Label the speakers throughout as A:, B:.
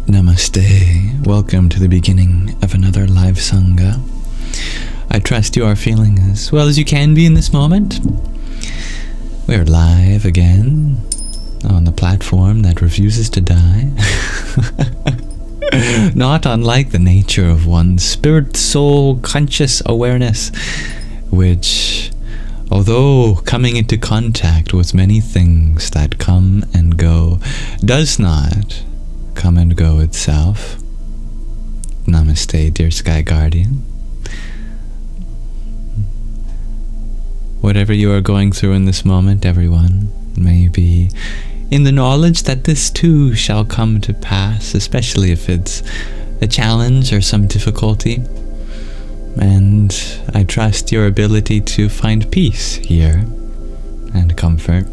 A: Namaste. Welcome to the beginning of another live Sangha. I trust you are feeling as well as you can be in this moment. We're live again on the platform that refuses to die. Not unlike the nature of one's spirit, soul, conscious awareness, which, although coming into contact with many things that come and go, does not come and go itself. Namaste, dear Sky Guardian. Whatever you are going through in this moment, everyone, may be in the knowledge that this too shall come to pass, especially if it's a challenge or some difficulty. And I trust your ability to find peace here and comfort.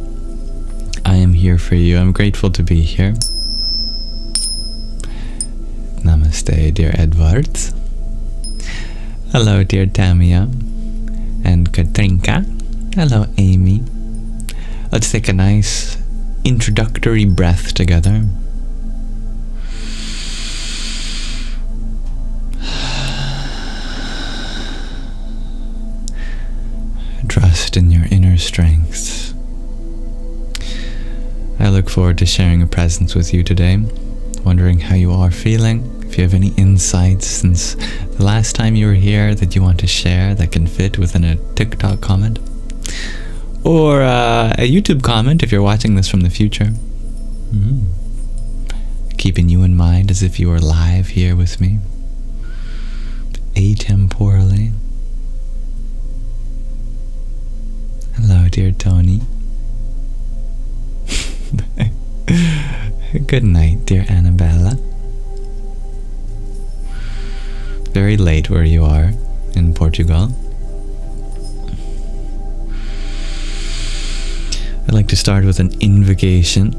A: I am here for you. I'm grateful to be here. Namaste, dear Edwards. Hello, dear Tamia and Katrinka. Hello, Amy. Let's take a nice introductory breath together. Trust in your inner strength. I look forward to sharing a presence with you today. Wondering how you are feeling. If you have any insights since the last time you were here that you want to share that can fit within a TikTok comment. Or a YouTube comment if you're watching this from the future. Keeping you in mind as if you were live here with me. Atemporally. Hello, dear Tony. Good night, dear Annabella. Very late where you are in Portugal. I'd like to start with an invocation.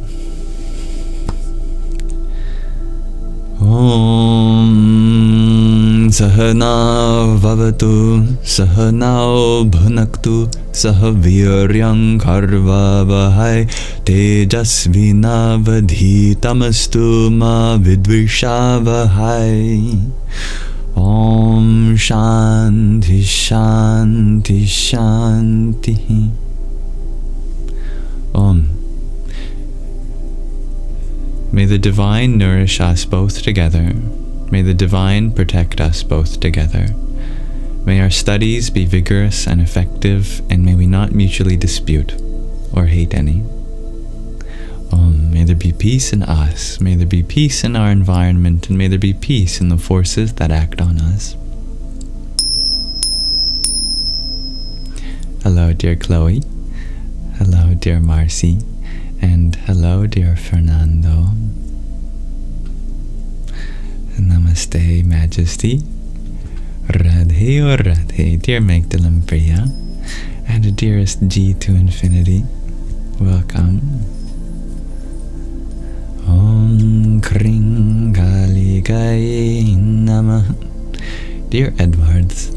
A: Om Sahana Vavatu Sahana Bhunaktu Sahaviryam Karva Vahai Tejasvina Vadhitamastu Ma Vidvisha Vahai. Om Shanti Shanti Shanti. Om. May the Divine nourish us both together. May the Divine protect us both together. May our studies be vigorous and effective, and may we not mutually dispute or hate any. May there be peace in us, may there be peace in our environment, and may there be peace in the forces that act on us. Hello, dear Chloe. Hello, dear Marcy. And hello, dear Fernando. Namaste, Majesty. Radhe or Radhe, dear Magdalene Priya. And dearest G to infinity. Welcome. Om Kring Kali Gai Namah. Dear Edwards,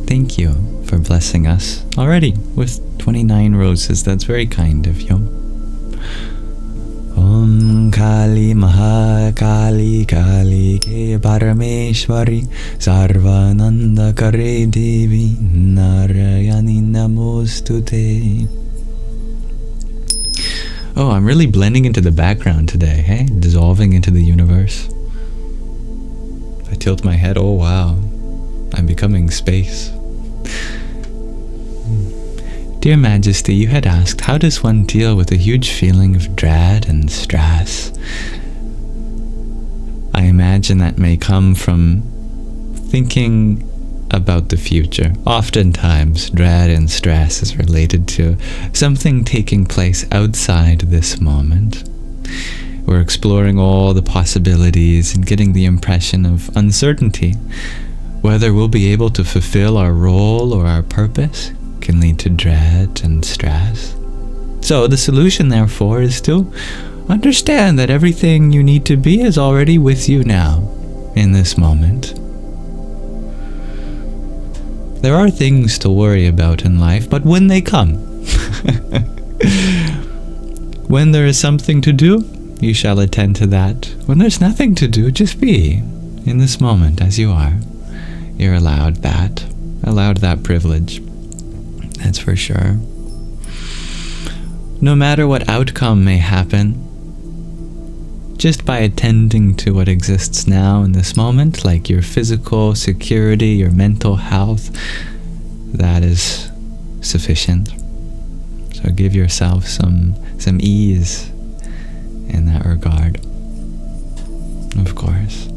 A: thank you for blessing us already with 29 roses. That's very kind of you. Om Kali Maha Kali Kali Ke Parameshwari Sarvananda Kare Devi Narayani Namostute. Oh, I'm really blending into the background today, hey? Dissolving into the universe. If I tilt my head, oh wow, I'm becoming space. Dear Majesty, you had asked, how does one deal with a huge feeling of dread and stress? I imagine that may come from thinking about the future. Oftentimes, dread and stress is related to something taking place outside this moment. We're exploring all the possibilities and getting the impression of uncertainty. Whether we'll be able to fulfill our role or our purpose can lead to dread and stress. So the solution, therefore, is to understand that everything you need to be is already with you now, in this moment. There are things to worry about in life, but when they come, when there is something to do, you shall attend to that. When there's nothing to do, just be in this moment as you are. You're allowed that privilege. That's for sure. No matter what outcome may happen, just by attending to what exists now in this moment, like your physical security, your mental health, that is sufficient. So give yourself some ease in that regard. Of course.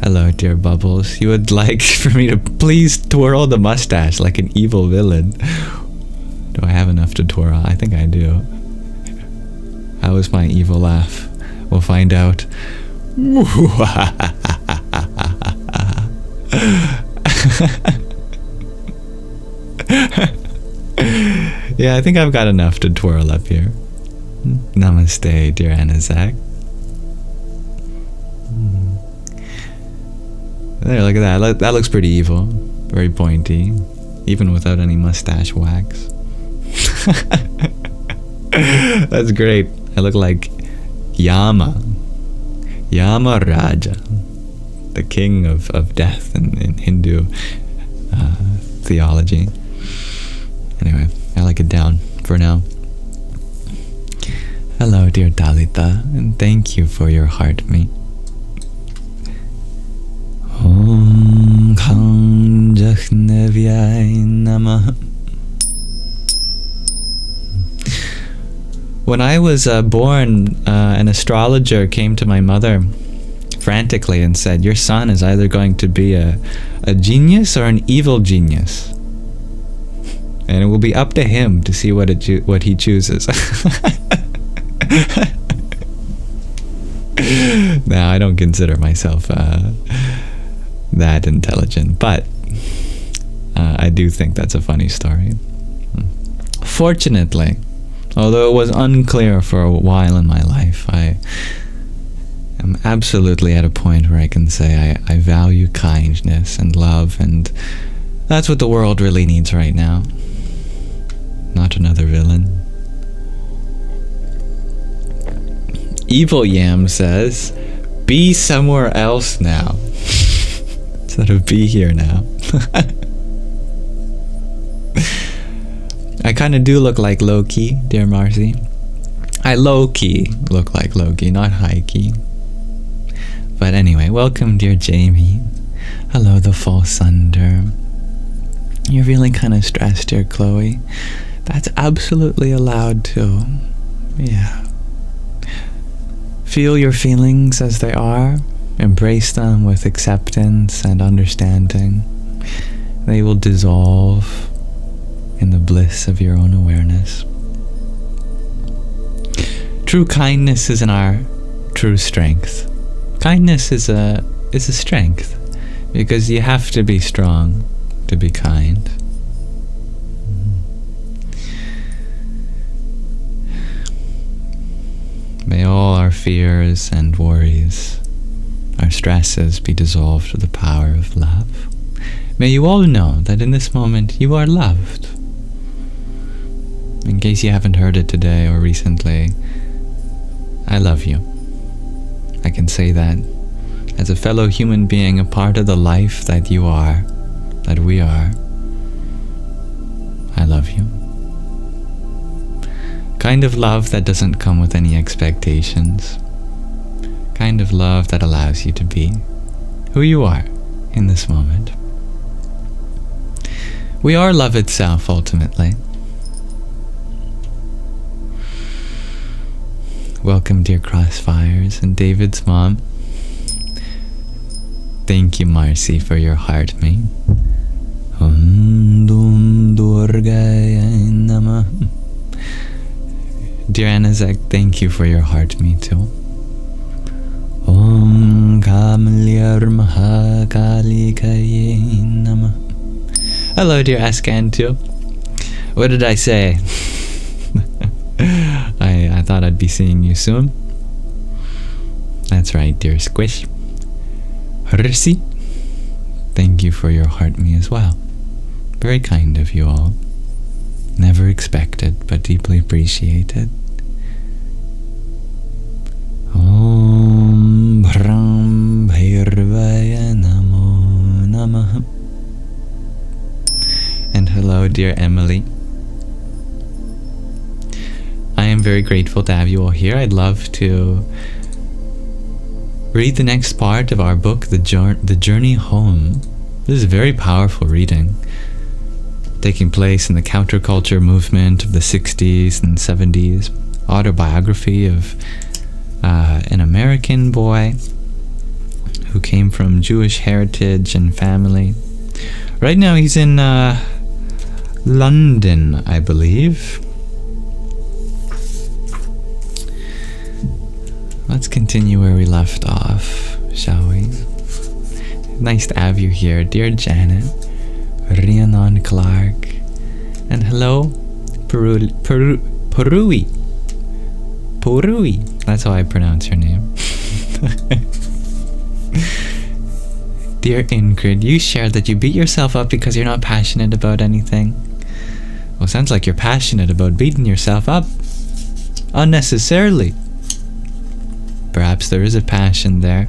A: Hello, dear Bubbles. You would like for me to please twirl the mustache like an evil villain. Do I have enough to twirl? I think I do. How is my evil laugh? We'll find out. Yeah, I think I've got enough to twirl up here. Namaste, dear Anazak. There, look at that. That looks pretty evil. Very pointy. Even without any mustache wax. That's great. I look like Yama Raja, the king of death in Hindu theology. Anyway, I like it down for now. Hello, dear Dalita, and thank you for your heart meat. Om Khang Jakhnevyai Namah. When I was born, an astrologer came to my mother frantically and said, "Your son is either going to be a genius or an evil genius. And it will be up to him to see what he chooses." Now, I don't consider myself that intelligent, but I do think that's a funny story. Fortunately, although it was unclear for a while in my life, I am absolutely at a point where I can say I value kindness and love, and that's what the world really needs right now. Not another villain. Evil Yam says, "Be somewhere else now." Instead of "be here now." I kind of do look like Loki, dear Marcy. I low-key look like Loki, not high-key. But anyway, welcome, dear Jamie. Hello, the full sunder. You're feeling kind of stressed, dear Chloe. That's absolutely allowed too. Yeah. Feel your feelings as they are. Embrace them with acceptance and understanding. They will dissolve in the bliss of your own awareness. True kindness is in our true strength. Kindness is a strength, because you have to be strong to be kind. May all our fears and worries, our stresses, be dissolved with the power of love. May you all know that in this moment you are loved. In case you haven't heard it today or recently, I love you. I can say that as a fellow human being, a part of the life that you are, that we are. I love you. Kind of love that doesn't come with any expectations. Kind of love that allows you to be who you are in this moment. We are love itself, ultimately. Welcome, dear Crossfires and David's mom. Thank you, Marcy, for your heart mate. Dear Anazek, thank you for your heart mate too. Om Kamalyar Mahakali Kaye Nama. Hello, dear Askan too. What did I say? I thought I'd be seeing you soon. That's right, dear Squish. Risi, thank you for your heart me as well. Very kind of you all. Never expected, but deeply appreciated. Om Bhram Bhairvaya Namo Namaha. And hello, dear Emily. I am very grateful to have you all here. I'd love to read the next part of our book, The Journey Home. This is a very powerful reading, taking place in the counterculture movement of the 60s and 70s. Autobiography of an American boy who came from Jewish heritage and family. Right now he's in London, I believe. Let's continue where we left off, shall we? Nice to have you here, dear Janet, Rhiannon Clark, and hello, Purui. That's how I pronounce your name. Dear Ingrid, you shared that you beat yourself up because you're not passionate about anything. Well, sounds like you're passionate about beating yourself up unnecessarily. Perhaps there is a passion there.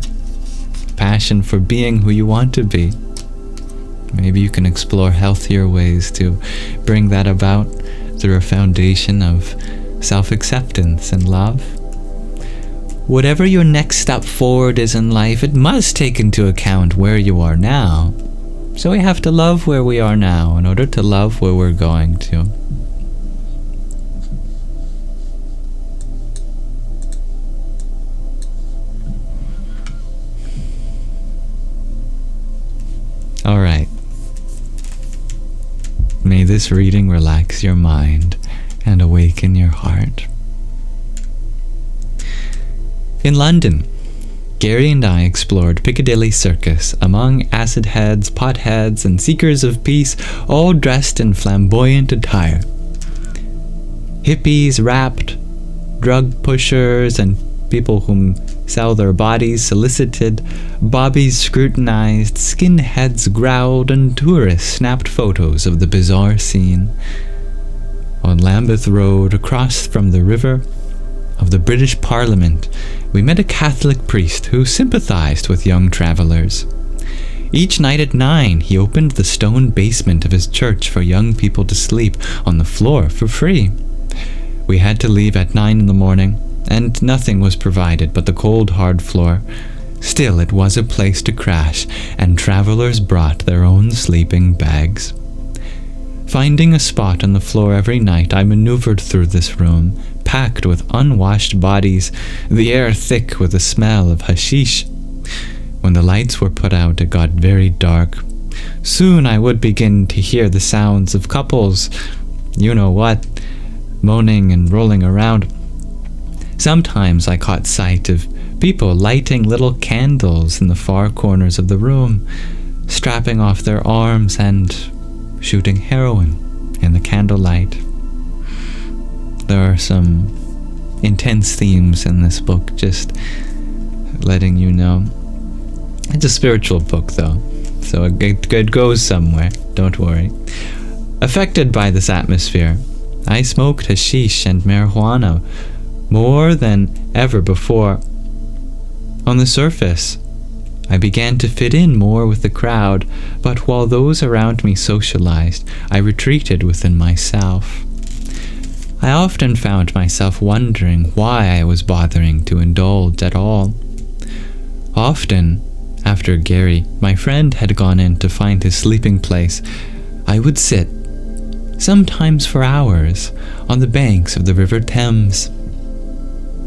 A: Passion for being who you want to be. Maybe you can explore healthier ways to bring that about through a foundation of self-acceptance and love. Whatever your next step forward is in life, it must take into account where you are now. So we have to love where we are now in order to love where we're going to. Alright. May this reading relax your mind and awaken your heart. In London, Gary and I explored Piccadilly Circus among acid heads, potheads, and seekers of peace, all dressed in flamboyant attire. Hippies rapped, drug pushers and people whom sell their bodies solicited, bobbies scrutinized, skinheads growled, and tourists snapped photos of the bizarre scene. On Lambeth Road, across from the river of the British Parliament, we met a Catholic priest who sympathized with young travelers. Each night at 9, he opened the stone basement of his church for young people to sleep on the floor for free. We had to leave at 9 in the morning, and nothing was provided but the cold, hard floor. Still, it was a place to crash, and travelers brought their own sleeping bags. Finding a spot on the floor every night, I maneuvered through this room, packed with unwashed bodies, the air thick with the smell of hashish. When the lights were put out, it got very dark. Soon I would begin to hear the sounds of couples, you know what, moaning and rolling around. Sometimes I caught sight of people lighting little candles in the far corners of the room, strapping off their arms and shooting heroin in the candlelight. There are some intense themes in this book, just letting you know. It's a spiritual book though, so it goes somewhere, don't worry. Affected by this atmosphere, I smoked hashish and marijuana more than ever before. On the surface, I began to fit in more with the crowd, but while those around me socialized, I retreated within myself. I often found myself wondering why I was bothering to indulge at all. Often, after Gary, my friend, had gone in to find his sleeping place, I would sit, sometimes for hours, on the banks of the River Thames.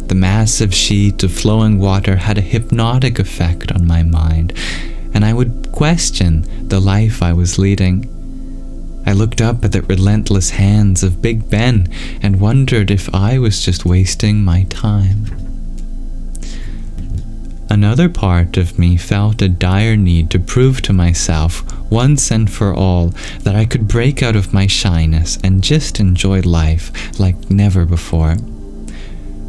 A: The massive sheet of flowing water had a hypnotic effect on my mind, and I would question the life I was leading. I looked up at the relentless hands of Big Ben and wondered if I was just wasting my time. Another part of me felt a dire need to prove to myself, once and for all, that I could break out of my shyness and just enjoy life like never before.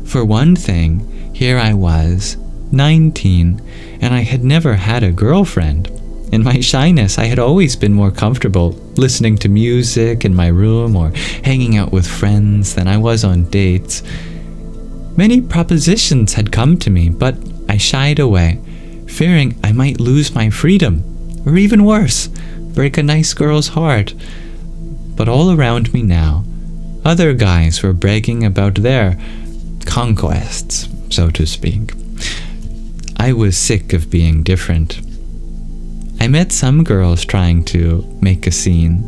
A: For one thing, here I was, 19, and I had never had a girlfriend. In my shyness, I had always been more comfortable listening to music in my room or hanging out with friends than I was on dates. Many propositions had come to me, but I shied away, fearing I might lose my freedom, or even worse, break a nice girl's heart. But all around me now, other guys were bragging about their conquests, so to speak. I was sick of being different. I met some girls trying to make the scene,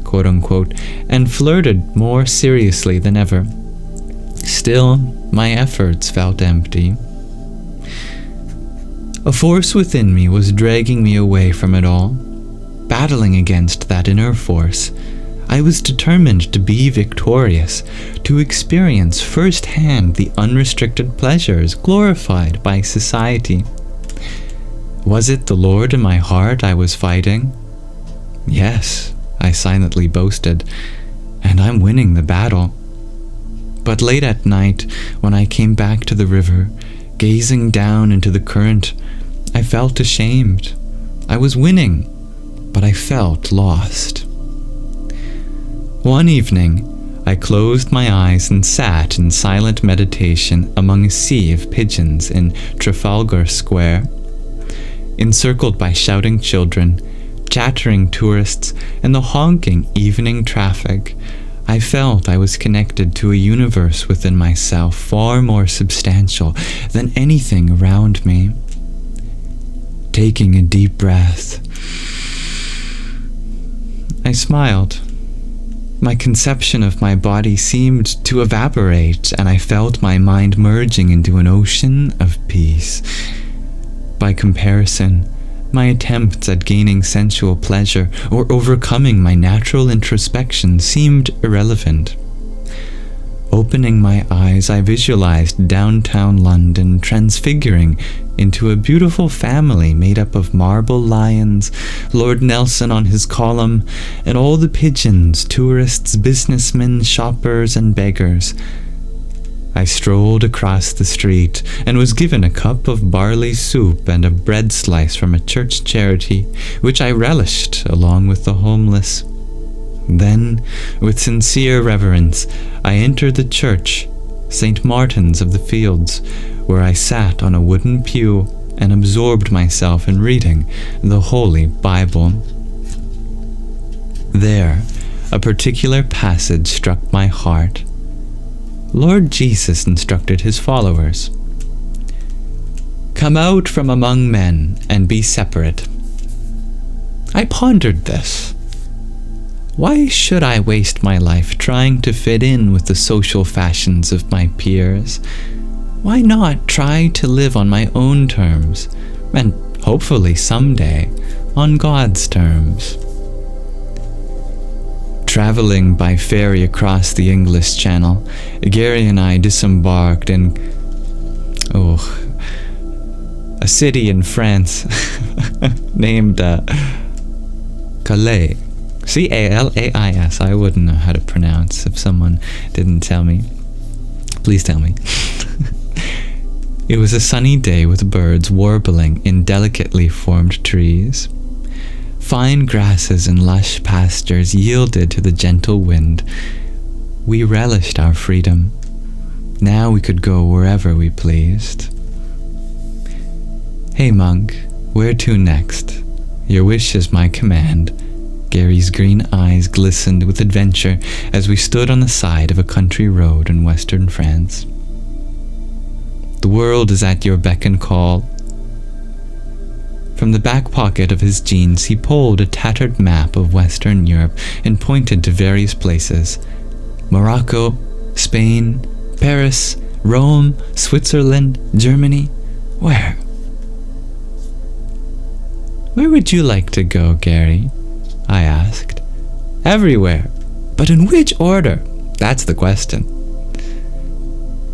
A: quote unquote, and flirted more seriously than ever. Still, my efforts felt empty. A force within me was dragging me away from it all. Battling against that inner force, I was determined to be victorious, to experience firsthand the unrestricted pleasures glorified by society. Was it the Lord in my heart I was fighting? Yes, I silently boasted, and I'm winning the battle. But late at night, when I came back to the river, gazing down into the current, I felt ashamed. I was winning, but I felt lost. One evening, I closed my eyes and sat in silent meditation among a sea of pigeons in Trafalgar Square. Encircled by shouting children, chattering tourists, and the honking evening traffic, I felt I was connected to a universe within myself far more substantial than anything around me. Taking a deep breath, I smiled. My conception of my body seemed to evaporate, and I felt my mind merging into an ocean of peace. By comparison, my attempts at gaining sensual pleasure or overcoming my natural introspection seemed irrelevant. Opening my eyes, I visualized downtown London transfiguring into a beautiful family made up of marble lions, Lord Nelson on his column, and all the pigeons, tourists, businessmen, shoppers, and beggars. I strolled across the street and was given a cup of barley soup and a bread slice from a church charity, which I relished along with the homeless. Then, with sincere reverence, I entered the church, St. Martin's of the Fields, where I sat on a wooden pew and absorbed myself in reading the Holy Bible. There, a particular passage struck my heart. Lord Jesus instructed his followers, "Come out from among men and be separate." I pondered this. Why should I waste my life trying to fit in with the social fashions of my peers? Why not try to live on my own terms, and hopefully someday on God's terms? Traveling by ferry across the English Channel, Gary and I disembarked in a city in France named Calais. C-A-L-A-I-S. I wouldn't know how to pronounce if someone didn't tell me. Please tell me. It was a sunny day with birds warbling in delicately formed trees. Fine grasses and lush pastures yielded to the gentle wind. We relished our freedom. Now we could go wherever we pleased. "Hey monk, where to next? Your wish is my command." Gary's green eyes glistened with adventure as we stood on the side of a country road in western France. "The world is at your beck and call." From the back pocket of his jeans, he pulled a tattered map of Western Europe and pointed to various places. Morocco, Spain, Paris, Rome, Switzerland, Germany. Where? "Where would you like to go, Gary?" I asked. "Everywhere. But in which order? That's the question."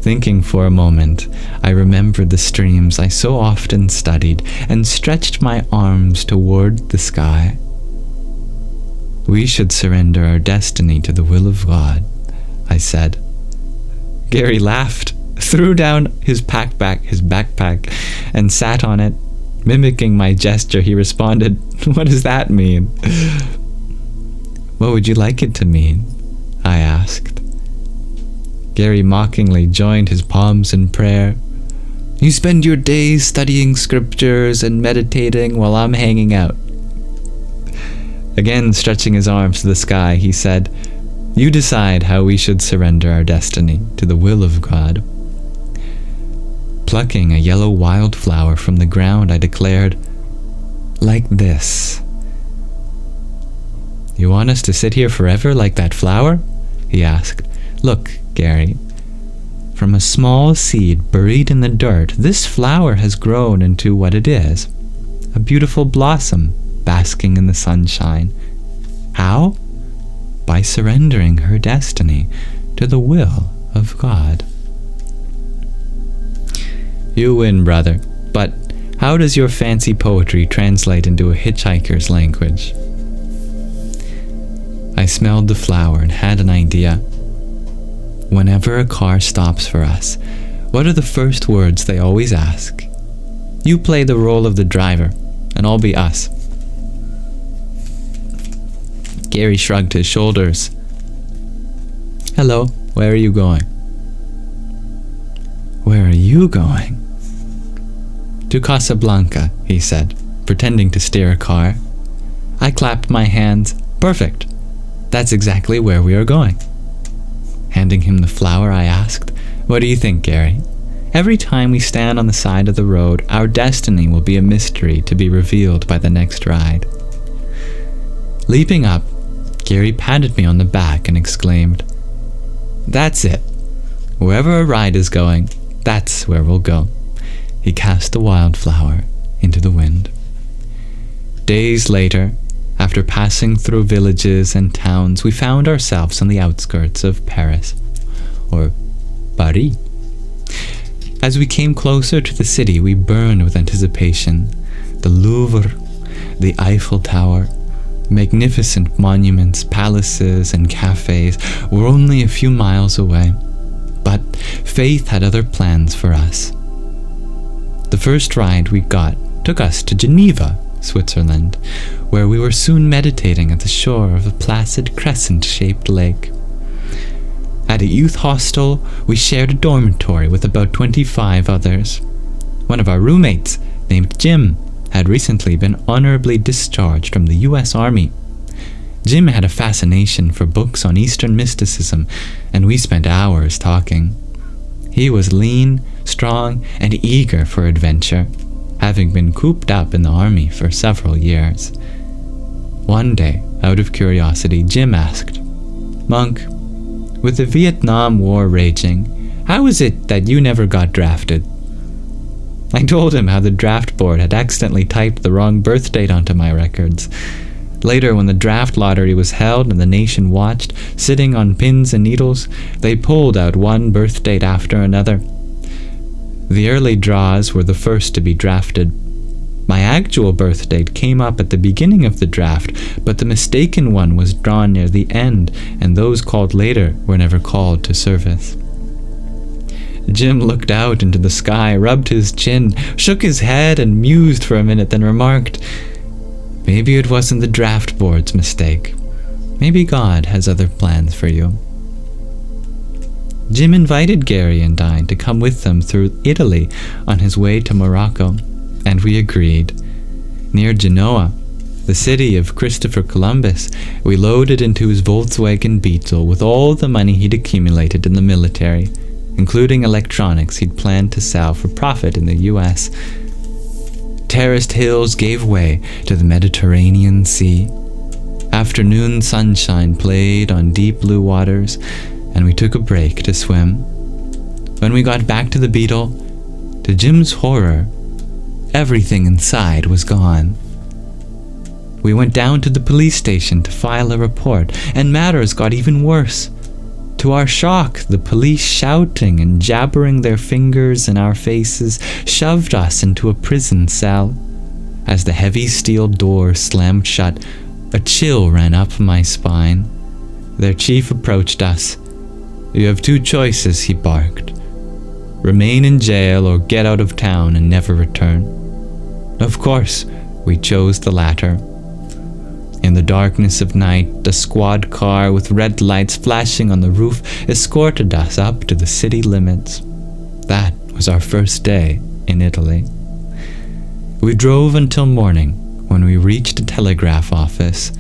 A: Thinking for a moment, I remembered the streams I so often studied and stretched my arms toward the sky. "We should surrender our destiny to the will of God," I said. Gary laughed, threw down his backpack, and sat on it. Mimicking my gesture, he responded, "What does that mean?" "What would you like it to mean?" I asked. Gary mockingly joined his palms in prayer. "You spend your days studying scriptures and meditating while I'm hanging out." Again, stretching his arms to the sky, he said, "You decide how we should surrender our destiny to the will of God." Plucking a yellow wildflower from the ground, I declared, "Like this." "You want us to sit here forever like that flower?" he asked. "Look, Gary, from a small seed buried in the dirt, this flower has grown into what it is, a beautiful blossom basking in the sunshine. How? By surrendering her destiny to the will of God." "You win, brother, but how does your fancy poetry translate into a hitchhiker's language?" I smelled the flower and had an idea. Whenever a car stops for us, what are the first words they always ask? "You play the role of the driver, and I'll be us." Gary shrugged his shoulders. "Hello, where are you going?" "Where are you going?" "To Casablanca," he said, pretending to steer a car. I clapped my hands. "Perfect. That's exactly where we are going." Handing him the flower, I asked, "What do you think, Gary? Every time we stand on the side of the road, our destiny will be a mystery to be revealed by the next ride." Leaping up, Gary patted me on the back and exclaimed, "That's it. Wherever a ride is going, that's where we'll go." He cast the wildflower into the wind. Days later, after passing through villages and towns, we found ourselves on the outskirts of Paris, or Paris. As we came closer to the city, we burned with anticipation. The Louvre, the Eiffel Tower, magnificent monuments, palaces, and cafes were only a few miles away. But faith had other plans for us. The first ride we got took us to Geneva, Switzerland, where we were soon meditating at the shore of a placid crescent-shaped lake. At a youth hostel, we shared a dormitory with about 25 others. One of our roommates, named Jim, had recently been honorably discharged from the U.S. Army. Jim had a fascination for books on Eastern mysticism, and we spent hours talking. He was lean, strong, and eager for adventure, having been cooped up in the army for several years. One day, out of curiosity, Jim asked, "Monk, with the Vietnam War raging, how is it that you never got drafted?" I told him how the draft board had accidentally typed the wrong birth date onto my records. Later, when the draft lottery was held and the nation watched, sitting on pins and needles, they pulled out one birth date after another. The early draws were the first to be drafted. My actual birth date came up at the beginning of the draft, but the mistaken one was drawn near the end, and those called later were never called to service. Jim looked out into the sky, rubbed his chin, shook his head, and mused for a minute, then remarked, "Maybe it wasn't the draft board's mistake. Maybe God has other plans for you." Jim invited Gary and I to come with them through Italy on his way to Morocco, and we agreed. Near Genoa, the city of Christopher Columbus, we loaded into his Volkswagen Beetle with all the money he'd accumulated in the military, including electronics he'd planned to sell for profit in the U.S. Terraced hills gave way to the Mediterranean Sea. Afternoon sunshine played on deep blue waters, and we took a break to swim. When we got back to the Beetle, to Jim's horror, everything inside was gone. We went down to the police station to file a report, and matters got even worse. To our shock, the police, shouting and jabbering their fingers in our faces, shoved us into a prison cell. As the heavy steel door slammed shut, a chill ran up my spine. Their chief approached us. "You have two choices," he barked. "Remain in jail or get out of town and never return." Of course, we chose the latter. In the darkness of night, the squad car with red lights flashing on the roof escorted us up to the city limits. That was our first day in Italy. We drove until morning when we reached a telegraph office.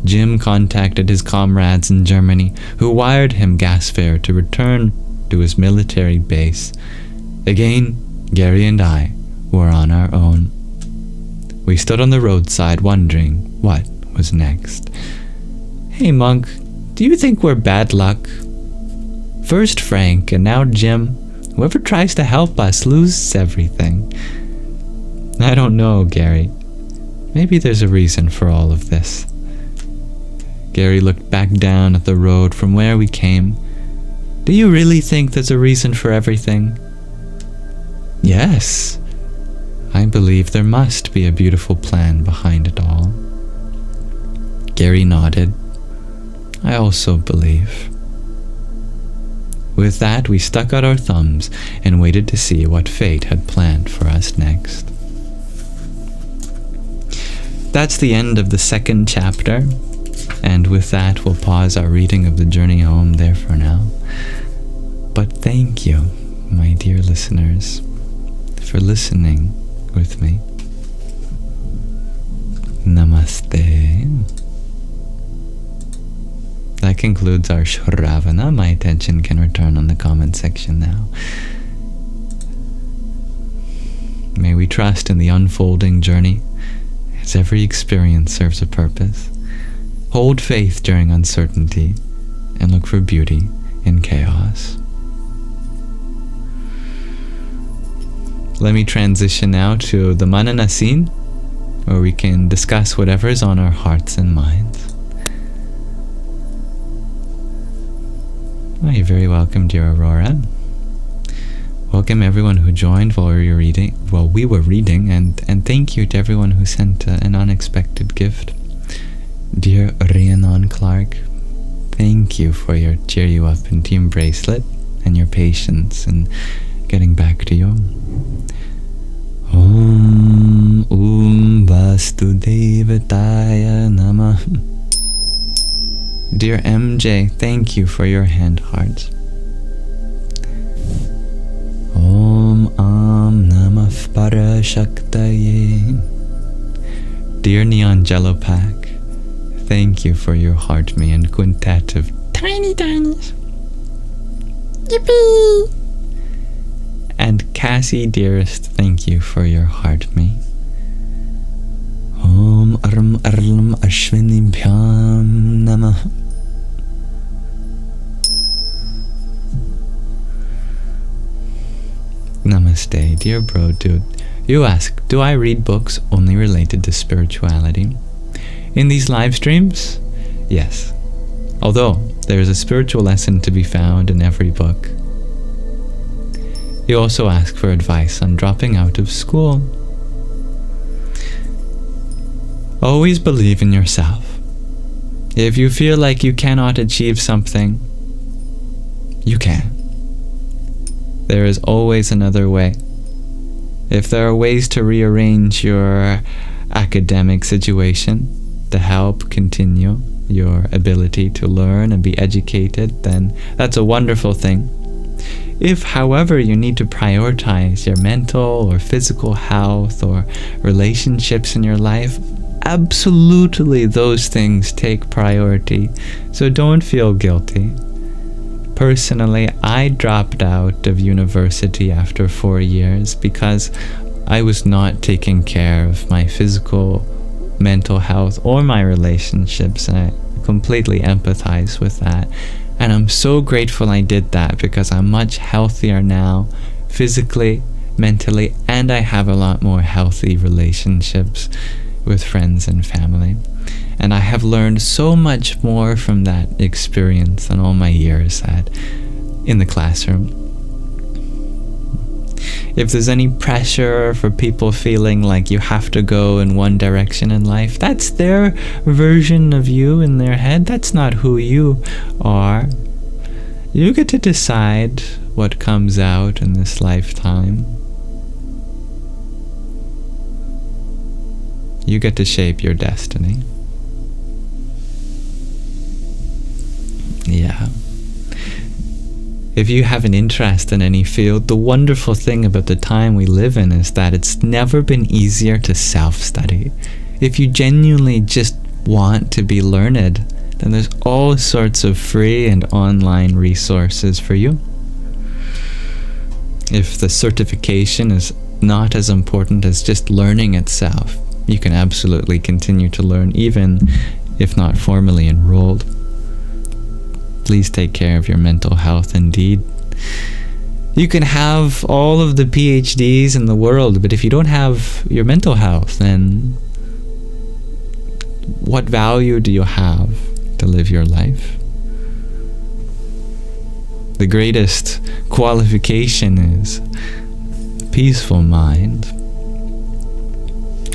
A: Jim contacted his comrades in Germany, who wired him gas fare to return to his military base. Again, Gary and I were on our own. We stood on the roadside wondering what was next. Hey Monk, do you think we're bad luck? First Frank and now Jim. Whoever tries to help us loses everything. I don't know, Gary. Maybe there's a reason for all of this. Gary looked back down at the road from where we came. Do you really think there's a reason for everything? Yes. I believe there must be a beautiful plan behind it all. Gary nodded. I also believe. With that, we stuck out our thumbs and waited to see what fate had planned for us next. That's the end of the second chapter, and with that, we'll pause our reading of the journey home there for now. But thank you, my dear listeners, for listening with me. Namaste. That concludes our Shravana. My attention can return on the comment section now. May we trust in the unfolding journey, as every experience serves a purpose. Hold faith during uncertainty, and look for beauty in chaos. Let me transition now to the Manana scene, where we can discuss whatever is on our hearts and minds. Oh, you're very welcome, dear Aurora. Welcome everyone who joined while we were reading, and thank you to everyone who sent an unexpected gift. Dear Rhiannon Clark, thank you for your Cheer You Up and Team bracelet and your patience in getting back to you. Om Vasudevaya Namah. Dear MJ, thank you for your hand hearts. Om Namah Parashaktaye. Dear Neon Jello Pack, thank you for your heart me and quintet of tiny tinies. Yippee! And Cassie, dearest, thank you for your heart me. Om Arlam Ashwini Bhyam Namah. Namaste, dear bro dude. You ask, do I read books only related to spirituality? In these live streams? Yes. Although there is a spiritual lesson to be found in every book. You also ask for advice on dropping out of school. Always believe in yourself. If you feel like you cannot achieve something, you can. There is always another way. If there are ways to rearrange your academic situation to help continue your ability to learn and be educated, then that's a wonderful thing. If, however, you need to prioritize your mental or physical health or relationships in your life, absolutely those things take priority, so don't feel guilty. Personally, I dropped out of university after 4 years because I was not taking care of my physical, mental health, or my relationships, and I completely empathize with that. And I'm so grateful I did that because I'm much healthier now, physically, mentally, and I have a lot more healthy relationships with friends and family. And I have learned so much more from that experience than all my years in the classroom. If there's any pressure for people feeling like you have to go in one direction in life, that's their version of you in their head. That's not who you are. You get to decide what comes out in this lifetime. You get to shape your destiny. Yeah. If you have an interest in any field, the wonderful thing about the time we live in is that it's never been easier to self-study. If you genuinely just want to be learned, then there's all sorts of free and online resources for you. If the certification is not as important as just learning itself, you can absolutely continue to learn even if not formally enrolled. Please take care of your mental health indeed. You can have all of the PhDs in the world, but if you don't have your mental health, then what value do you have to live your life? The greatest qualification is a peaceful mind.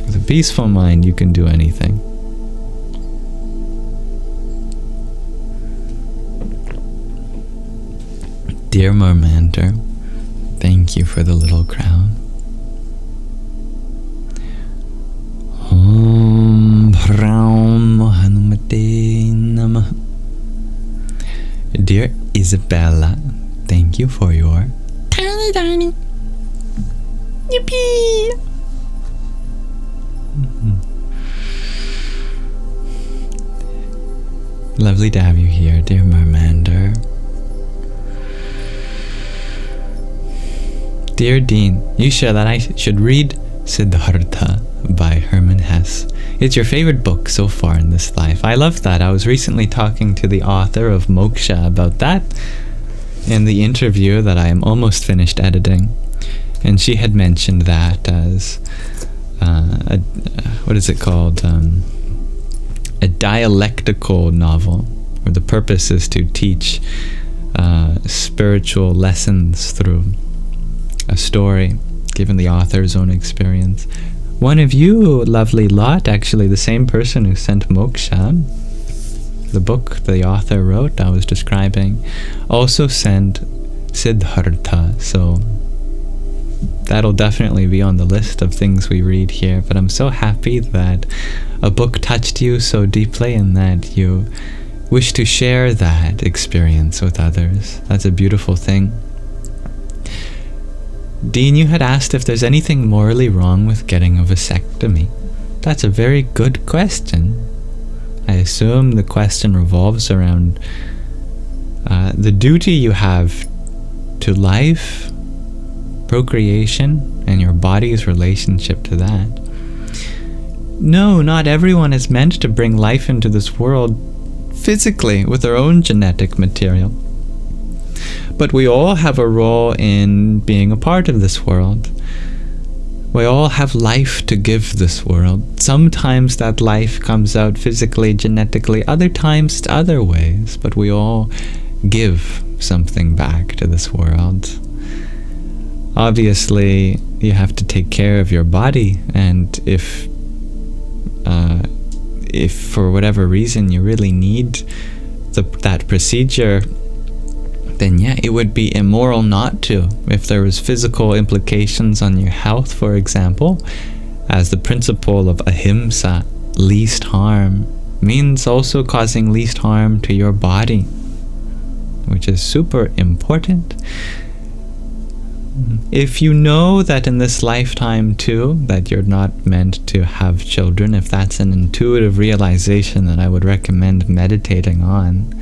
A: With a peaceful mind, you can do anything. Dear Mermander, thank you for the little crown. Om Ram Hanumate Namah. Dear Isabella, thank you for your tiny. Yippee! Lovely to have you here, dear Mermander. Dear Dean, you share that I should read Siddhartha by Hermann Hesse. It's your favorite book so far in this life. I love that. I was recently talking to the author of Moksha about that in the interview that I am almost finished editing. And she had mentioned that as what is it called? A dialectical novel, where the purpose is to teach spiritual lessons through a story, given the author's own experience. One of you, lovely lot, actually the same person who sent Moksha, the book the author wrote I was describing, also sent Siddhartha, so that'll definitely be on the list of things we read here. But I'm so happy that a book touched you so deeply and that you wish to share that experience with others. That's a beautiful thing. Dean, you had asked if there's anything morally wrong with getting a vasectomy. That's a very good question. I assume the question revolves around the duty you have to life, procreation, and your body's relationship to that. No, not everyone is meant to bring life into this world physically with their own genetic material. But we all have a role in being a part of this world. We all have life to give this world. Sometimes that life comes out physically, genetically, other times other ways, but we all give something back to this world. Obviously, you have to take care of your body, and if for whatever reason you really need that procedure, then yeah, it would be immoral not to. If there was physical implications on your health, for example, as the principle of Ahimsa, least harm, means also causing least harm to your body, which is super important. If you know that in this lifetime too, that you're not meant to have children, if that's an intuitive realization that I would recommend meditating on,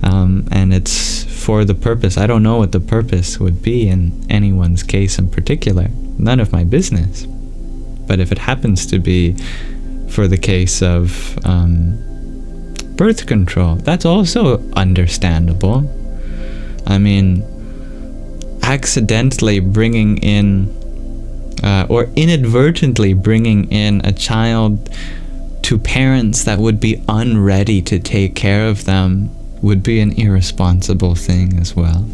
A: and it's for the purpose, I don't know what the purpose would be in anyone's case in particular, none of my business. But if it happens to be for the case of birth control, that's also understandable. I mean, accidentally bringing in or inadvertently bringing in a child to parents that would be unready to take care of them would be an irresponsible thing as well.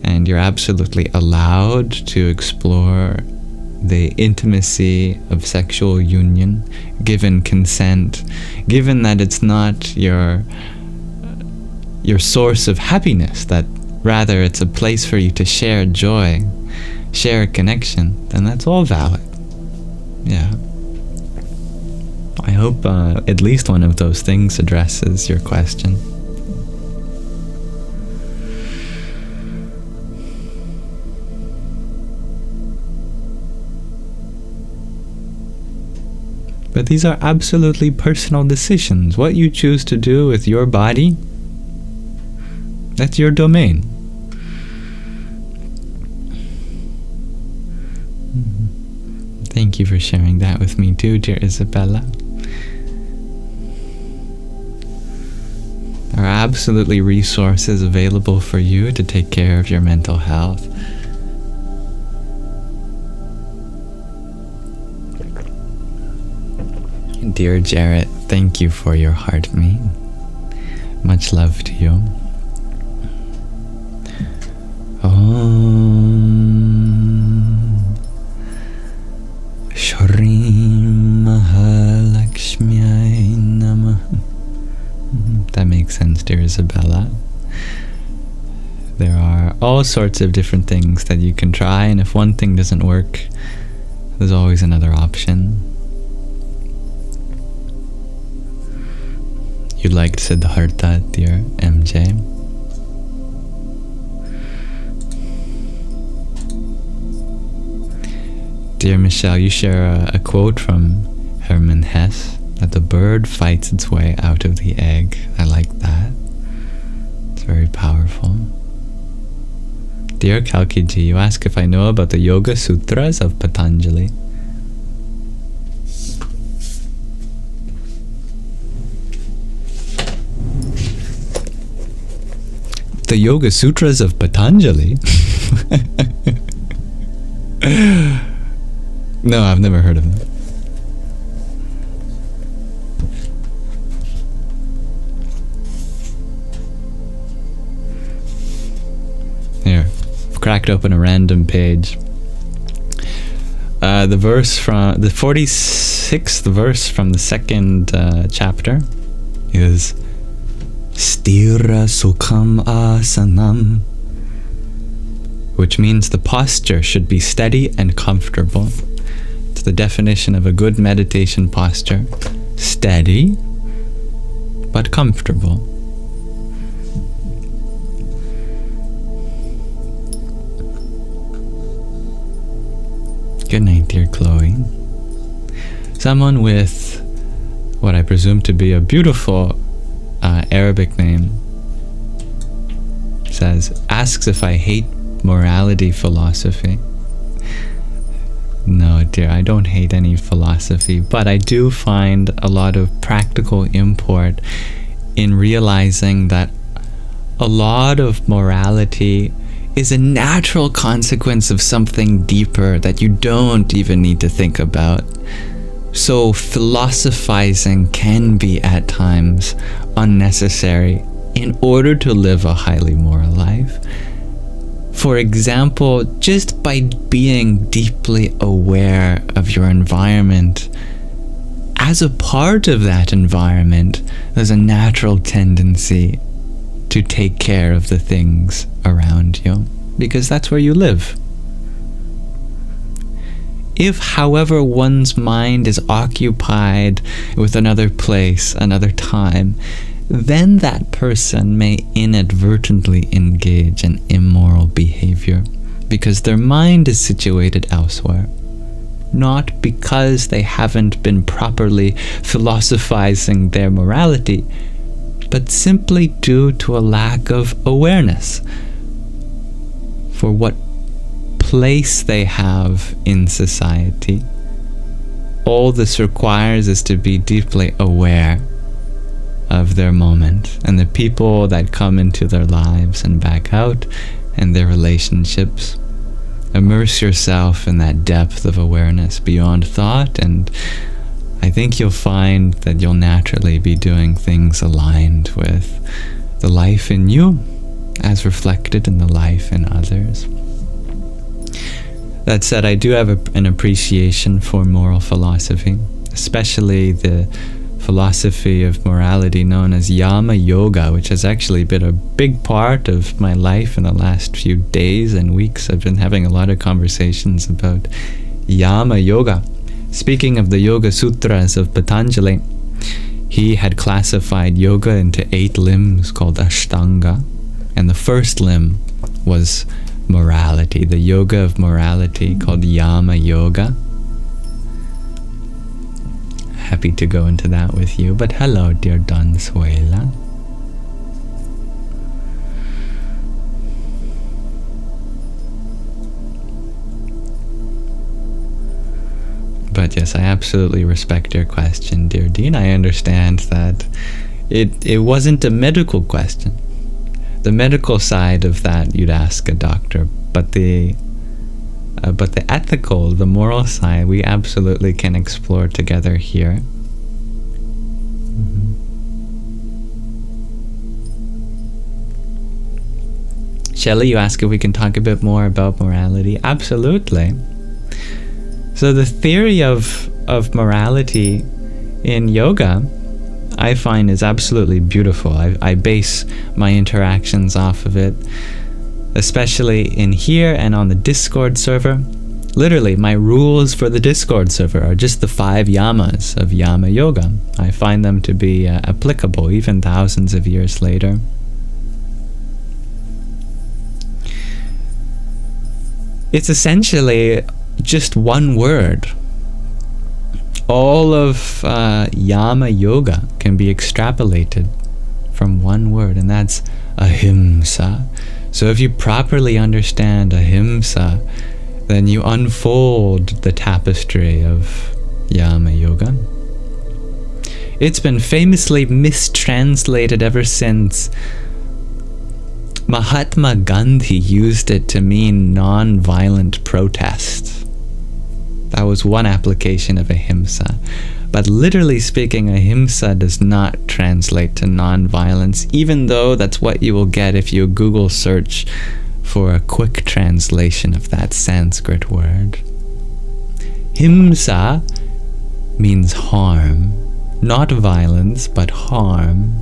A: And you're absolutely allowed to explore the intimacy of sexual union, given consent, given that it's not your source of happiness, that rather it's a place for you to share joy, share connection, then that's all valid. Yeah. I hope at least one of those things addresses your question. But these are absolutely personal decisions. What you choose to do with your body, that's your domain. Thank you for sharing that with me too, dear Isabella. There are absolutely resources available for you to take care of your mental health. Dear Jarrett, thank you for your heart meet. Much love to you. Om Shri Mahalakshmiyai Namah. That makes sense, dear Isabella. There are all sorts of different things that you can try, and if one thing doesn't work, there's always another option. You liked Siddhartha, dear MJ. Dear Michelle, you share a quote from Hermann Hesse, that the bird fights its way out of the egg. I like that. It's very powerful. Dear Kalkiji, you ask if I know about the Yoga Sutras of Patanjali. The Yoga Sutras of Patanjali? No, I've never heard of them. Here, I've cracked open a random page. The verse from the 46th verse from the second chapter is Sthira Sukham Asanam, which means the posture should be steady and comfortable. It's the definition of a good meditation posture. Steady, but comfortable. Good night, dear Chloe. Someone with what I presume to be a beautiful Arabic name asks if I hate morality philosophy. No, dear, I don't hate any philosophy, but I do find a lot of practical import in realizing that a lot of morality is a natural consequence of something deeper that you don't even need to think about. So philosophizing can be at times unnecessary in order to live a highly moral life. For example, just by being deeply aware of your environment, as a part of that environment, there's a natural tendency to take care of the things around you, because that's where you live. If, however, one's mind is occupied with another place, another time, then that person may inadvertently engage in immoral behavior because their mind is situated elsewhere, not because they haven't been properly philosophizing their morality, but simply due to a lack of awareness for what place they have in society. All this requires is to be deeply aware of their moment and the people that come into their lives and back out, and their relationships. Immerse yourself in that depth of awareness beyond thought, and I think you'll find that you'll naturally be doing things aligned with the life in you as reflected in the life in others. That said, I do have an appreciation for moral philosophy, especially the philosophy of morality known as Yama Yoga, which has actually been a big part of my life in the last few days and weeks. I've been having a lot of conversations about Yama Yoga. Speaking of the Yoga Sutras of Patanjali, he had classified yoga into 8 limbs called Ashtanga, and the first limb was morality, the yoga of morality called Yama Yoga. Happy to go into that with you, but hello, dear Don Suela. But yes, I absolutely respect your question, dear Dean. I understand that it wasn't a medical question. The medical side of that you'd ask a doctor, but the ethical, the moral side, we absolutely can explore together here. Shelley, you ask if we can talk a bit more about morality. Absolutely. So the theory of morality in yoga, I find, is absolutely beautiful. I base my interactions off of it, especially in here and on the Discord server. Literally, my rules for the Discord server are just the 5 yamas of Yama Yoga. I find them to be applicable even thousands of years later. It's essentially just one word. All of Yama Yoga can be extrapolated from one word, and that's Ahimsa. So if you properly understand Ahimsa, then you unfold the tapestry of Yama Yoga. It's been famously mistranslated ever since. Mahatma Gandhi used it to mean non-violent protest. That was one application of Ahimsa. But literally speaking, Ahimsa does not translate to non-violence, even though that's what you will get if you Google search for a quick translation of that Sanskrit word. Himsa means harm, not violence, but harm.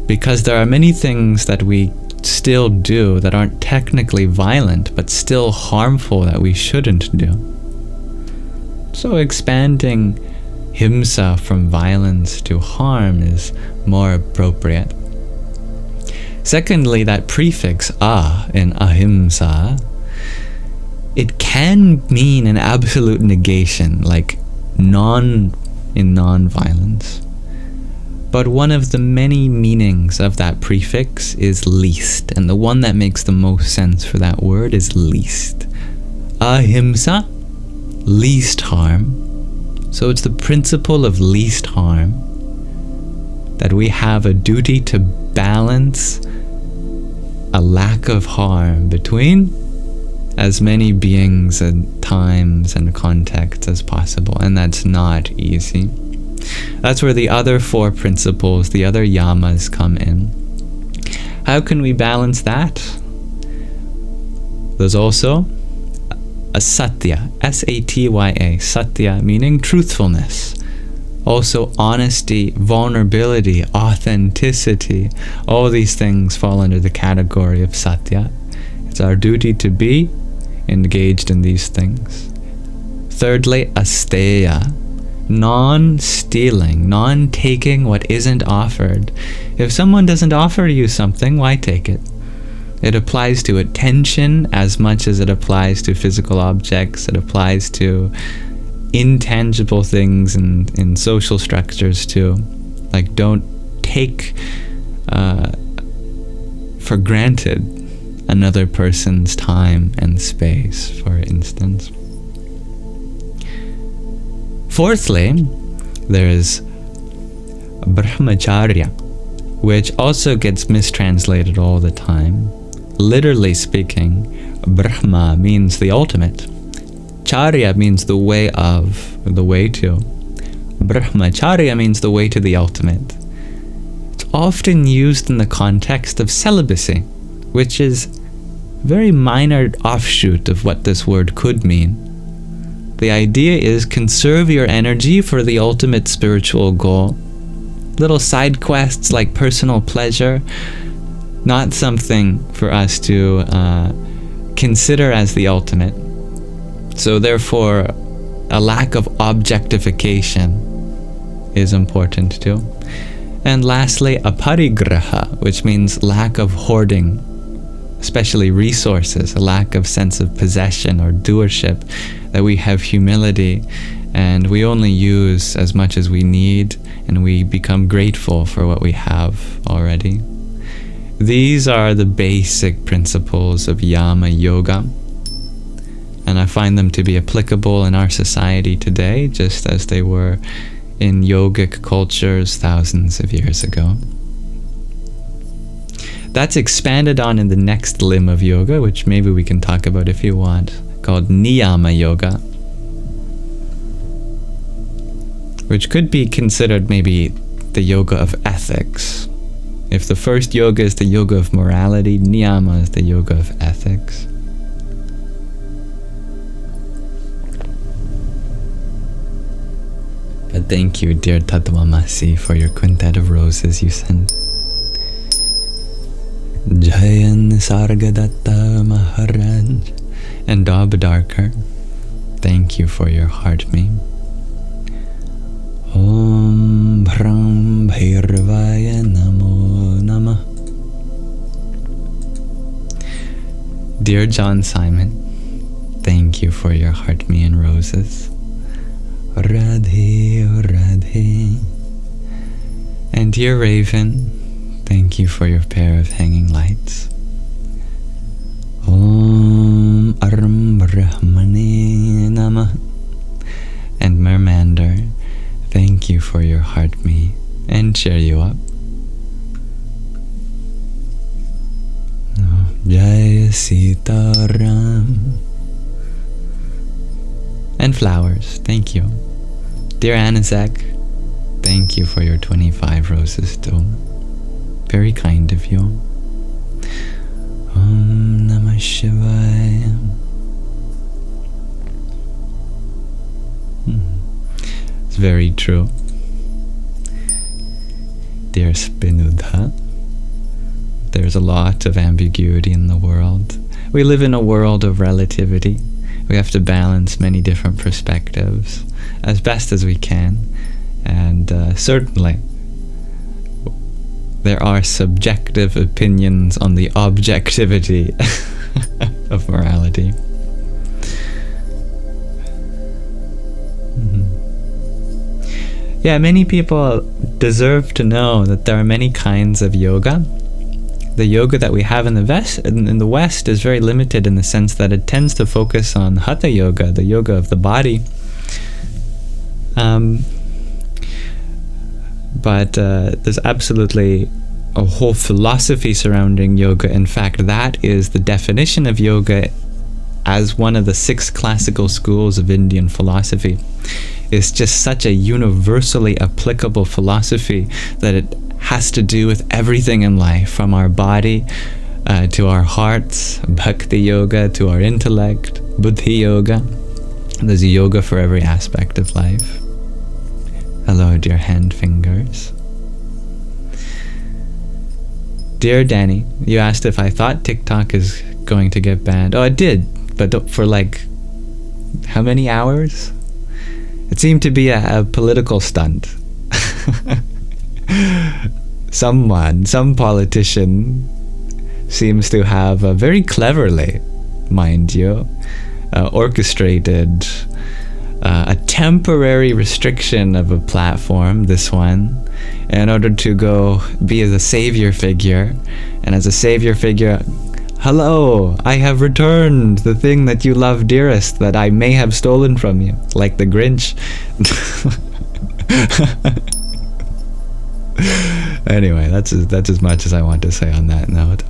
A: Because there are many things that we still do that aren't technically violent, but still harmful that we shouldn't do. So expanding himsa from violence to harm is more appropriate. Secondly, that prefix a in ahimsa, it can mean an absolute negation, like non-violence. But one of the many meanings of that prefix is least, and the one that makes the most sense for that word is least. Ahimsa, least harm. So it's the principle of least harm, that we have a duty to balance a lack of harm between as many beings and times and contexts as possible, and that's not easy. That's where the other 4 principles, the other yamas, come in. How can we balance that? There's also a satya, S-A-T-Y-A, satya meaning truthfulness. Also honesty, vulnerability, authenticity. All these things fall under the category of satya. It's our duty to be engaged in these things. Thirdly, asteya, non-stealing, non-taking what isn't offered. If someone doesn't offer you something, why take it? It applies to attention as much as it applies to physical objects. It applies to intangible things in social structures too. Like, don't take for granted another person's time and space, for instance. Fourthly, there is brahmacharya, which also gets mistranslated all the time. Literally speaking, Brahma means the ultimate. Charya means the way of, the way to. Brahmacharya means the way to the ultimate. It's often used in the context of celibacy, which is a very minor offshoot of what this word could mean. The idea is conserve your energy for the ultimate spiritual goal. Little side quests like personal pleasure, not something for us to consider as the ultimate. So therefore, A lack of objectification is important too. And lastly, aparigraha, which means lack of hoarding, especially resources, a lack of sense of possession or doership, that we have humility and we only use as much as we need, and we become grateful for what we have already. These are the basic principles of Yama Yoga, and I find them to be applicable in our society today, just as they were in yogic cultures thousands of years ago. That's expanded on in the next limb of yoga, which maybe we can talk about if you want, called Niyama Yoga, which could be considered maybe the yoga of ethics. If the first yoga is the yoga of morality, Niyama is the yoga of ethics. But thank you, dear Tattwamasi, for your quintet of roses you sent. Jayan Sargadatta Maharaj and Dabdarkar, thank you for your heart meme. Om Bhram Bhairvaya Namo Namah. Dear John Simon, thank you for your heart me and roses. Radhe Radhe. And dear Raven, thank you for your pair of hanging lights. Om Aram Brahmane Namah. And Mermander, thank you for your heart me and cheer you up. Jai Sitaram. And flowers, thank you. Dear Anazek, thank you for your 25 roses too. Very kind of you. Om Namah Shivaya. It's very true. Dear Spinudha, there's a lot of ambiguity in the world. We live in a world of relativity. We have to balance many different perspectives as best as we can. And certainly, there are subjective opinions on the objectivity of morality. Yeah, many people deserve to know that there are many kinds of yoga. The yoga that we have in the West is very limited in the sense that it tends to focus on hatha yoga, the yoga of the body. But there's absolutely a whole philosophy surrounding yoga. In fact, that is the definition of yoga as one of the 6 classical schools of Indian philosophy. It's just such a universally applicable philosophy that it has to do with everything in life, from our body to our hearts, bhakti yoga to our intellect, buddhi yoga. There's a yoga for every aspect of life. Hello, dear hand fingers. Dear Danny, you asked if I thought TikTok is going to get banned. Oh, it did, but for like, how many hours? It seemed to be a political stunt. Some politician seems to have very cleverly, mind you, orchestrated a temporary restriction of a platform, this one, in order to go be as a savior figure. And as a savior figure, hello, I have returned the thing that you love dearest that I may have stolen from you, like the Grinch. Anyway, that's as much as I want to say on that note.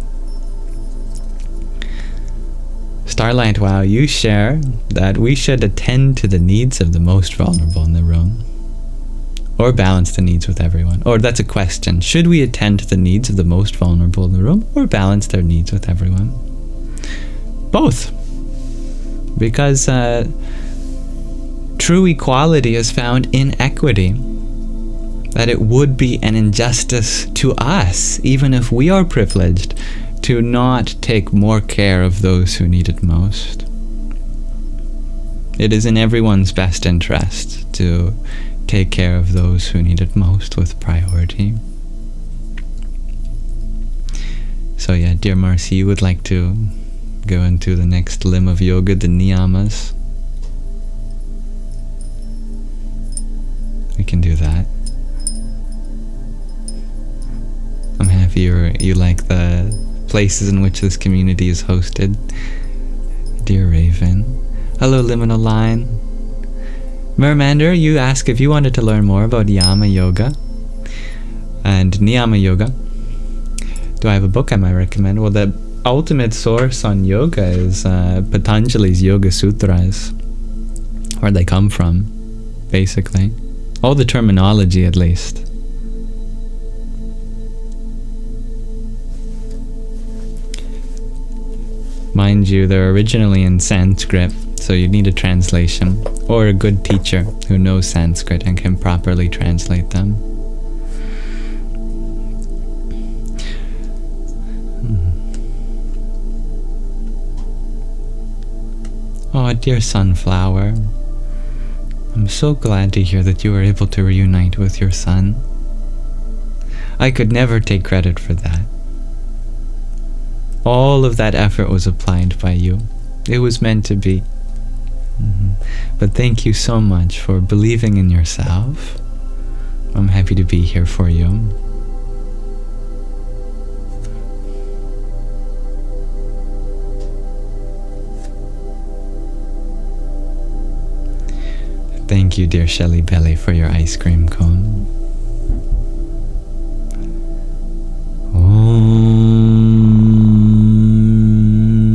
A: Starlight Wow, you share that we should attend to the needs of the most vulnerable in the room, or balance the needs with everyone. Or that's a question. Should we attend to the needs of the most vulnerable in the room, or balance their needs with everyone? Both. Because true equality is found in equity. That it would be an injustice to us, even if we are privileged, to not take more care of those who need it most. It is in everyone's best interest to take care of those who need it most with priority. So yeah, dear Marcy, you would like to go into the next limb of yoga, the Niyamas. We can do that. I'm happy you like the places in which this community is hosted. Dear Raven. Hello, Liminal Line. Mermander, you ask if you wanted to learn more about Yama Yoga and Niyama Yoga. Do I have a book I might recommend? Well, the ultimate source on yoga is Patanjali's Yoga Sutras, where they come from, basically. All the terminology, at least. Mind you, they're originally in Sanskrit, so you need a translation, or a good teacher who knows Sanskrit and can properly translate them. Oh, dear Sunflower, I'm so glad to hear that you were able to reunite with your son. I could never take credit for that. All of that effort was applied by you. It was meant to be. But thank you so much for believing in yourself. I'm happy to be here for you. Thank you, dear Shelly Belly, for your ice cream cone. Om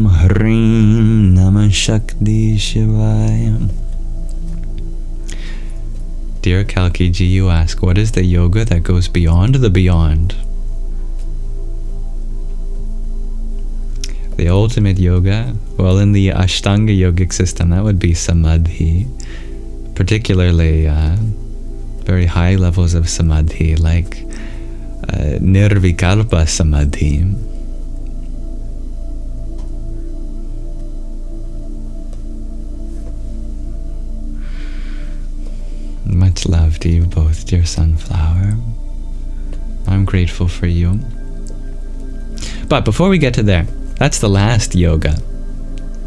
A: Hrim Namah Shakti Shivaya. Dear Kalki Ji, you ask, what is the yoga that goes beyond the beyond? The ultimate yoga? Well, in the Ashtanga yogic system, that would be Samadhi. Particularly very high levels of Samadhi, like Nirvikalpa Samadhi. Much love to you both, dear Sunflower. I'm grateful for you. But before we get to there, that's the last yoga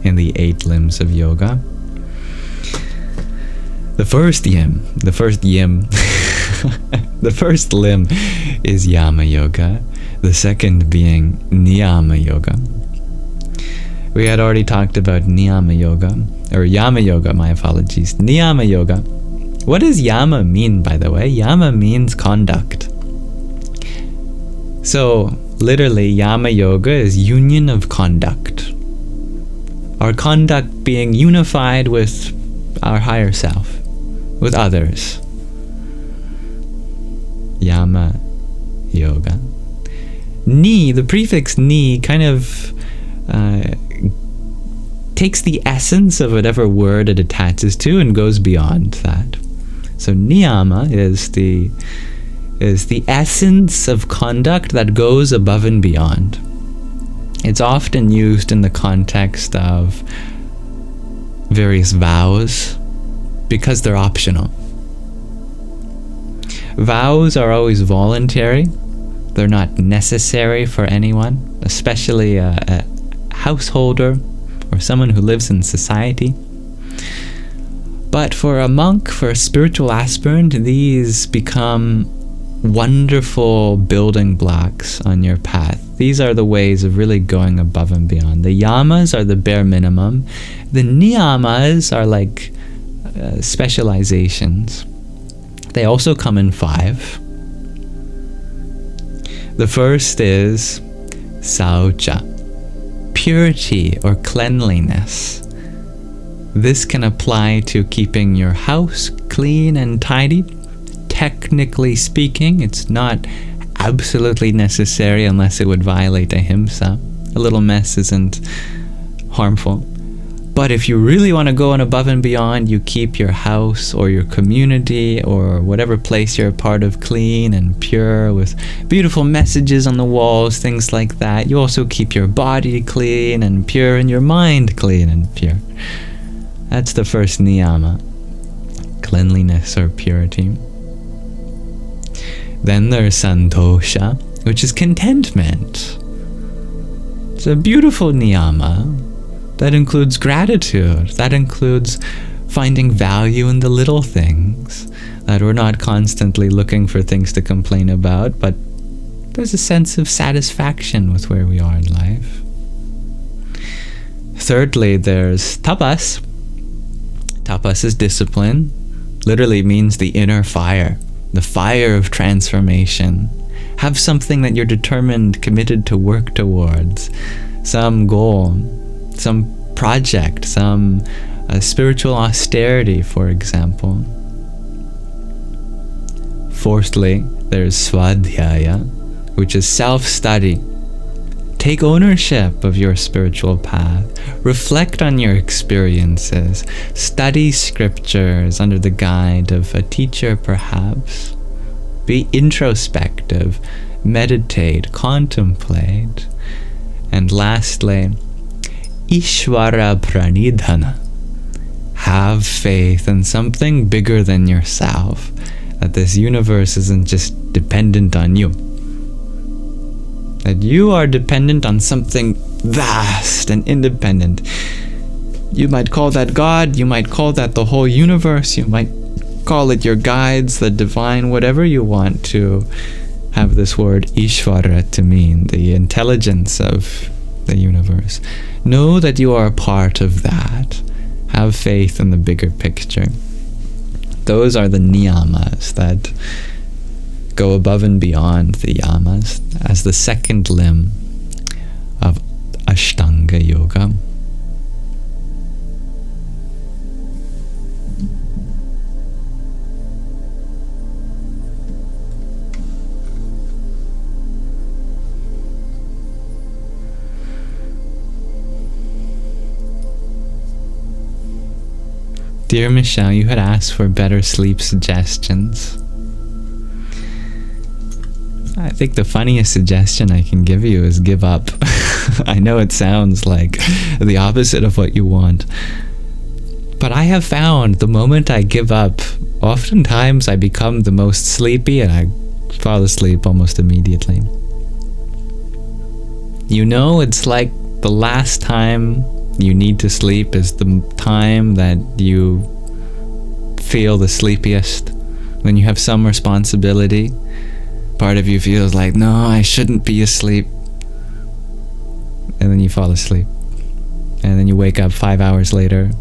A: in the 8 limbs of yoga. The first limb is Yama Yoga, the second being Niyama Yoga. We had already talked about Niyama Yoga, or Yama Yoga, my apologies. Niyama Yoga. What does Yama mean, by the way? Yama means conduct. So, literally, Yama Yoga is union of conduct. Our conduct being unified with our higher self, with others. Yama Yoga. Ni, the prefix ni, kind of takes the essence of whatever word it attaches to and goes beyond that. So niyama is the essence of conduct that goes above and beyond. It's often used in the context of various vows because they're optional. Vows are always voluntary. They're not necessary for anyone, especially a householder or someone who lives in society. But for a monk, for a spiritual aspirant, these become wonderful building blocks on your path. These are the ways of really going above and beyond. The yamas are the bare minimum. The niyamas are like specializations. They also come in 5. The first is saucha, purity or cleanliness. This can apply to keeping your house clean and tidy. Technically speaking, it's not absolutely necessary unless it would violate Ahimsa. A little mess isn't harmful. But if you really want to go on above and beyond, you keep your house or your community or whatever place you're a part of clean and pure with beautiful messages on the walls, things like that. You also keep your body clean and pure and your mind clean and pure. That's the first niyama, cleanliness or purity. Then there's santosha, which is contentment. It's a beautiful niyama that includes gratitude, that includes finding value in the little things, that we're not constantly looking for things to complain about, but there's a sense of satisfaction with where we are in life. Thirdly, there's tapas. Tapas is discipline. Literally means the inner fire, the fire of transformation. Have something that you're determined, committed to work towards. Some goal, some project, some spiritual austerity, for example. Fourthly, there's svadhyaya, which is self-study. Take ownership of your spiritual path. Reflect on your experiences. Study scriptures under the guide of a teacher, perhaps. Be introspective. Meditate. Contemplate. And lastly, Ishvara Pranidhana. Have faith in something bigger than yourself. That this universe isn't just dependent on you. That you are dependent on something vast and independent. You might call that God, you might call that the whole universe, you might call it your guides, the divine, whatever you want to have this word Ishvara to mean, the intelligence of the universe. Know that you are a part of that. Have faith in the bigger picture. Those are the niyamas that go above and beyond the yamas as the second limb of Ashtanga Yoga. Dear Michelle, you had asked for better sleep suggestions. I think the funniest suggestion I can give you is give up. I know it sounds like the opposite of what you want, but I have found the moment I give up, oftentimes I become the most sleepy and I fall asleep almost immediately. You know, it's like the last time you need to sleep is the time that you feel the sleepiest, when you have some responsibility. Part of you feels like, no, I shouldn't be asleep. And then you fall asleep. And then you wake up 5 hours later,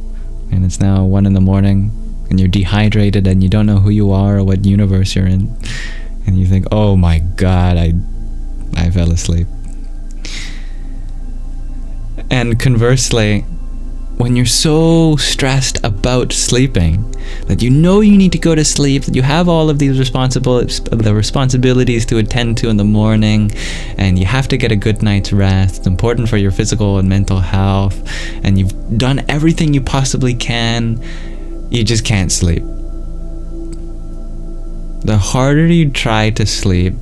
A: and it's now 1 in the morning, and you're dehydrated, and you don't know who you are or what universe you're in. And you think, oh my God, I fell asleep. And conversely, when you're so stressed about sleeping that you know you need to go to sleep, that you have all of these responsibilities to attend to in the morning, and you have to get a good night's rest, it's important for your physical and mental health, and you've done everything you possibly can, you just can't sleep. The harder you try to sleep,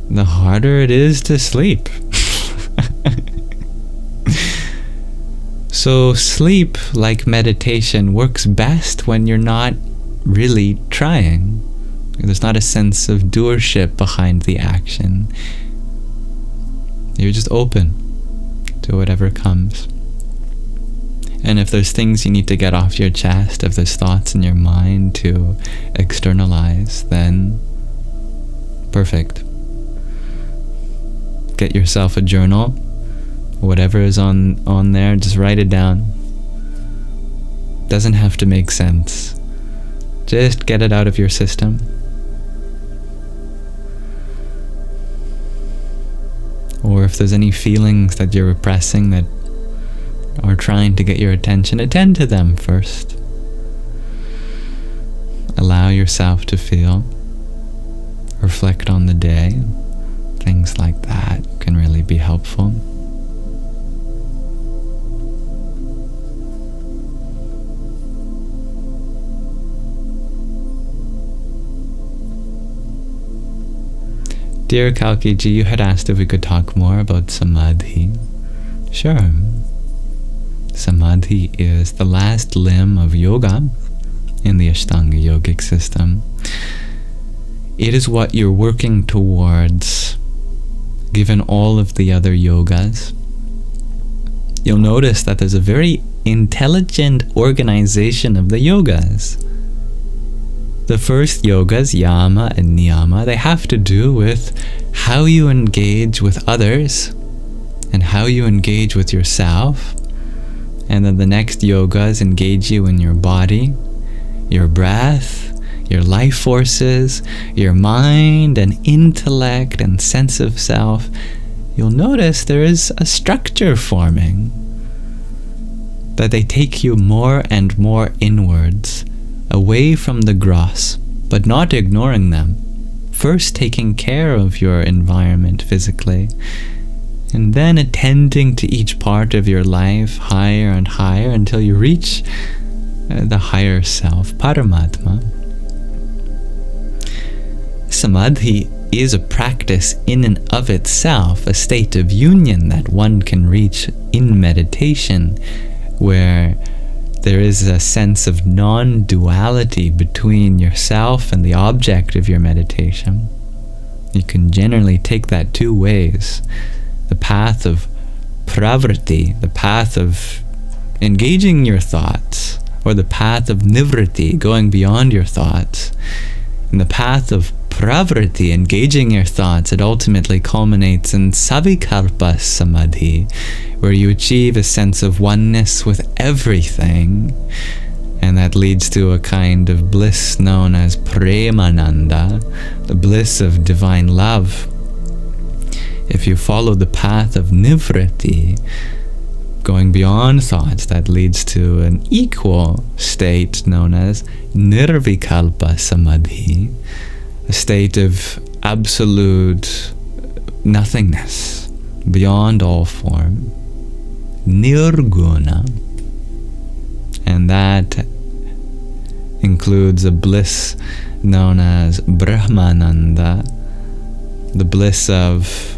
A: the harder it is to sleep. So sleep, like meditation, works best when you're not really trying. There's not a sense of doership behind the action. You're just open to whatever comes. And if there's things you need to get off your chest, if there's thoughts in your mind to externalize, then perfect. Get yourself a journal. Whatever is on there, just write it down. Doesn't have to make sense. Just get it out of your system. Or if there's any feelings that you're repressing that are trying to get your attention, attend to them first. Allow yourself to feel. Reflect on the day. Things like that can really be helpful. Dear Kalkiji, you had asked if we could talk more about Samadhi. Sure. Samadhi is the last limb of yoga in the Ashtanga yogic system. It is what you're working towards, given all of the other yogas. You'll notice that there's a very intelligent organization of the yogas. The first yogas, Yama and Niyama, they have to do with how you engage with others and how you engage with yourself. And then the next yogas engage you in your body, your breath, your life forces, your mind and intellect and sense of self. You'll notice there is a structure forming, that they take you more and more inwards, away from the gross, but not ignoring them. First taking care of your environment physically, and then attending to each part of your life higher and higher until you reach the higher self, Paramatma. Samadhi is a practice in and of itself, a state of union that one can reach in meditation, where there is a sense of non-duality between yourself and the object of your meditation. You can generally take that two ways. The path of pravritti, the path of engaging your thoughts, or the path of nivritti, going beyond your thoughts. In the path of pravritti, engaging your thoughts, it ultimately culminates in savikalpa samadhi, where you achieve a sense of oneness with everything, and that leads to a kind of bliss known as premananda, the bliss of divine love. If you follow the path of nivritti, going beyond thoughts, that leads to an equal state known as nirvikalpa samadhi, a state of absolute nothingness, beyond all form, nirguna. And that includes a bliss known as brahmananda, the bliss of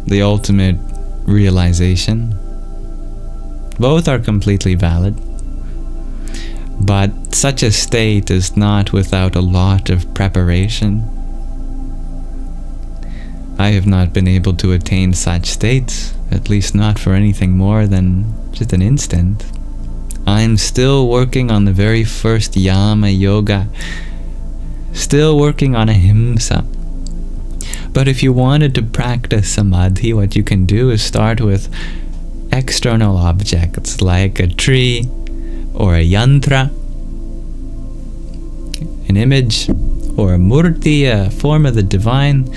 A: the ultimate realization. Both are completely valid, but such a state is not without a lot of preparation. I have not been able to attain such states, at least not for anything more than just an instant. I'm still working on the very first Yama yoga, still working on Ahimsa. But if you wanted to practice Samadhi, what you can do is start with external objects like a tree or a yantra, an image, or a murti, a form of the divine,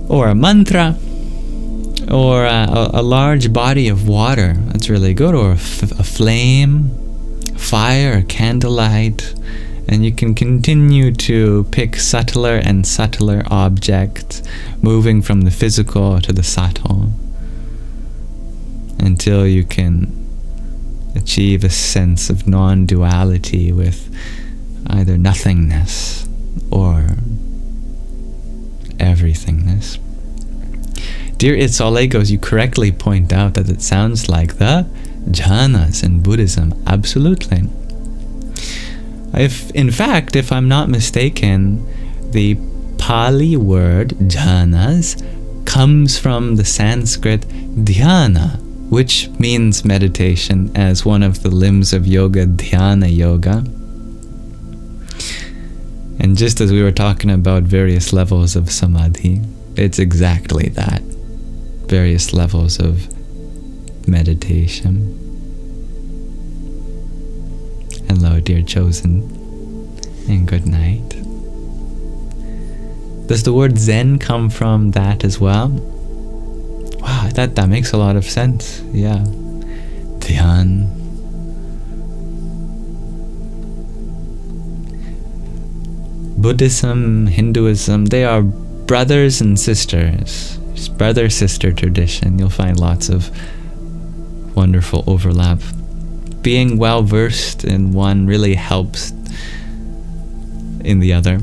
A: or a mantra, or a large body of water. That's really good. Or a flame, fire, candlelight. And you can continue to pick subtler and subtler objects, moving from the physical to the subtle, until you can achieve a sense of non-duality with either nothingness or everythingness. Dear Itzalegos, you correctly point out that it sounds like the jhanas in Buddhism. Absolutely. In fact, if I'm not mistaken, the Pali word jhanas comes from the Sanskrit dhyana, which means meditation, as one of the limbs of yoga, dhyana yoga. And just as we were talking about various levels of samadhi, it's exactly that. Various levels of meditation. Hello, dear chosen, and good night. Does the word Zen come from that as well? Wow, that makes a lot of sense. Yeah. Dhyan. Buddhism, Hinduism, they are brothers and sisters. It's brother-sister tradition. You'll find lots of wonderful overlap. Being well-versed in one really helps in the other.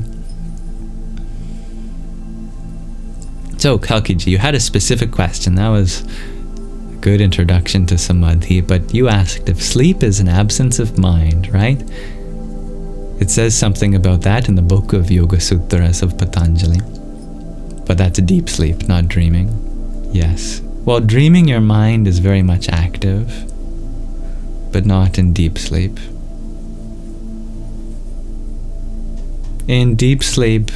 A: So, Kalkiji, you had a specific question. That was good introduction to Samadhi, but you asked if sleep is an absence of mind, right? It says something about that in the book of Yoga Sutras of Patanjali. But that's a deep sleep, not dreaming. Yes. Well, dreaming, your mind is very much active, but not in deep sleep. In deep sleep,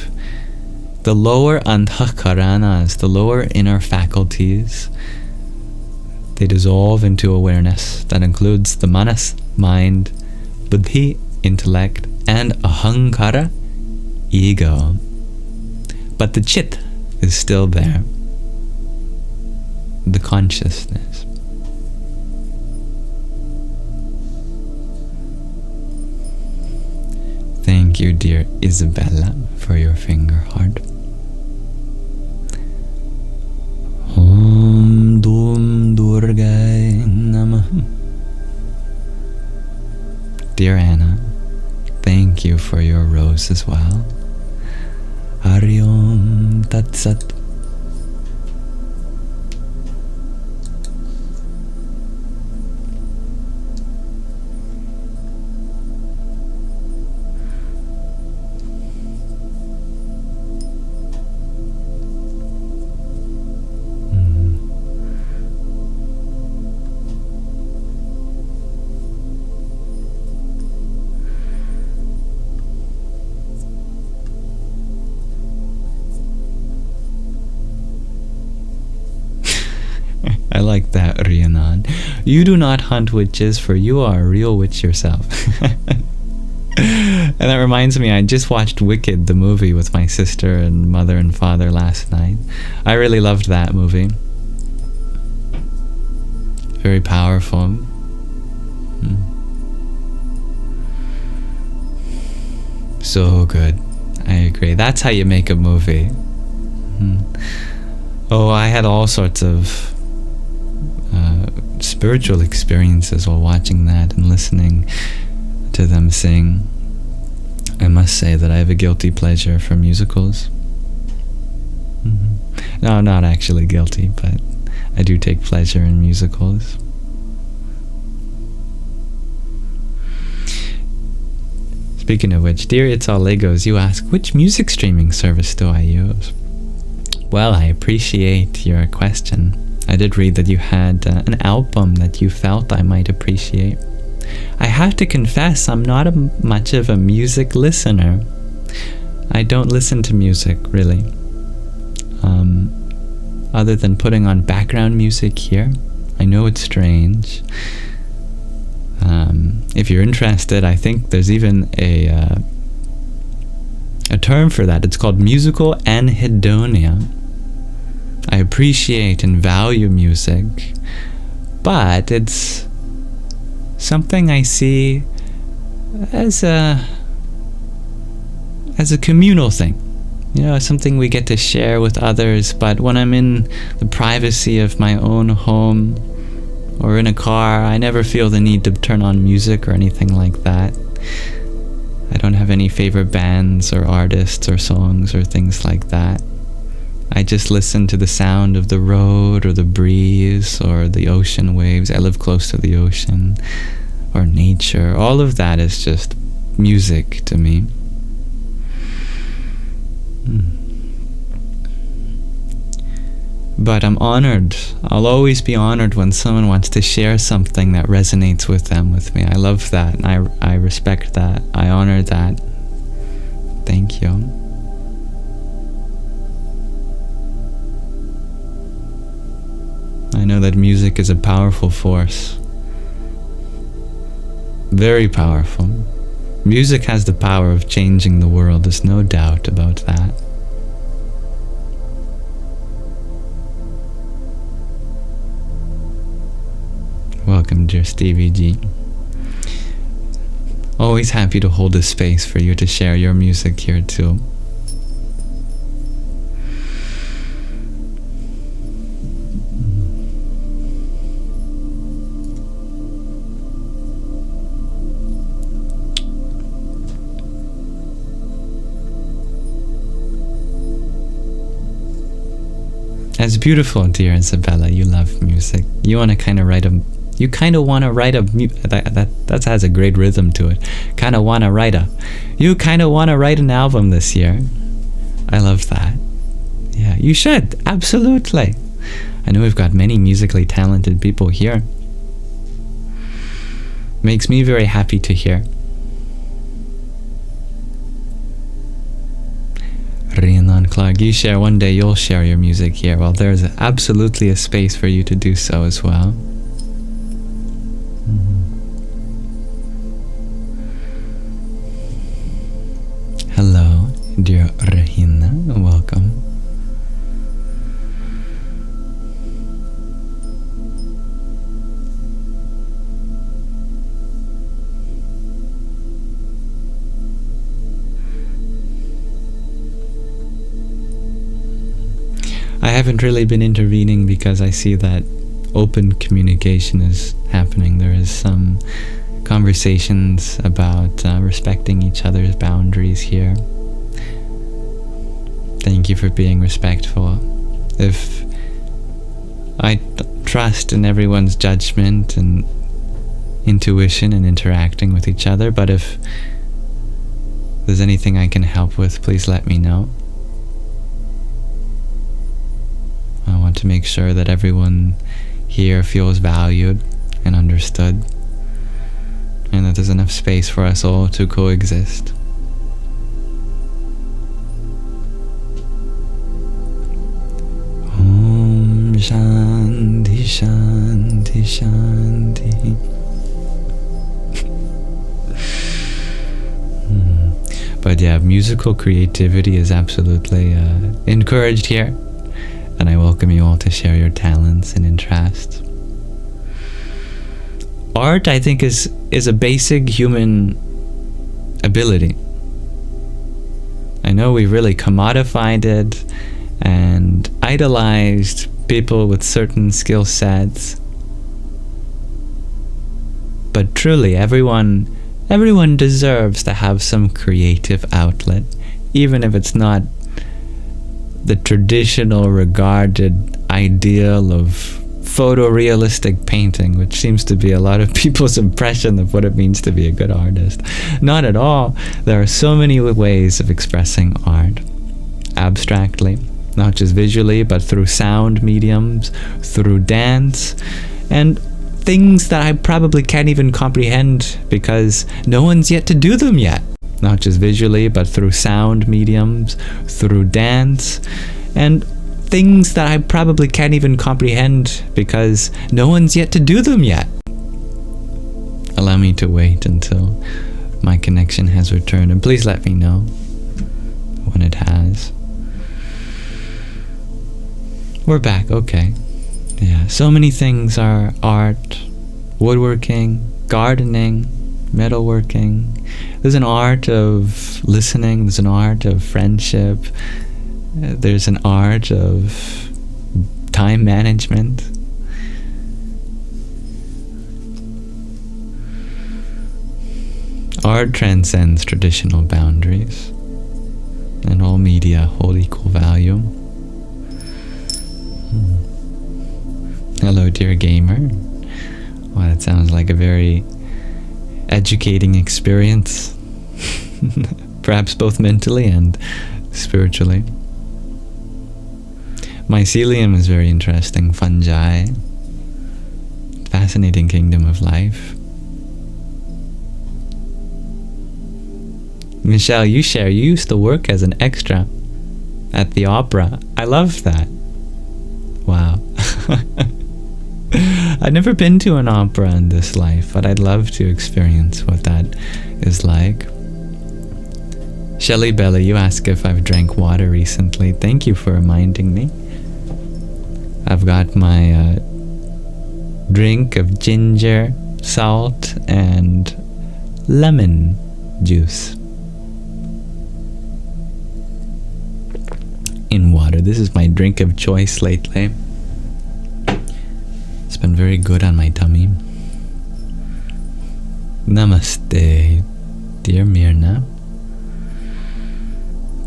A: the lower antahkaranas, the lower inner faculties, they dissolve into awareness that includes the manas, mind, buddhi, intellect, and ahankara, ego. But the chit is still there, the consciousness. Thank you, dear Isabella, for your finger heart. Om Dum Durgai Namah. Dear Anna, thank you for your rose as well. Hari Om Tat Sat. I like that, Rhiannon. You do not hunt witches, for you are a real witch yourself. And that reminds me, I just watched Wicked, the movie, with my sister and mother and father last night. I really loved that movie. Very powerful. So good. I agree. That's how you make a movie. Oh, I had all sorts of spiritual experiences while watching that and listening to them sing. I must say that I have a guilty pleasure for musicals. No, not actually guilty, but I do take pleasure in musicals. Speaking of which, dear It's All Legos, you ask, which music streaming service do I use? Well, I appreciate your question. I did read that you had an album that you felt I might appreciate. I have to confess, I'm not much of a music listener. I don't listen to music, really. Other than putting on background music here. I know it's strange. If you're interested, I think there's even a term for that. It's called musical anhedonia. I appreciate and value music, but it's something I see as a communal thing. You know, something we get to share with others, but when I'm in the privacy of my own home or in a car, I never feel the need to turn on music or anything like that. I don't have any favorite bands or artists or songs or things like that. I just listen to the sound of the road or the breeze or the ocean waves. I live close to the ocean, or nature. All of that is just music to me. But I'm honored. I'll always be honored when someone wants to share something that resonates with them, with me. I love that, and I respect that. I honor that. Thank you. I know that music is a powerful force. Very powerful. Music has the power of changing the world, there's no doubt about that. Welcome, dear Stevie G. Always happy to hold a space for you to share your music here too. That's beautiful, dear Isabella. You love music. You want to kind of write a... You kind of want to write a... That has a great rhythm to it. Kind of want to write a... You kind of want to write an album this year. I love that. Yeah, you should. Absolutely. I know we've got many musically talented people here. Makes me very happy to hear. Rhiannon Clark, you share one day, you'll share your music here. Well, there's absolutely a space for you to do so as well. Hello, dear Rahina, welcome. I haven't really been intervening because I see that open communication is happening. There is some conversations about respecting each other's boundaries here. Thank you for being respectful. If I trust in everyone's judgment and intuition and interacting with each other, but if there's anything I can help with, please let me know. I want to make sure that everyone here feels valued and understood, and that there's enough space for us all to coexist. Om Shanti Shanti Shanti. But yeah, musical creativity is absolutely encouraged here. And I welcome you all to share your talents and interests. Art, I think, is a basic human ability. I know we really commodified it and idolized people with certain skill sets. But truly, everyone deserves to have some creative outlet, even if it's not the traditional regarded ideal of photorealistic painting, which seems to be a lot of people's impression of what it means to be a good artist. Not at all. There are so many ways of expressing art. Abstractly, not just visually, but through sound mediums, through dance, and things that I probably can't even comprehend because no one's yet to do them yet. Not just visually, but through sound mediums, through dance, and things that I probably can't even comprehend because no one's yet to do them yet. Allow me to wait until my connection has returned, and please let me know when it has. We're back, okay. Yeah, so many things are art, woodworking, gardening, metalworking. There's an art of listening, there's an art of friendship, there's an art of time management. Art transcends traditional boundaries, and all media hold equal value. Hello, dear gamer. Wow, that sounds like a very educating experience, perhaps both mentally and spiritually. Mycelium is very interesting. Fungi, fascinating kingdom of life. Michelle, you used to work as an extra at the opera. I love that. Wow. I've never been to an opera in this life, but I'd love to experience what that is like. Shelly Bella, you ask if I've drank water recently. Thank you for reminding me. I've got my drink of ginger, salt, and lemon juice in water. This is my drink of choice lately. It's been very good on my tummy. Namaste, dear Mirna.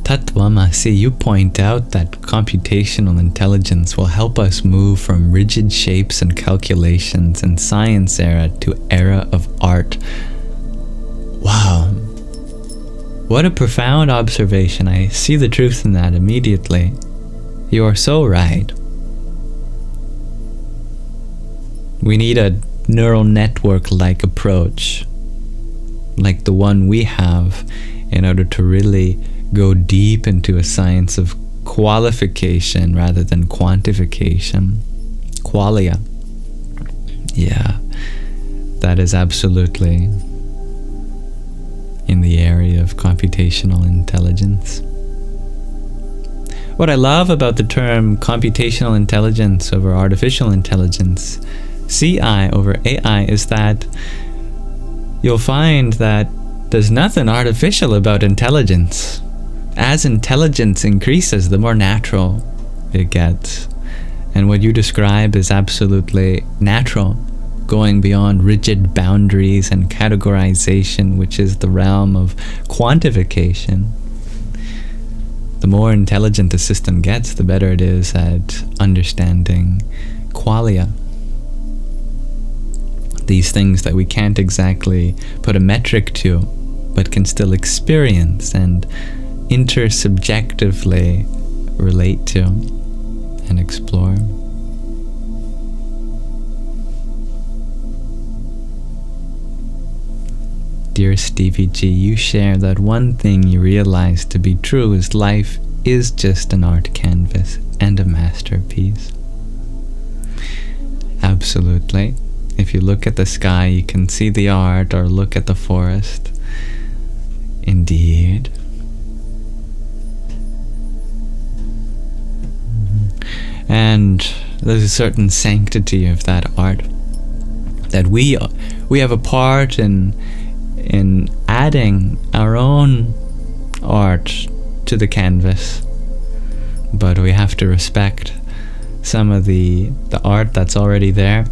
A: Tatvamasi, you point out that computational intelligence will help us move from rigid shapes and calculations in science era to era of art. Wow. What a profound observation. I see the truth in that immediately. You are so right. We need a neural network-like approach, like the one we have, in order to really go deep into a science of qualification rather than quantification. Qualia. Yeah, that is absolutely in the area of computational intelligence. What I love about the term computational intelligence over artificial intelligence, CI over AI, is that you'll find that there's nothing artificial about intelligence. As intelligence increases, the more natural it gets. And what you describe is absolutely natural, going beyond rigid boundaries and categorization, which is the realm of quantification. The more intelligent a system gets, the better it is at understanding qualia. These things that we can't exactly put a metric to, but can still experience and intersubjectively relate to and explore. Dear Stevie G, you share that one thing you realize to be true is life is just an art canvas and a masterpiece. Absolutely. If you look at the sky, you can see the art, or look at the forest. Indeed. And there's a certain sanctity of that art, that we have a part in adding our own art to the canvas, but we have to respect some of the art that's already there,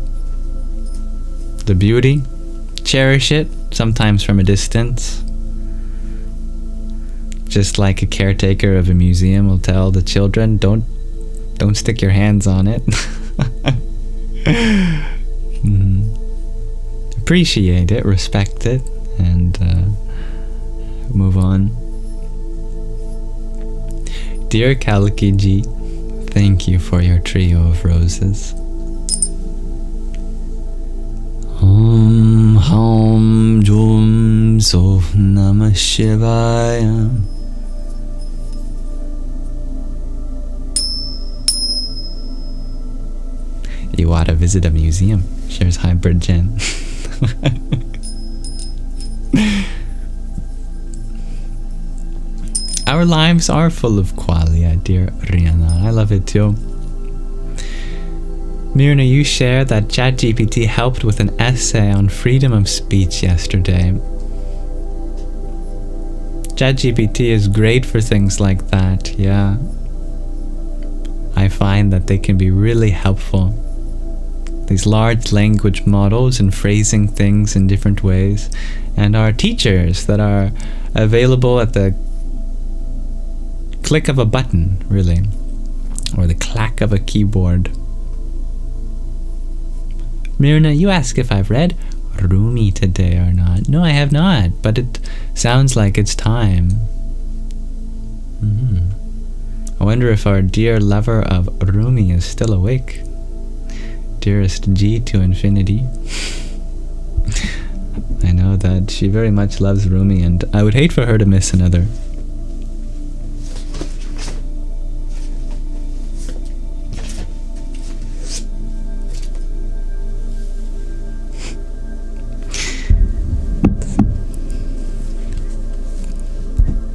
A: the beauty, cherish it, sometimes from a distance. Just like a caretaker of a museum will tell the children, don't stick your hands on it. Appreciate it, respect it, and move on. Dear Kalki Ji, thank you for your trio of roses. Om Hum Jum Sof Namah Shivaya. You ought to visit a museum, shares Hybrid Jen. Our lives are full of qualia, dear Rihanna. I love it too. Myrna, you share that ChatGPT helped with an essay on freedom of speech yesterday. ChatGPT is great for things like that, yeah. I find that they can be really helpful. These large language models and phrasing things in different ways, and our teachers that are available at the click of a button, really, or the clack of a keyboard. Myrna, you ask if I've read Rumi today or not. No, I have not, but it sounds like it's time. I wonder if our dear lover of Rumi is still awake. Dearest G to infinity. I know that she very much loves Rumi, and I would hate for her to miss another.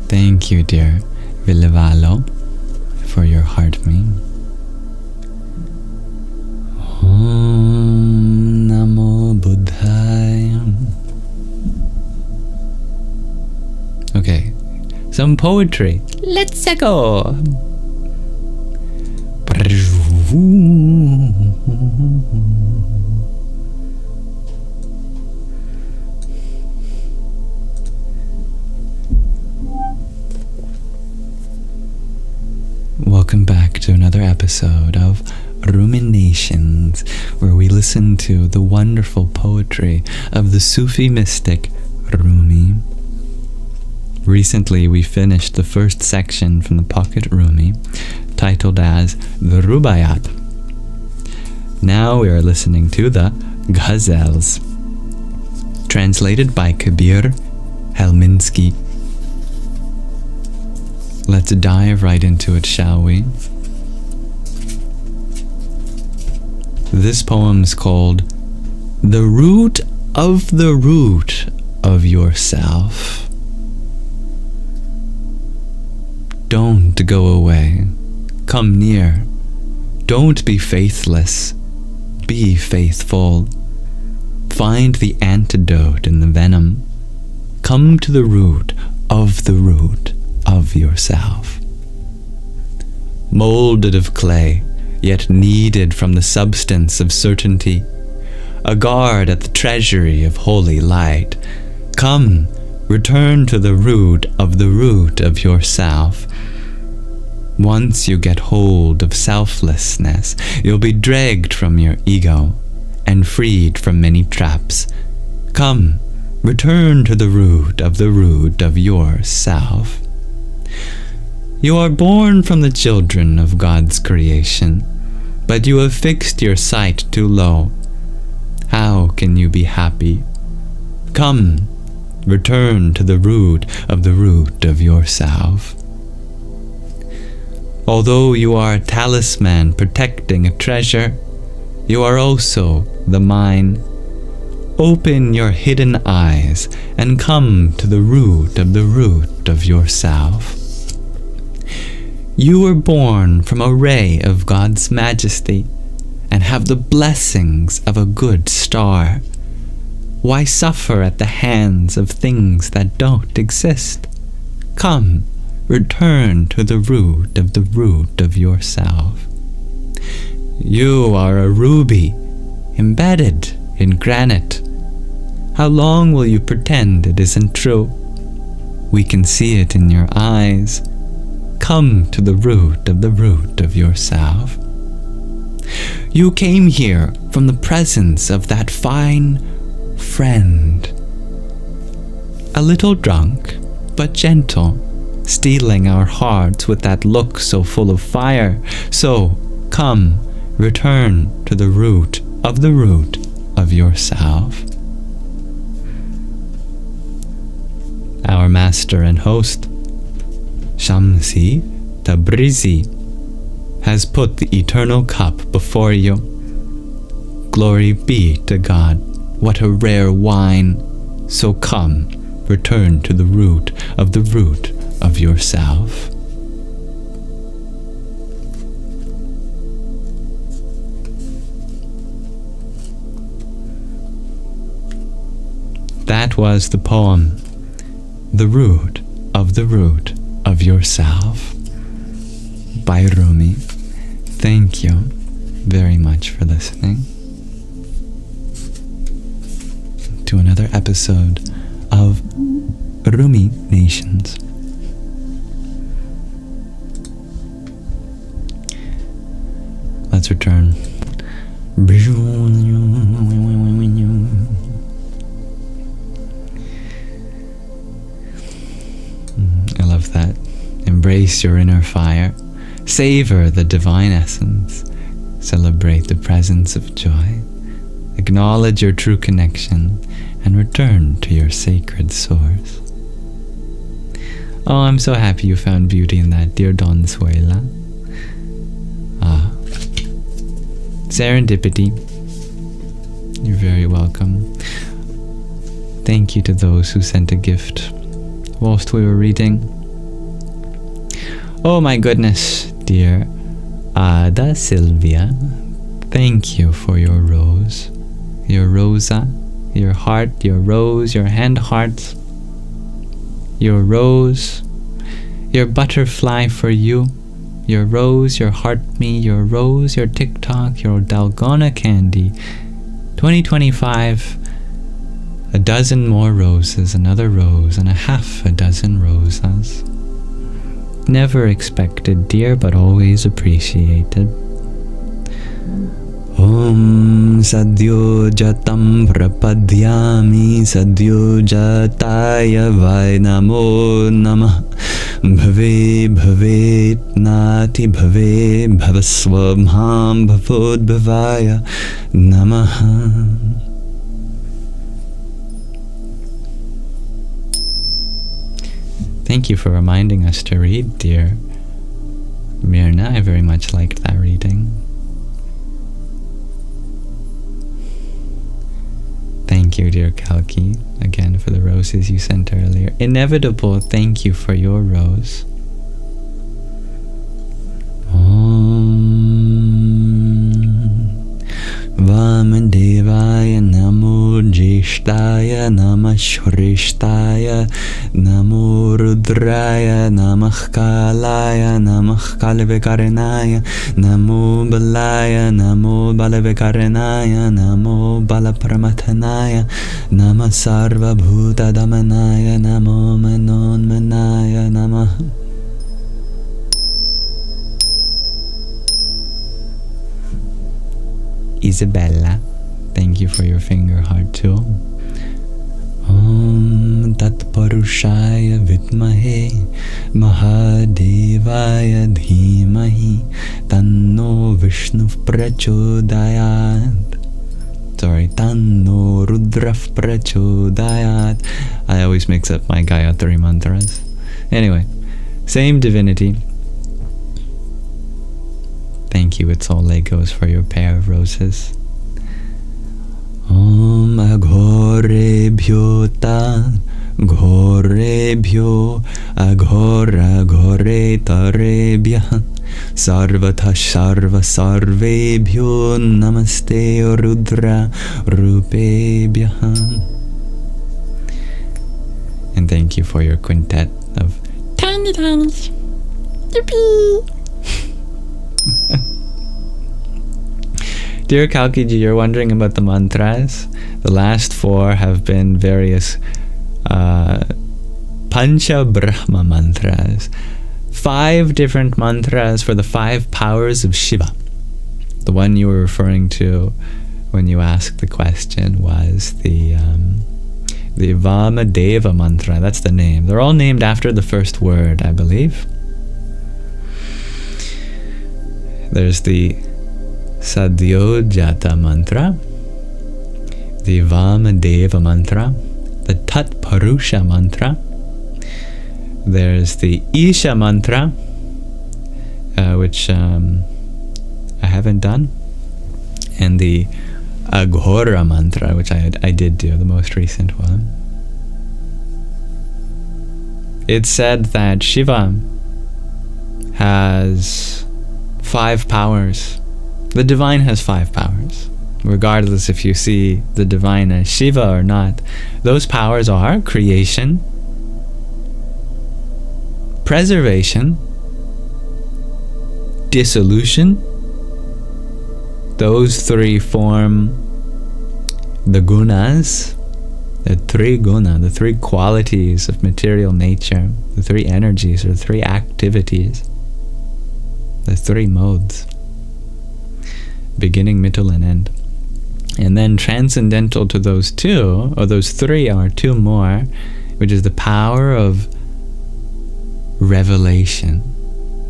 A: Thank you, dear Villevalo, for your heart meme. Om Namo Buddhaya. Okay, some poetry. Let's go. Welcome back to another episode of Ruminations, where we listen to the wonderful poetry of the Sufi mystic Rumi. Recently we finished the first section from the Pocket Rumi, titled as the Rubaiyat. Now we are listening to the Ghazals, translated by Kabir Helminski. Let's dive right into it, shall we? This poem's called The Root of the Root of Yourself. Don't go away. Come near. Don't be faithless. Be faithful. Find the antidote in the venom. Come to the root of yourself. Molded of clay, yet kneaded from the substance of certainty, a guard at the treasury of holy light. Come, return to the root of yourself. Once you get hold of selflessness, you'll be dragged from your ego and freed from many traps. Come, return to the root of yourself. You are born from the children of God's creation, but you have fixed your sight too low. How can you be happy? Come, return to the root of yourself. Although you are a talisman protecting a treasure, you are also the mine. Open your hidden eyes and come to the root of yourself. You were born from a ray of God's majesty and have the blessings of a good star. Why suffer at the hands of things that don't exist? Come, return to the root of yourself. You are a ruby embedded in granite. How long will you pretend it isn't true? We can see it in your eyes. Come to the root of yourself. You came here from the presence of that fine friend. A little drunk, but gentle, stealing our hearts with that look so full of fire. So, come, return to the root of yourself. Our master and host, Shamsi Tabrizi, has put the eternal cup before you. Glory be to God, what a rare wine. So come, return to the root of yourself. That was the poem, The Root of Yourself, by Rumi. Thank you very much for listening to another episode of Ruminations. Let's return. I love that. Embrace your inner fire. Savor the divine essence. Celebrate the presence of joy. Acknowledge your true connection and return to your sacred source. Oh, I'm so happy you found beauty in that, dear Donzuela. Serendipity. You're very welcome. Thank you to those who sent a gift whilst we were reading. Oh my goodness, dear Ada Sylvia. Thank you for your rose, your rosa, your heart, your rose, your hand hearts, your rose, your butterfly for you, your rose, your heart me, your rose, your TikTok, your Dalgona candy. 2025, a dozen more roses, another rose, and a half a dozen rosas. Never expected, dear, but always appreciated. Om Sadhyo Jatam Prapadyami Sadhyo Jataya Vai Namo Namah Bhave Bhavet Nati Bhave Bhavaswabham Bhavod Bhavaya Namaha. Thank you for reminding us to read, dear Mirna. I very much liked that reading. Thank you, dear Kalki, again for the roses you sent earlier. Inevitable, thank you for your rose. Vamadevaya Namo Jeshtaya Namah Shrishtaya Namo Rudraya Namah Kalaya Namah Kalvikaranaya Namo Balaya Namo Balavikaranaya Namo Balapramatanaya Namah Sarva Bhuta Damanaya Namo Manonmanaya Namah. Isabella, thank you for your finger heart too. Om Tat Parushaya Vitmahe Mahadevaya Dhimahi Tanno Vishnu Prachodayat. Sorry, Tanno Rudra Prachodayat. I always mix up my Gayatri mantras. Anyway, same divinity. Thank you, it's all Legos, for your pair of roses. Om Aghorebhyo Ta Ghorebhyo Aghora Ghore Tarebhya Sarvatha Sarva Sarvebhyo Namaste Rudra Rupebhya. And thank you for your quintet of tiny tinies. Yippee! Dear Kalkiji, you're wondering about the mantras. The last 4 have been various Pancha Brahma mantras. 5 different mantras for the 5 powers of Shiva. The one you were referring to when you asked the question was the Vamadeva mantra. That's the name. They're all named after the first word, I believe. There's the Sadhyo Jata mantra, the Vamadeva mantra, the Tat Parusha mantra. There's the Isha mantra, which I haven't done, and the Aghora mantra, which I did do, the most recent one. It's said that Shiva has 5 powers. The divine has 5 powers. Regardless if you see the divine as Shiva or not, those powers are creation, preservation, dissolution. Those 3 form the gunas, the 3 guna, the 3 qualities of material nature, the 3 energies or 3 activities, the 3 modes, beginning, middle, and end. And then transcendental to those 2, or those 3 are 2 more, which is the power of revelation,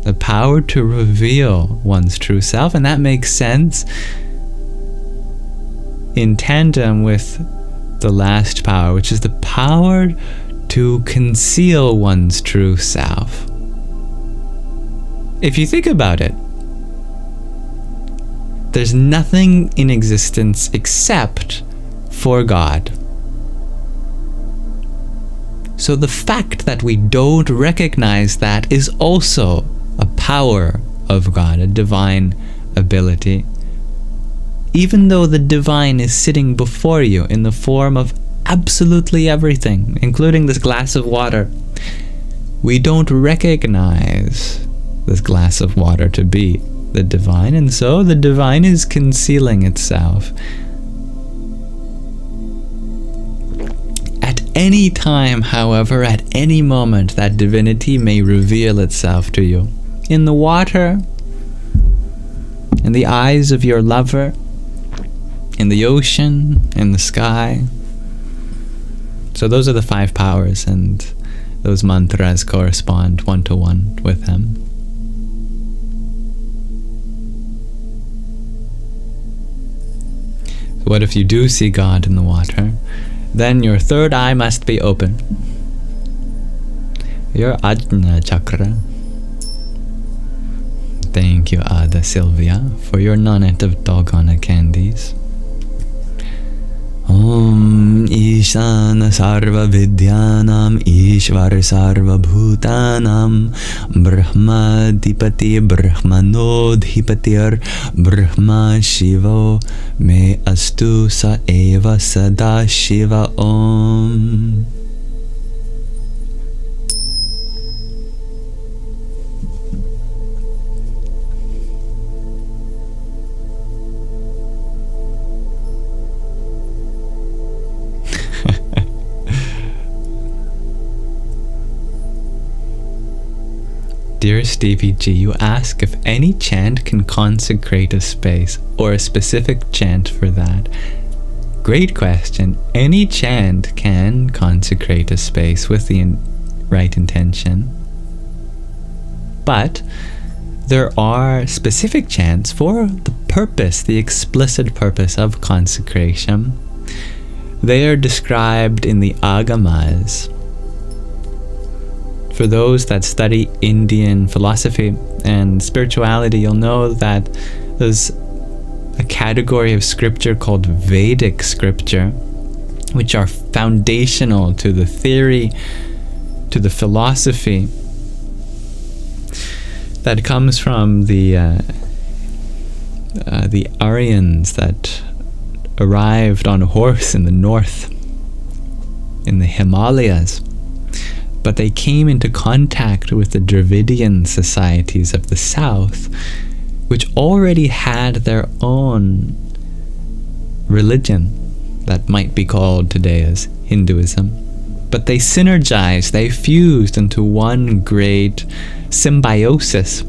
A: the power to reveal one's true self. And that makes sense in tandem with the last power, which is the power to conceal one's true self. If you think about it, there's nothing in existence except for God. So the fact that we don't recognize that is also a power of God, a divine ability. Even though the divine is sitting before you in the form of absolutely everything, including this glass of water, we don't recognize this glass of water to be the divine, and so the divine is concealing itself. At any time, however, at any moment, that divinity may reveal itself to you. In the water, in the eyes of your lover, in the ocean, in the sky. So those are the 5 powers, and those mantras correspond one-to-one with him. So what if you do see God in the water? Then your third eye must be open. Your Ajna chakra. Thank you, Ada Sylvia, for your nugget of doggone candies. Om Ishana Sarva Vidyanam Ishvar Sarva Bhutanam Brahma Dipati Brahmano Dhipatir Brahma Shivo Me Astu Sa Eva Sada Shiva Om. Dear Stevie G, you ask if any chant can consecrate a space, or a specific chant for that. Great question. Any chant can consecrate a space with the right intention. But there are specific chants for the purpose, the explicit purpose of consecration. They are described in the Agamas. For those that study Indian philosophy and spirituality, you'll know that there's a category of scripture called Vedic scripture, which are foundational to the theory, to the philosophy that comes from the Aryans that arrived on a horse in the north, in the Himalayas. But they came into contact with the Dravidian societies of the south, which already had their own religion that might be called today as Hinduism. But they synergized, they fused into one great symbiosis.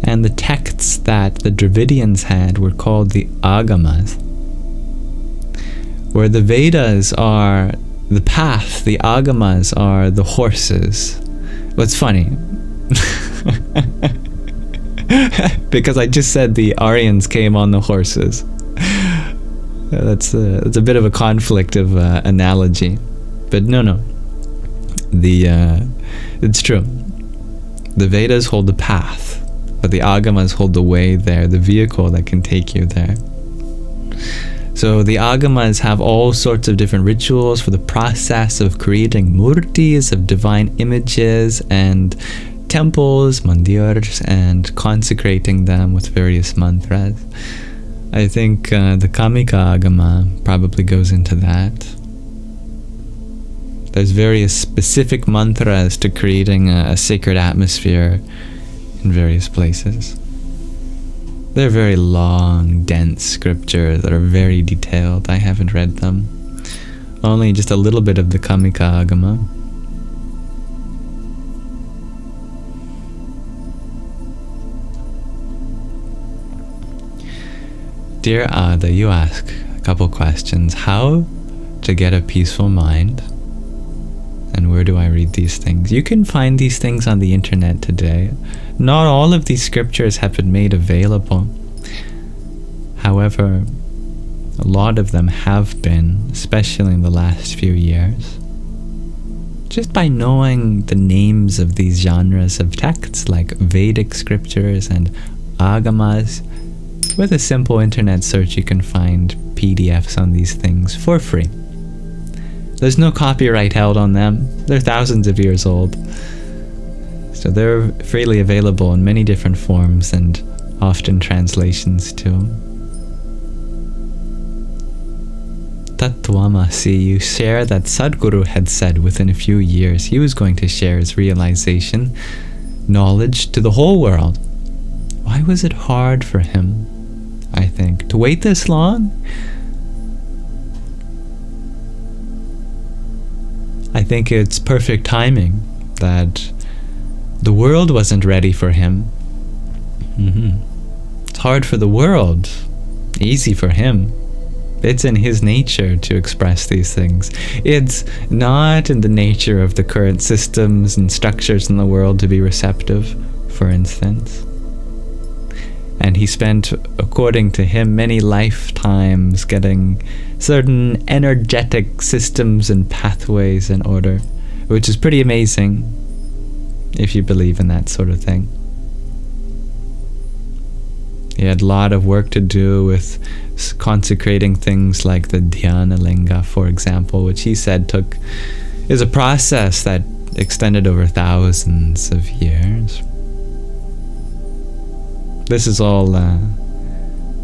A: And the texts that the Dravidians had were called the Agamas, where the Vedas are the path, the Agamas are the horses. What's funny, because I just said the Aryans came on the horses. That's a bit of a conflict of analogy, but no. It's true. The Vedas hold the path, but the Agamas hold the way there, the vehicle that can take you there. So the Agamas have all sorts of different rituals for the process of creating murtis, of divine images, and temples, mandirs, and consecrating them with various mantras. I think the Kamika Agama probably goes into that. There's various specific mantras to creating a sacred atmosphere in various places. They're very long, dense scriptures that are very detailed. I haven't read them. Only just a little bit of the Kamika Agama. Dear Ada, you ask a couple questions. How to get a peaceful mind? And where do I read these things? You can find these things on the internet today. Not all of these scriptures have been made available. However, a lot of them have been, especially in the last few years. Just by knowing the names of these genres of texts, like Vedic scriptures and Agamas, with a simple internet search you can find PDFs on these things for free. There's no copyright held on them. They're thousands of years old. So they're freely available in many different forms and often translations too. Tattvamasi, you share that Sadhguru had said within a few years he was going to share his realization, knowledge to the whole world. Why was it hard for him, I think, to wait this long? think it's perfect timing that the world wasn't ready for him. It's hard for the world, easy for him. It's in his nature to express these things. It's not in the nature of the current systems and structures in the world to be receptive, for instance. And he spent, according to him, many lifetimes getting certain energetic systems and pathways in order, which is pretty amazing if you believe in that sort of thing. He had a lot of work to do with consecrating things like the Dhyana Linga, for example, which he said is a process that extended over thousands of years. This is all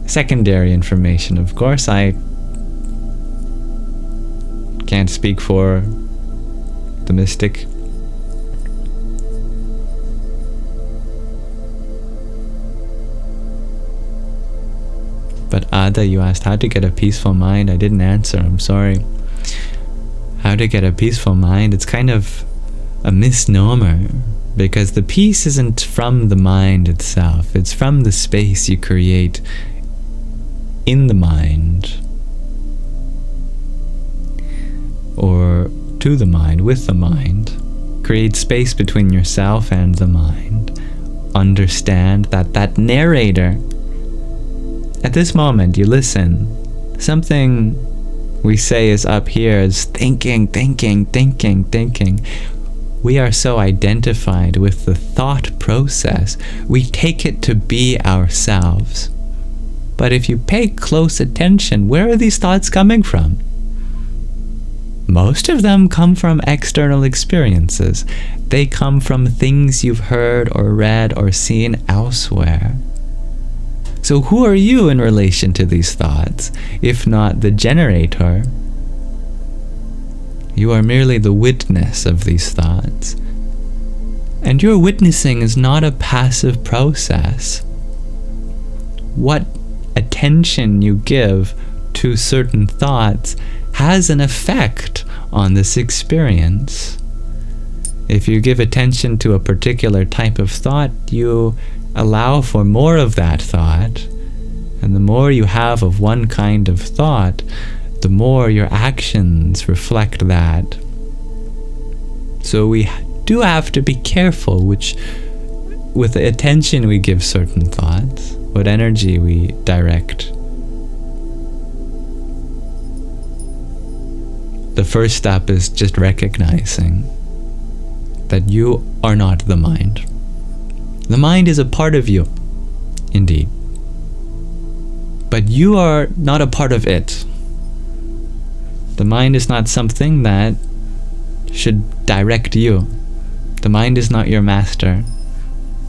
A: secondary information, of course. I can't speak for the mystic. But Ada, you asked how to get a peaceful mind. I didn't answer, I'm sorry. How to get a peaceful mind, it's kind of a misnomer, because the peace isn't from the mind itself. It's from the space you create in the mind, or to the mind, with the mind. Create space between yourself and the mind. Understand that narrator, at this moment you listen, something we say is up here is thinking. We are so identified with the thought process, we take it to be ourselves. But if you pay close attention, where are these thoughts coming from? Most of them come from external experiences. They come from things you've heard or read or seen elsewhere. So who are you in relation to these thoughts, if not the generator? You are merely the witness of these thoughts. And your witnessing is not a passive process. What attention you give to certain thoughts has an effect on this experience. If you give attention to a particular type of thought, you allow for more of that thought, and the more you have of one kind of thought, the more your actions reflect that. So we do have to be careful with the attention we give certain thoughts, what energy we direct. The first step is just recognizing that you are not the mind. The mind is a part of you, indeed. But you are not a part of it. The mind is not something that should direct you. The mind is not your master.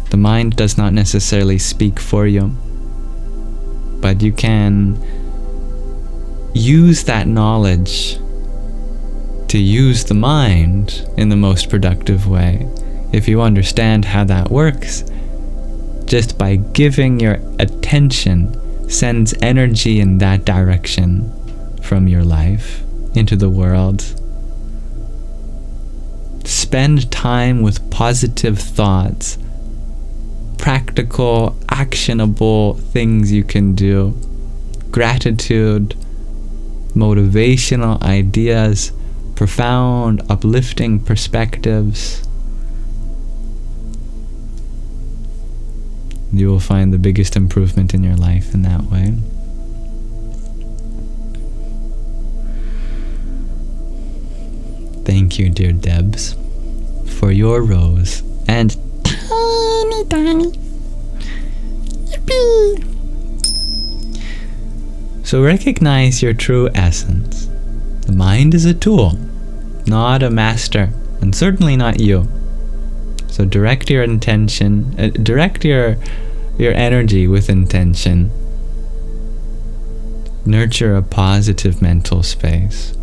A: The mind does not necessarily speak for you. But you can use that knowledge to use the mind in the most productive way. If you understand how that works, just by giving your attention sends energy in that direction from your life into the world. Spend time with positive thoughts, practical, actionable things you can do, gratitude, motivational ideas, profound, uplifting perspectives. You will find the biggest improvement in your life in that way. Thank you, dear Debs, for your rose and tiny. Yippee! So recognize your true essence. The mind is a tool, not a master, and certainly not you. So direct your intention, direct your energy with intention. Nurture a positive mental space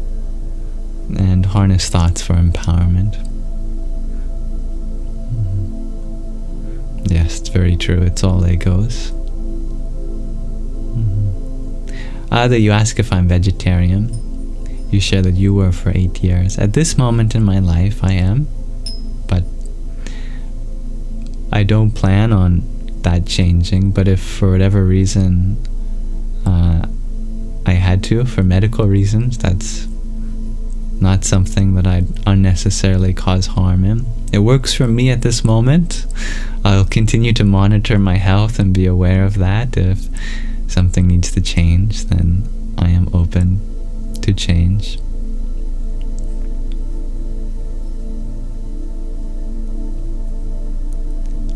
A: and harness thoughts for empowerment. Yes, it's very true. It's all egos. Ada, you ask if I'm vegetarian. You share that you were for 8 years. At this moment in my life, I am. But I don't plan on that changing. But if for whatever reason I had to, for medical reasons, that's not something that I'd unnecessarily cause harm in. It works for me at this moment. I'll continue to monitor my health and be aware of that. If something needs to change, then I am open to change.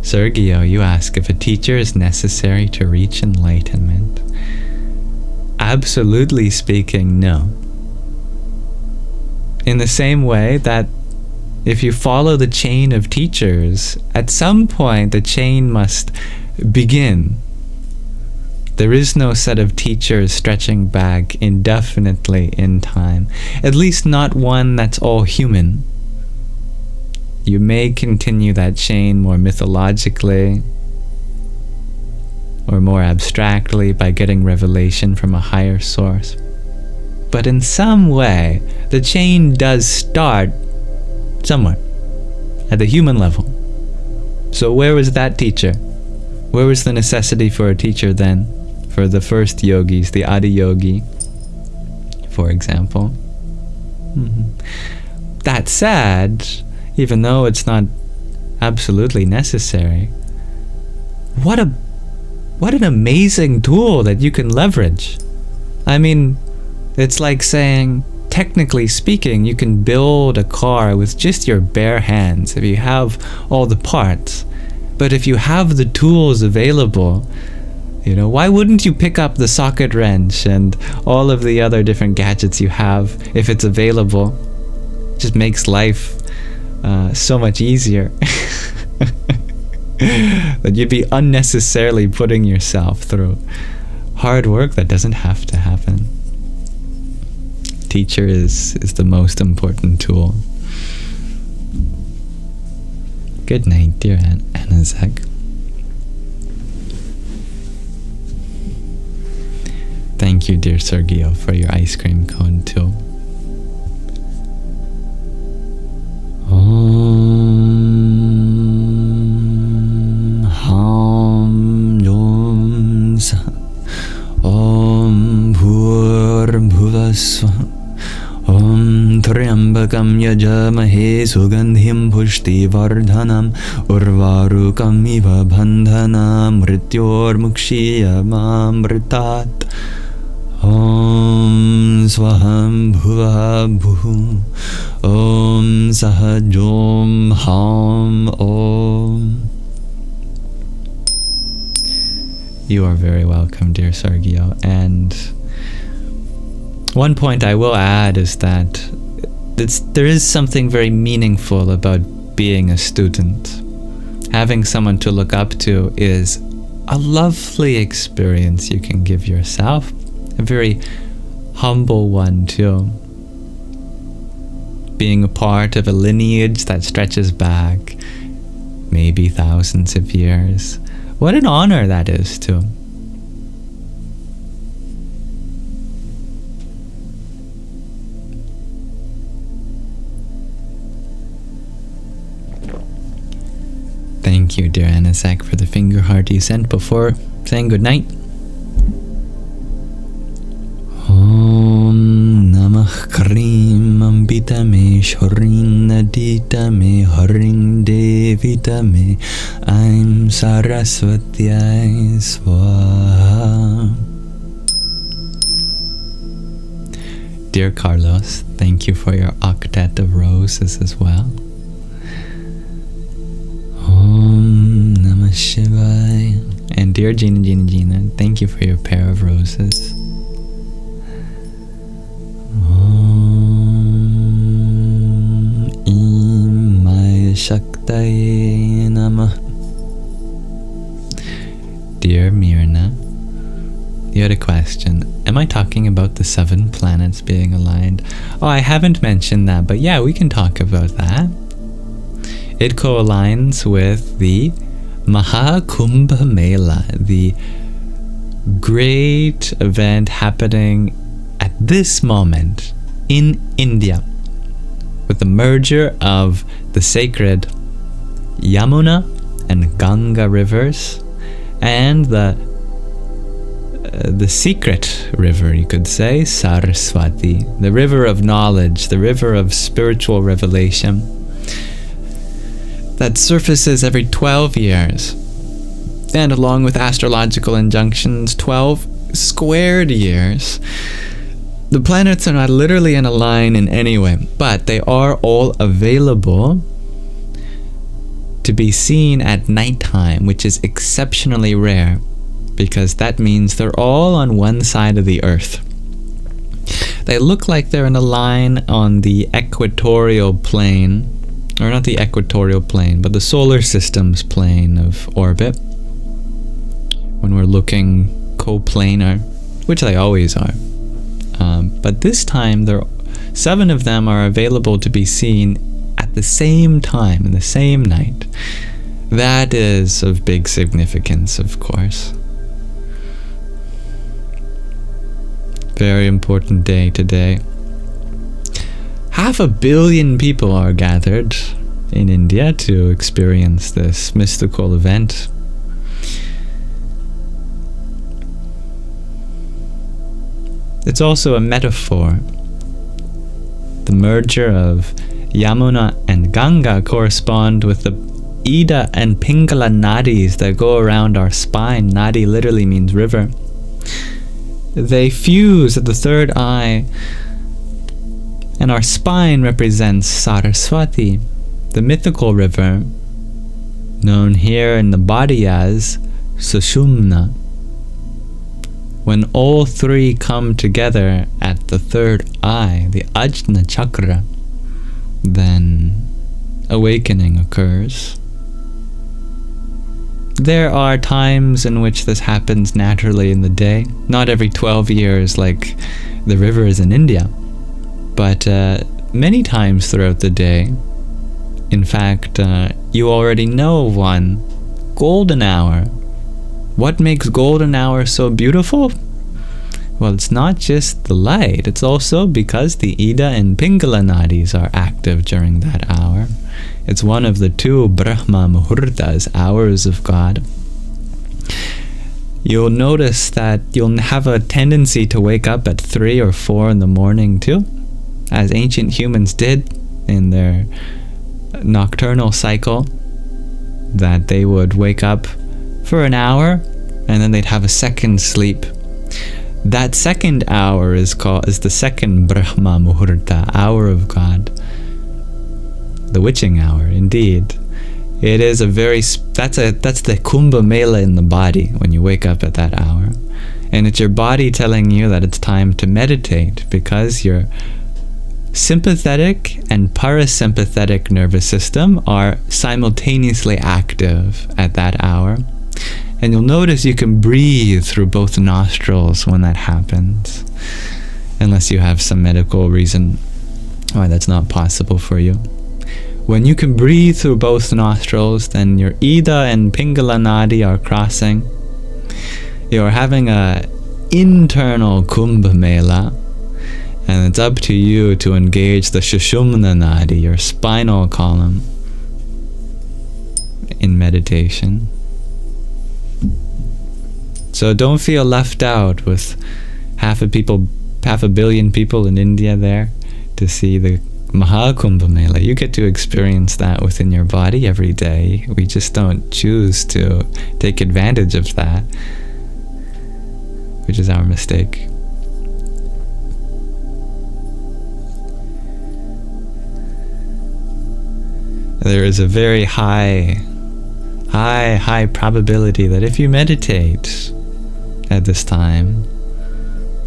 A: Sergio, you ask if a teacher is necessary to reach enlightenment. Absolutely speaking, no. In the same way that if you follow the chain of teachers, at some point the chain must begin. There is no set of teachers stretching back indefinitely in time, at least not one that's all human. You may continue that chain more mythologically or more abstractly by getting revelation from a higher source. But in some way, the chain does start somewhere, at the human level. So where was that teacher? Where was the necessity for a teacher then? For the first yogis, the Adi Yogi, for example. That said, even though it's not absolutely necessary, what an amazing tool that you can leverage. I mean, it's like saying, technically speaking, you can build a car with just your bare hands if you have all the parts. But if you have the tools available, you know, why wouldn't you pick up the socket wrench and all of the other different gadgets you have if it's available? It just makes life so much easier. That you'd be unnecessarily putting yourself through hard work that doesn't have to happen. Teacher is the most important tool. Good night, dear Anazek. Thank you, dear Sergio, for your ice cream cone too. Om Ham Yom Sa Om Bhur Bhuvasva Om Triambakam Yajamahe Sugandhim Pushti Vardhanam Urvarukam Iva Bandhanam Mrityor Mukshiyamamritat Om Swaham Bhuva Bhu Om Sahajom Ham Om. You are very welcome, dear Sergio. And one point I will add is that there is something very meaningful about being a student. Having someone to look up to is a lovely experience you can give yourself. A very humble one too. Being a part of a lineage that stretches back maybe thousands of years. What an honor that is too. Thank you, dear Anasek, for the finger heart you sent before saying goodnight. Om Namah Krim Ambita Me Shorin Nadita Me Haring Devita Me Aim Saraswatyai Swaha. Dear Carlos, thank you for your octet of roses as well. Om Namah Shivaya. And dear Gina, thank you for your pair of roses. Om Imaya Shaktaye Namah. Dear Mirna, you had a question. Am I talking about the 7 planets being aligned? Oh, I haven't mentioned that, but yeah, we can talk about that. It co-aligns with the Mahakumbh Mela, the great event happening at this moment in India, with the merger of the sacred Yamuna and Ganga rivers and the secret river, you could say, Saraswati, the river of knowledge, the river of spiritual revelation, that surfaces every 12 years. And along with astrological injunctions, 12 squared years. The planets are not literally in a line in any way, but they are all available to be seen at nighttime, which is exceptionally rare, because that means they're all on one side of the Earth. They look like they're in a line on the equatorial plane, or not the equatorial plane, but the solar system's plane of orbit, when we're looking coplanar, which they always are. But this time, 7 of them are available to be seen at the same time, in the same night. That is of big significance, of course. Very important day today. 500 million people are gathered in India to experience this mystical event. It's also a metaphor. The merger of Yamuna and Ganga correspond with the Ida and Pingala nadis that go around our spine. Nadi literally means river. They fuse at the third eye, and our spine represents Saraswati, the mythical river, known here in the body as Sushumna. When all 3 come together at the third eye, the Ajna chakra, then awakening occurs. There are times in which this happens naturally in the day, not every 12 years like the rivers in India, but many times throughout the day. In fact, you already know one, golden hour. What makes golden hour so beautiful? Well, it's not just the light, it's also because the Ida and Pingala nadis are active during that hour. It's one of the 2 Brahma Muhurtas, hours of God. You'll notice that you'll have a tendency to wake up at 3 or 4 in the morning too, as ancient humans did in their nocturnal cycle, that they would wake up for an hour and then they'd have a second sleep. That second hour is the second Brahma Muhurta, hour of God. The witching hour, indeed. It is that's the Kumbh Mela in the body when you wake up at that hour. And it's your body telling you that it's time to meditate, because your sympathetic and parasympathetic nervous system are simultaneously active at that hour. And you'll notice you can breathe through both nostrils when that happens, unless you have some medical reason why that's not possible for you. When you can breathe through both nostrils, then your Ida and Pingala nadi are crossing. You're having a internal Kumbh Mela, and it's up to you to engage the Sushumna nadi, your spinal column, in meditation. So don't feel left out with 500 million people in India there to see the Mahakumbh Mela. You get to experience that within your body every day. We just don't choose to take advantage of that, which is our mistake. There is a very high probability that if you meditate at this time,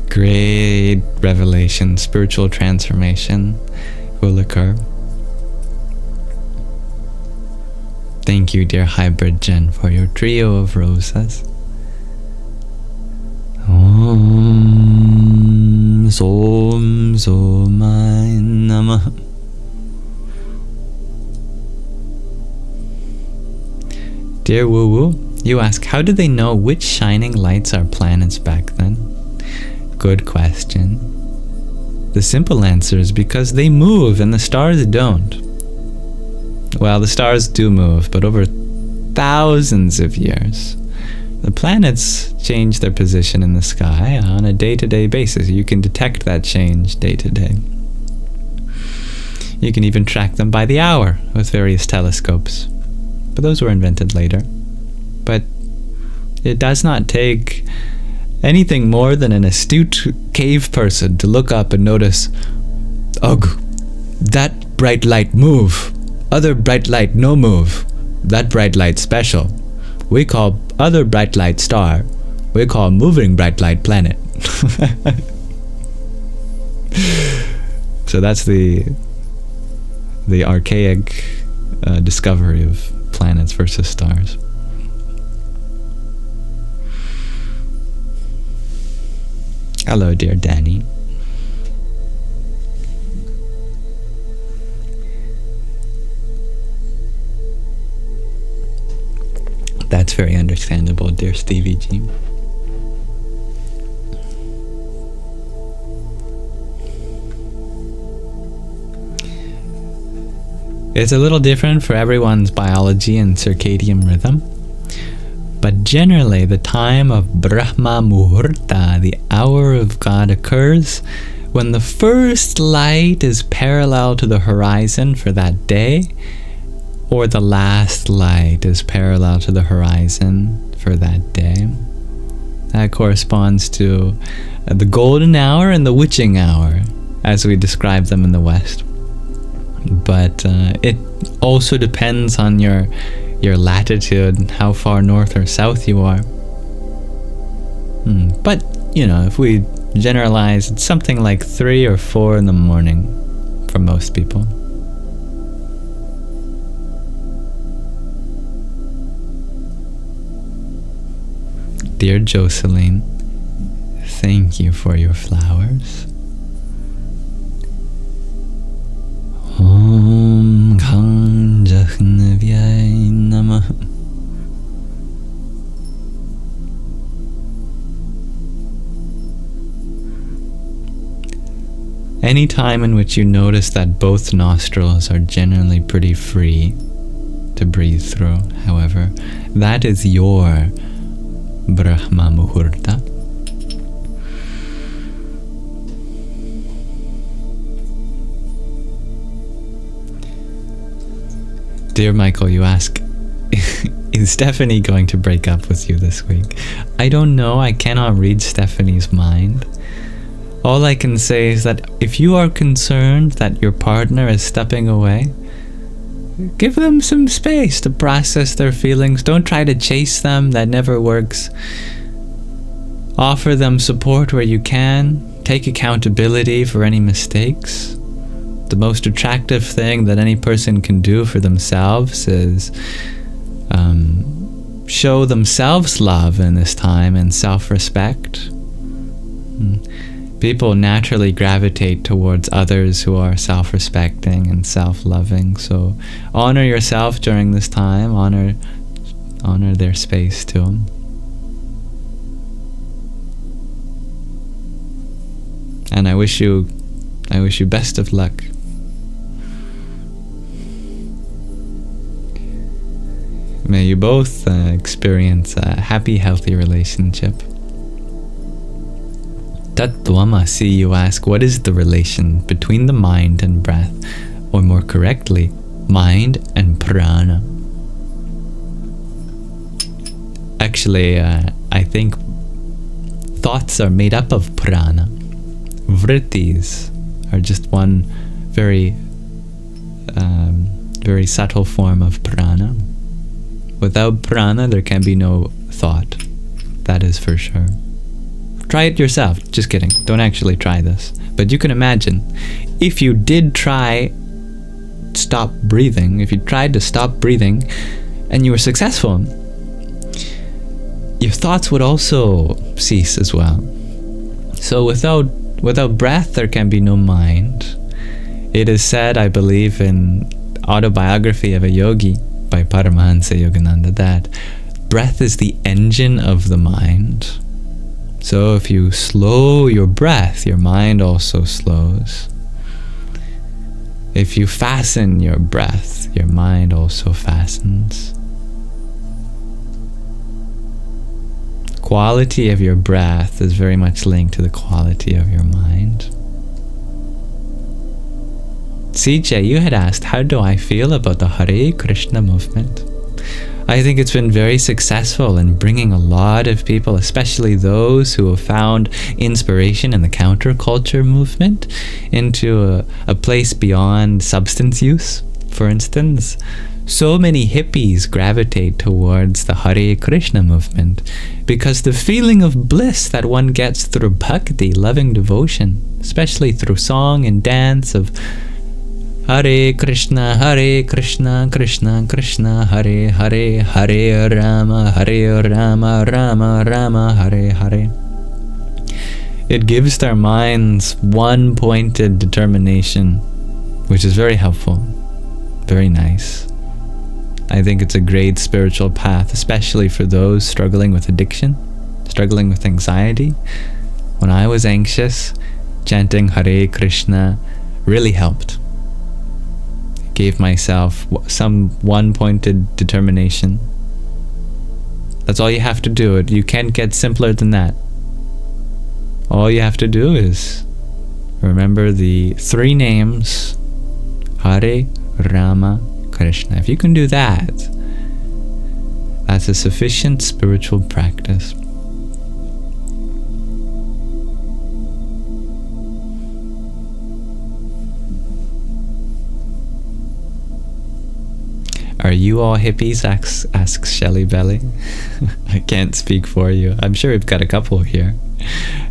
A: great revelation, spiritual transformation will occur. Thank you, dear Hybrid Jen, for your trio of roses. Om Som Somai Namah. Dear Woo Woo, you ask, how did they know which shining lights are planets back then? Good question. The simple answer is because they move and the stars don't. Well, the stars do move, but over thousands of years. The planets change their position in the sky on a day-to-day basis. You can detect that change day to day. You can even track them by the hour with various telescopes. But those were invented later. But it does not take anything more than an astute cave person to look up and notice, ugh, that bright light move. Other bright light no move. That bright light special. We call other bright light star. We call moving bright light planet. So that's the archaic discovery of planets versus stars. Hello, dear Danny. That's very understandable, dear Stevie G. It's a little different for everyone's biology and circadian rhythm, but generally the time of Brahma Muhurta, the hour of God, occurs when the first light is parallel to the horizon for that day, or the last light is parallel to the horizon for that day. That corresponds to the golden hour and the witching hour, as we describe them in the West. But it also depends on your latitude and how far north or south you are. But, if we generalize, it's something like 3 or 4 in the morning for most people. Dear Jocelyn, thank you for your flowers. Om Khan Jahnavyai Namah. Any time in which you notice that both nostrils are generally pretty free to breathe through, however, that is your Brahma Muhurta. Dear Michael, you ask, is Stephanie going to break up with you this week? I don't know. I cannot read Stephanie's mind. All I can say is that if you are concerned that your partner is stepping away, give them some space to process their feelings. Don't try to chase them. That never works. Offer them support where you can. Take accountability for any mistakes. The most attractive thing that any person can do for themselves is show themselves love in this time and self-respect. People naturally gravitate towards others who are self-respecting and self-loving. So honor yourself during this time. Honor their space too. And I wish you best of luck. May you both experience a happy, healthy relationship. Tatvamasi, you ask, what is the relation between the mind and breath? Or more correctly, mind and prana? Actually, I think thoughts are made up of prana. Vrittis are just one very subtle form of prana. Without prana, there can be no thought. That is for sure. Try it yourself. Just kidding. Don't actually try this. But you can imagine, if you did try stop breathing, if you tried to stop breathing and you were successful, your thoughts would also cease as well. So without breath, there can be no mind. It is said, I believe, in Autobiography of a Yogi by Paramahansa Yogananda, that breath is the engine of the mind. So if you slow your breath, your mind also slows. If you fasten your breath, your mind also fastens. Quality of your breath is very much linked to the quality of your mind. CJ, you had asked, how do I feel about the Hare Krishna movement? I think it's been very successful in bringing a lot of people, especially those who have found inspiration in the counterculture movement, into a place beyond substance use, for instance. So many hippies gravitate towards the Hare Krishna movement because the feeling of bliss that one gets through bhakti, loving devotion, especially through song and dance of Hare Krishna, Krishna Krishna, Hare Hare, Hare Rama, Rama Rama, Hare Hare. It gives their minds one-pointed determination, which is very helpful, very nice. I think it's a great spiritual path, especially for those struggling with addiction, struggling with anxiety. When I was anxious, chanting Hare Krishna really helped. Gave myself some one-pointed determination. That's all you have to do. You can't get simpler than that. All you have to do is remember the 3 names, Hare, Rama, Krishna. If you can do that, that's a sufficient spiritual practice. Are you all hippies? Asks Shelly Belly. I can't speak for you. I'm sure we've got a couple here.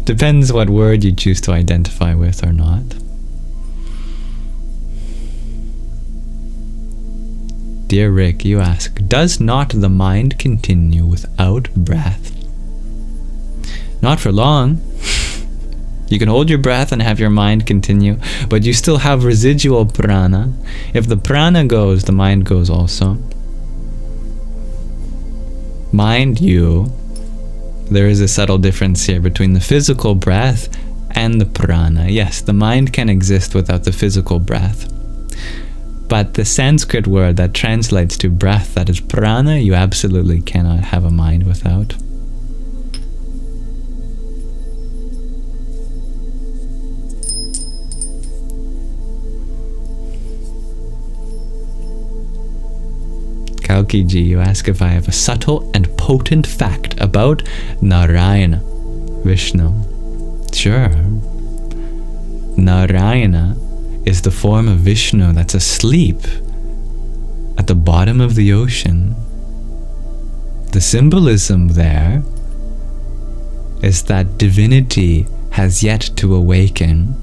A: Depends what word you choose to identify with or not. Dear Rick, you ask, does not the mind continue without breath? Not for long. You can hold your breath and have your mind continue, but you still have residual prana. If the prana goes, the mind goes also. Mind you, there is a subtle difference here between the physical breath and the prana. Yes, the mind can exist without the physical breath. But the Sanskrit word that translates to breath, that is prana, you absolutely cannot have a mind without. Kalkiji, you ask if I have a subtle and potent fact about Narayana, Vishnu. Sure. Narayana is the form of Vishnu that's asleep at the bottom of the ocean. The symbolism there is that divinity has yet to awaken.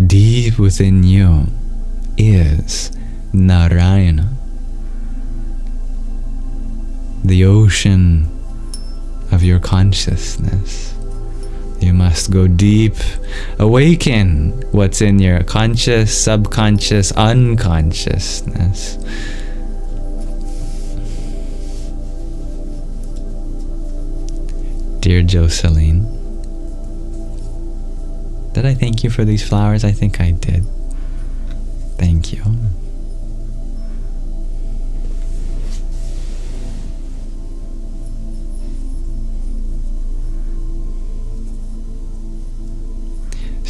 A: Deep within you is Narayana, the ocean of your consciousness. You must go deep, awaken what's in your conscious, subconscious, unconsciousness. Dear Jocelyn, did I thank you for these flowers? I think I did. Thank you.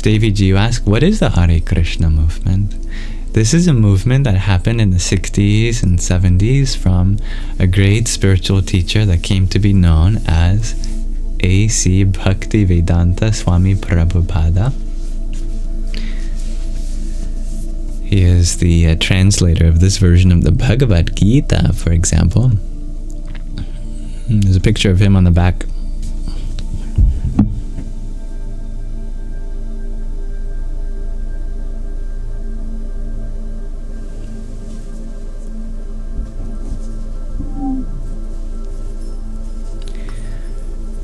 A: Davy G, you ask, what is the Hare Krishna movement? This is a movement that happened in the 60s and 70s from a great spiritual teacher that came to be known as A.C. Bhaktivedanta Swami Prabhupada. He is the translator of this version of the Bhagavad Gita, for example. There's a picture of him on the back.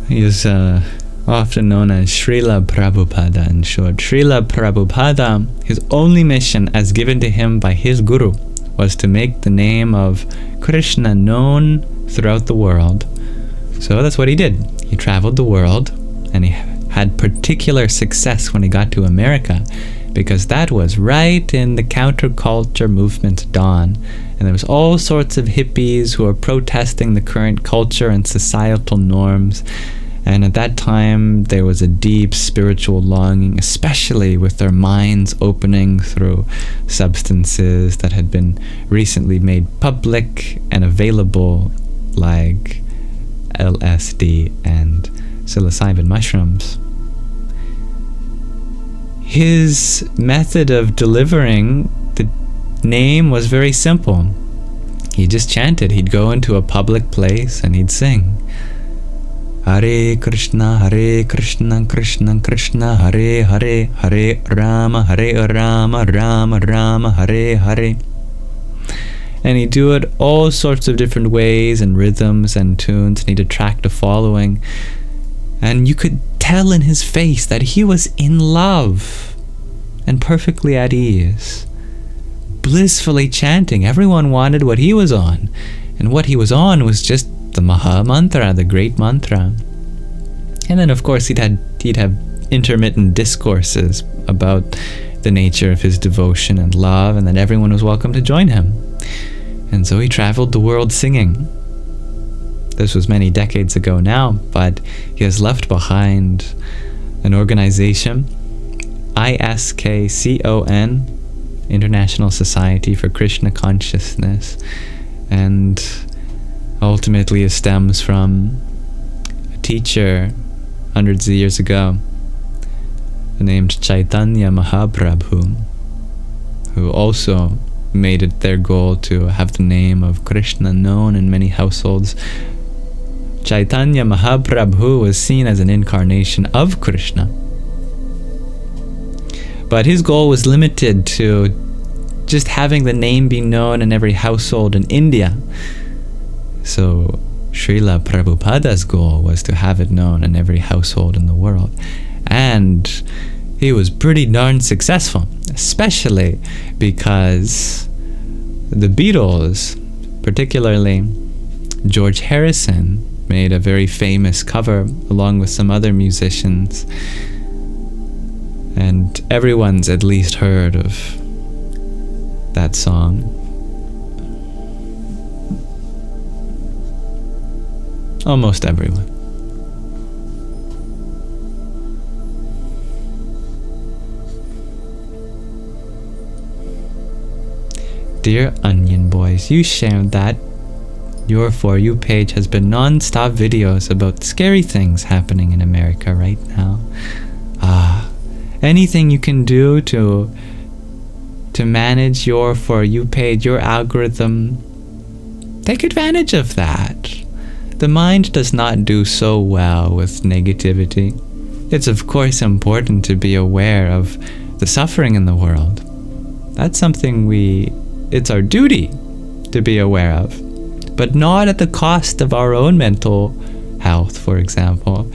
A: He is often known as Srila Prabhupada in short. Srila Prabhupada, his only mission as given to him by his guru was to make the name of Krishna known throughout the world. So that's what he did. He traveled the world, and he had particular success when he got to America, because that was right in the counterculture movement's dawn. And there was all sorts of hippies who were protesting the current culture and societal norms. And at that time, there was a deep spiritual longing, especially with their minds opening through substances that had been recently made public and available, like LSD and psilocybin mushrooms. His method of delivering the name was very simple. He just chanted. He'd go into a public place and he'd sing, Hare Krishna, Krishna Krishna, Hare Hare, Hare Rama, Rama Rama, Hare Hare. And he'd do it all sorts of different ways and rhythms and tunes, and he'd attract a following. And you could tell in his face that he was in love and perfectly at ease, blissfully chanting. Everyone wanted what he was on, and what he was on was just the Maha Mantra, the great mantra. And then of course he'd have intermittent discourses about the nature of his devotion and love, and then everyone was welcome to join him. And so he traveled the world singing. This was many decades ago now, but he has left behind an organization, ISKCON, International Society for Krishna Consciousness, and ultimately it stems from a teacher hundreds of years ago named Chaitanya Mahaprabhu, who also made it their goal to have the name of Krishna known in many households. Chaitanya Mahaprabhu was seen as an incarnation of Krishna, but his goal was limited to just having the name be known in every household in India. So Srila Prabhupada's goal was to have it known in every household in the world. And he was pretty darn successful, especially because the Beatles, particularly George Harrison, made a very famous cover along with some other musicians. And everyone's at least heard of that song. Almost everyone. Dear Onion Boys, you shared that. Your For You page has been non-stop videos about scary things happening in America right now. Anything you can do to manage your For You page, your algorithm, take advantage of that. The mind does not do so well with negativity. It's of course important to be aware of the suffering in the world. That's something it's our duty to be aware of, but not at the cost of our own mental health, for example.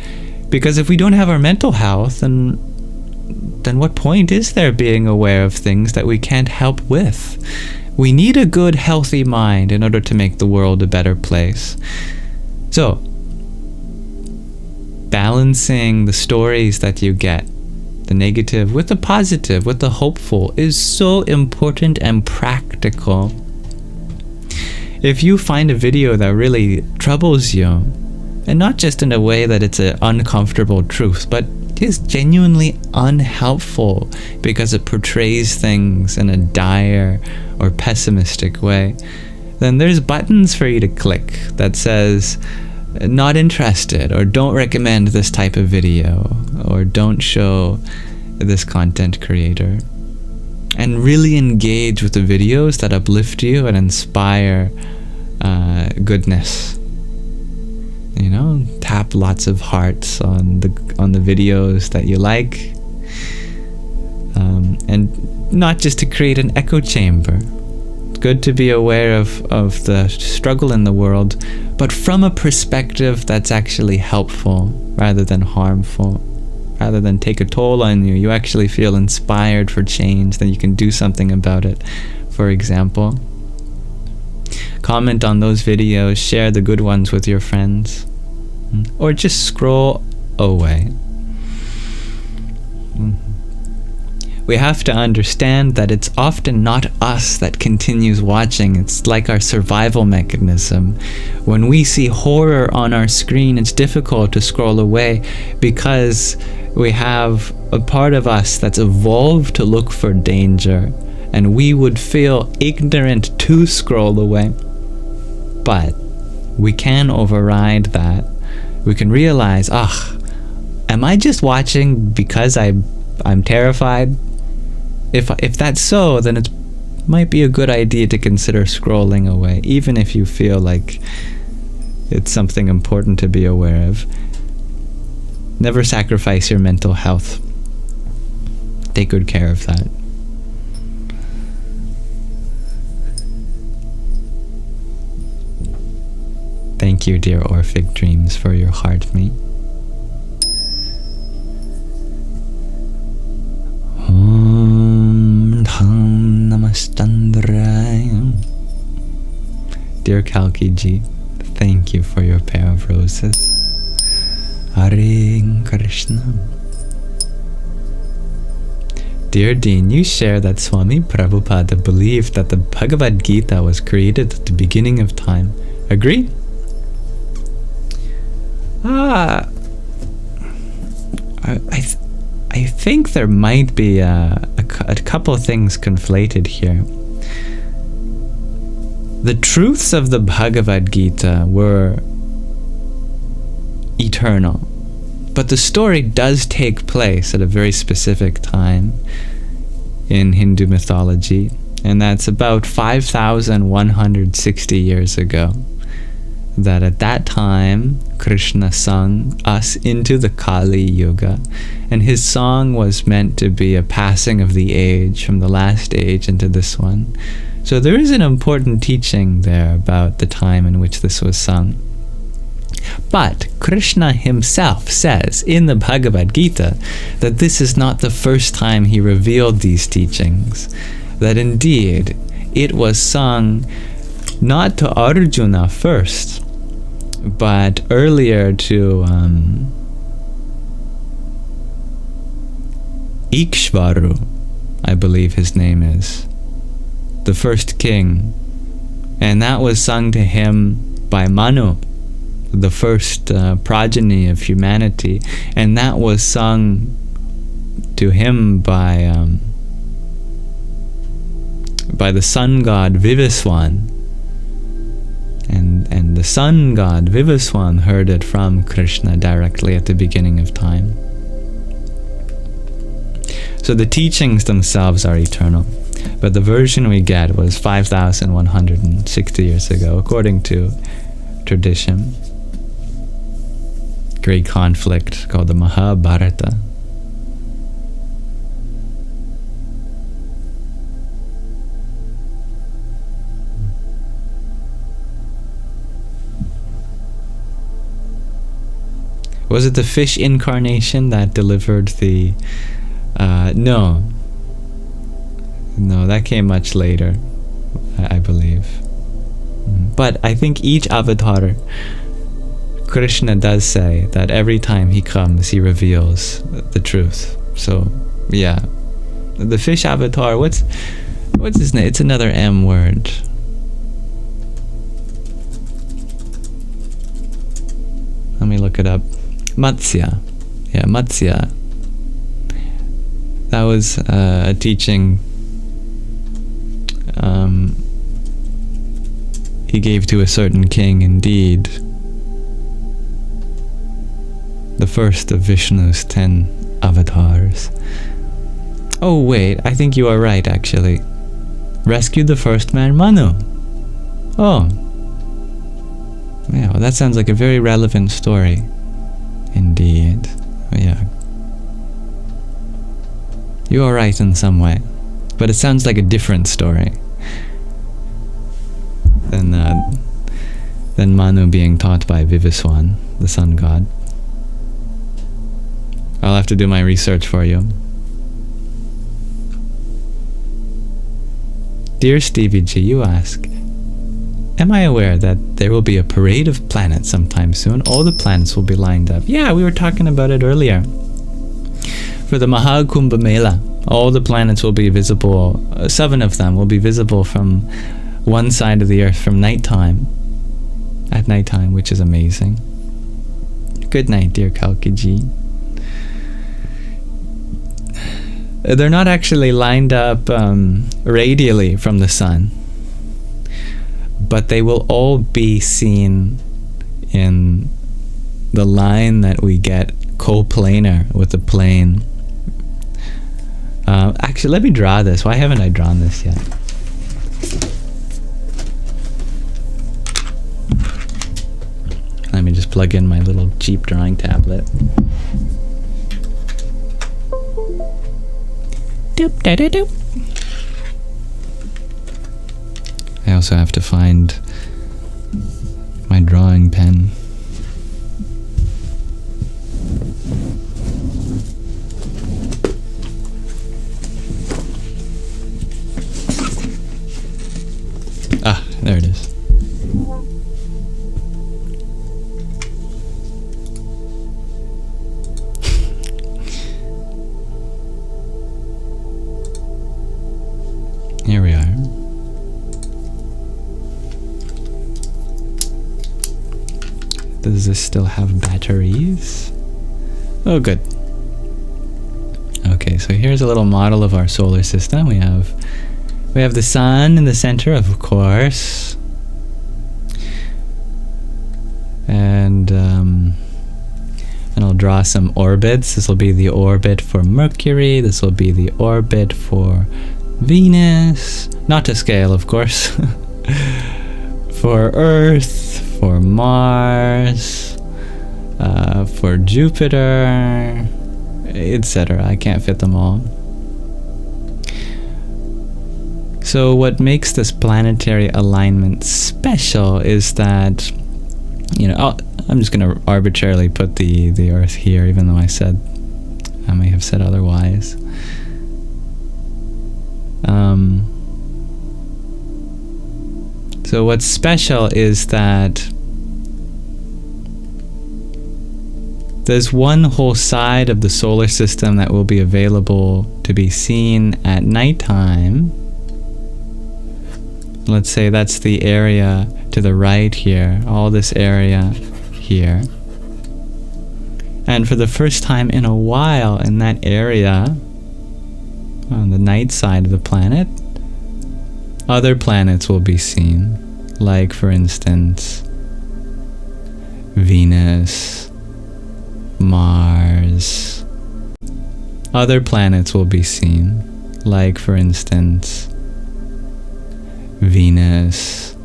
A: Because if we don't have our mental health, then what point is there being aware of things that we can't help with? We need a good, healthy mind in order to make the world a better place. So, balancing the stories that you get, the negative with the positive, with the hopeful, is so important and practical. If you find a video that really troubles you, and not just in a way that it's an uncomfortable truth, but is genuinely unhelpful because it portrays things in a dire or pessimistic way, then there's buttons for you to click that says not interested, or don't recommend this type of video, or don't show this content creator. And really engage with the videos that uplift you and inspire goodness. You know, tap lots of hearts on the videos that you like, and not just to create an echo chamber. It's good to be aware of the struggle in the world, but from a perspective that's actually helpful rather than harmful. Rather than take a toll on you, you actually feel inspired for change, then you can do something about it. For example, comment on those videos, share the good ones with your friends. Or just scroll away. We have to understand that it's often not us that continues watching. It's like our survival mechanism. When we see horror on our screen, it's difficult to scroll away because we have a part of us that's evolved to look for danger, and we would feel ignorant to scroll away. But we can override that. We can realize, am I just watching because I'm terrified? If that's so, then it might be a good idea to consider scrolling away, even if you feel like it's something important to be aware of. Never sacrifice your mental health. Take good care of that. Thank you, dear Orphic Dreams, for your heart meat. Dear Kalki Ji, thank you for your pair of roses. Hare Krishna. Dear Dean, you share that Swami Prabhupada believed that the Bhagavad Gita was created at the beginning of time. Agree? I think there might be a couple of things conflated here. The truths of the Bhagavad Gita were eternal, but the story does take place at a very specific time in Hindu mythology, and that's about 5,160 years ago. That at that time, Krishna sung us into the Kali Yuga, and his song was meant to be a passing of the age from the last age into this one. So there is an important teaching there about the time in which this was sung. But Krishna himself says in the Bhagavad Gita that this is not the first time he revealed these teachings, that indeed it was sung not to Arjuna first, but earlier to Ikshvaru, I believe his name is, the first king, and that was sung to him by Manu, the first progeny of humanity, and that was sung to him by the sun god Vivaswan. And the sun god Vivaswan heard it from Krishna directly at the beginning of time. So the teachings themselves are eternal, but the version we get was 5,160 years ago, according to tradition. Great conflict called the Mahabharata. Was it the fish incarnation that delivered the... No, that came much later, I believe. But I think each avatar, Krishna does say that every time he comes, he reveals the truth. So, yeah. The fish avatar, what's his name? It's another M word. Let me look it up. Matsya. Yeah, Matsya. That was a teaching he gave to a certain king, indeed. The first of Vishnu's 10 avatars. Oh wait, I think you are right, actually. Rescued the first man, Manu. Oh. Yeah, well, that sounds like a very relevant story. Indeed. Yeah. You are right in some way, but it sounds like a different story than Manu being taught by Vivaswan, the sun god. I'll have to do my research for you. Dear Stevie G, you ask, am I aware that there will be a parade of planets sometime soon? All the planets will be lined up. Yeah, we were talking about it earlier. For the Mahakumbha Mela, all the planets will be visible. 7 of them will be visible from one side of the earth from nighttime. At nighttime, which is amazing. Good night, dear Kalkiji. They're not actually lined up radially from the sun, but they will all be seen in the line that we get coplanar with the plane. Actually, let me draw this. Why haven't I drawn this yet? Let me just plug in my little cheap drawing tablet. Doop, da, da, doop. I also have to find my drawing pen. Ah, there it is. Here we are. Does this still have batteries? Oh, good. Okay, so here's a little model of our solar system. We have the sun in the center, of course. And I'll draw some orbits. This will be the orbit for Mercury. This will be the orbit for Venus, not to scale, of course. For Earth, for Mars, for Jupiter, etc. I can't fit them all. So what makes this planetary alignment special is that, you know, I'm just going to arbitrarily put the Earth here, even though I may have said otherwise. So what's special is that there's one whole side of the solar system that will be available to be seen at nighttime. Let's say that's the area to the right here, all this area here. And for the first time in a while in that area, on the night side of the planet, other planets will be seen, like, for instance, Venus, Mars. Other planets will be seen, like, for instance, Venus,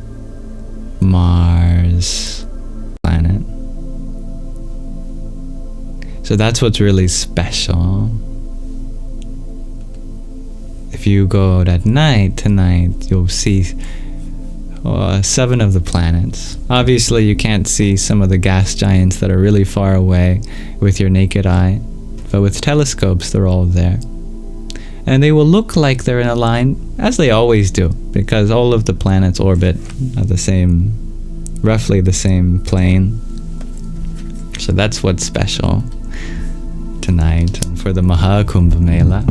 A: Mars, planet. So that's what's really special. If you go out at night tonight, you'll see 7 of the planets. Obviously, you can't see some of the gas giants that are really far away with your naked eye, but with telescopes, they're all there. And they will look like they're in a line, as they always do, because all of the planets orbit at roughly the same plane. So that's what's special tonight and for the Mahakumbha Mela.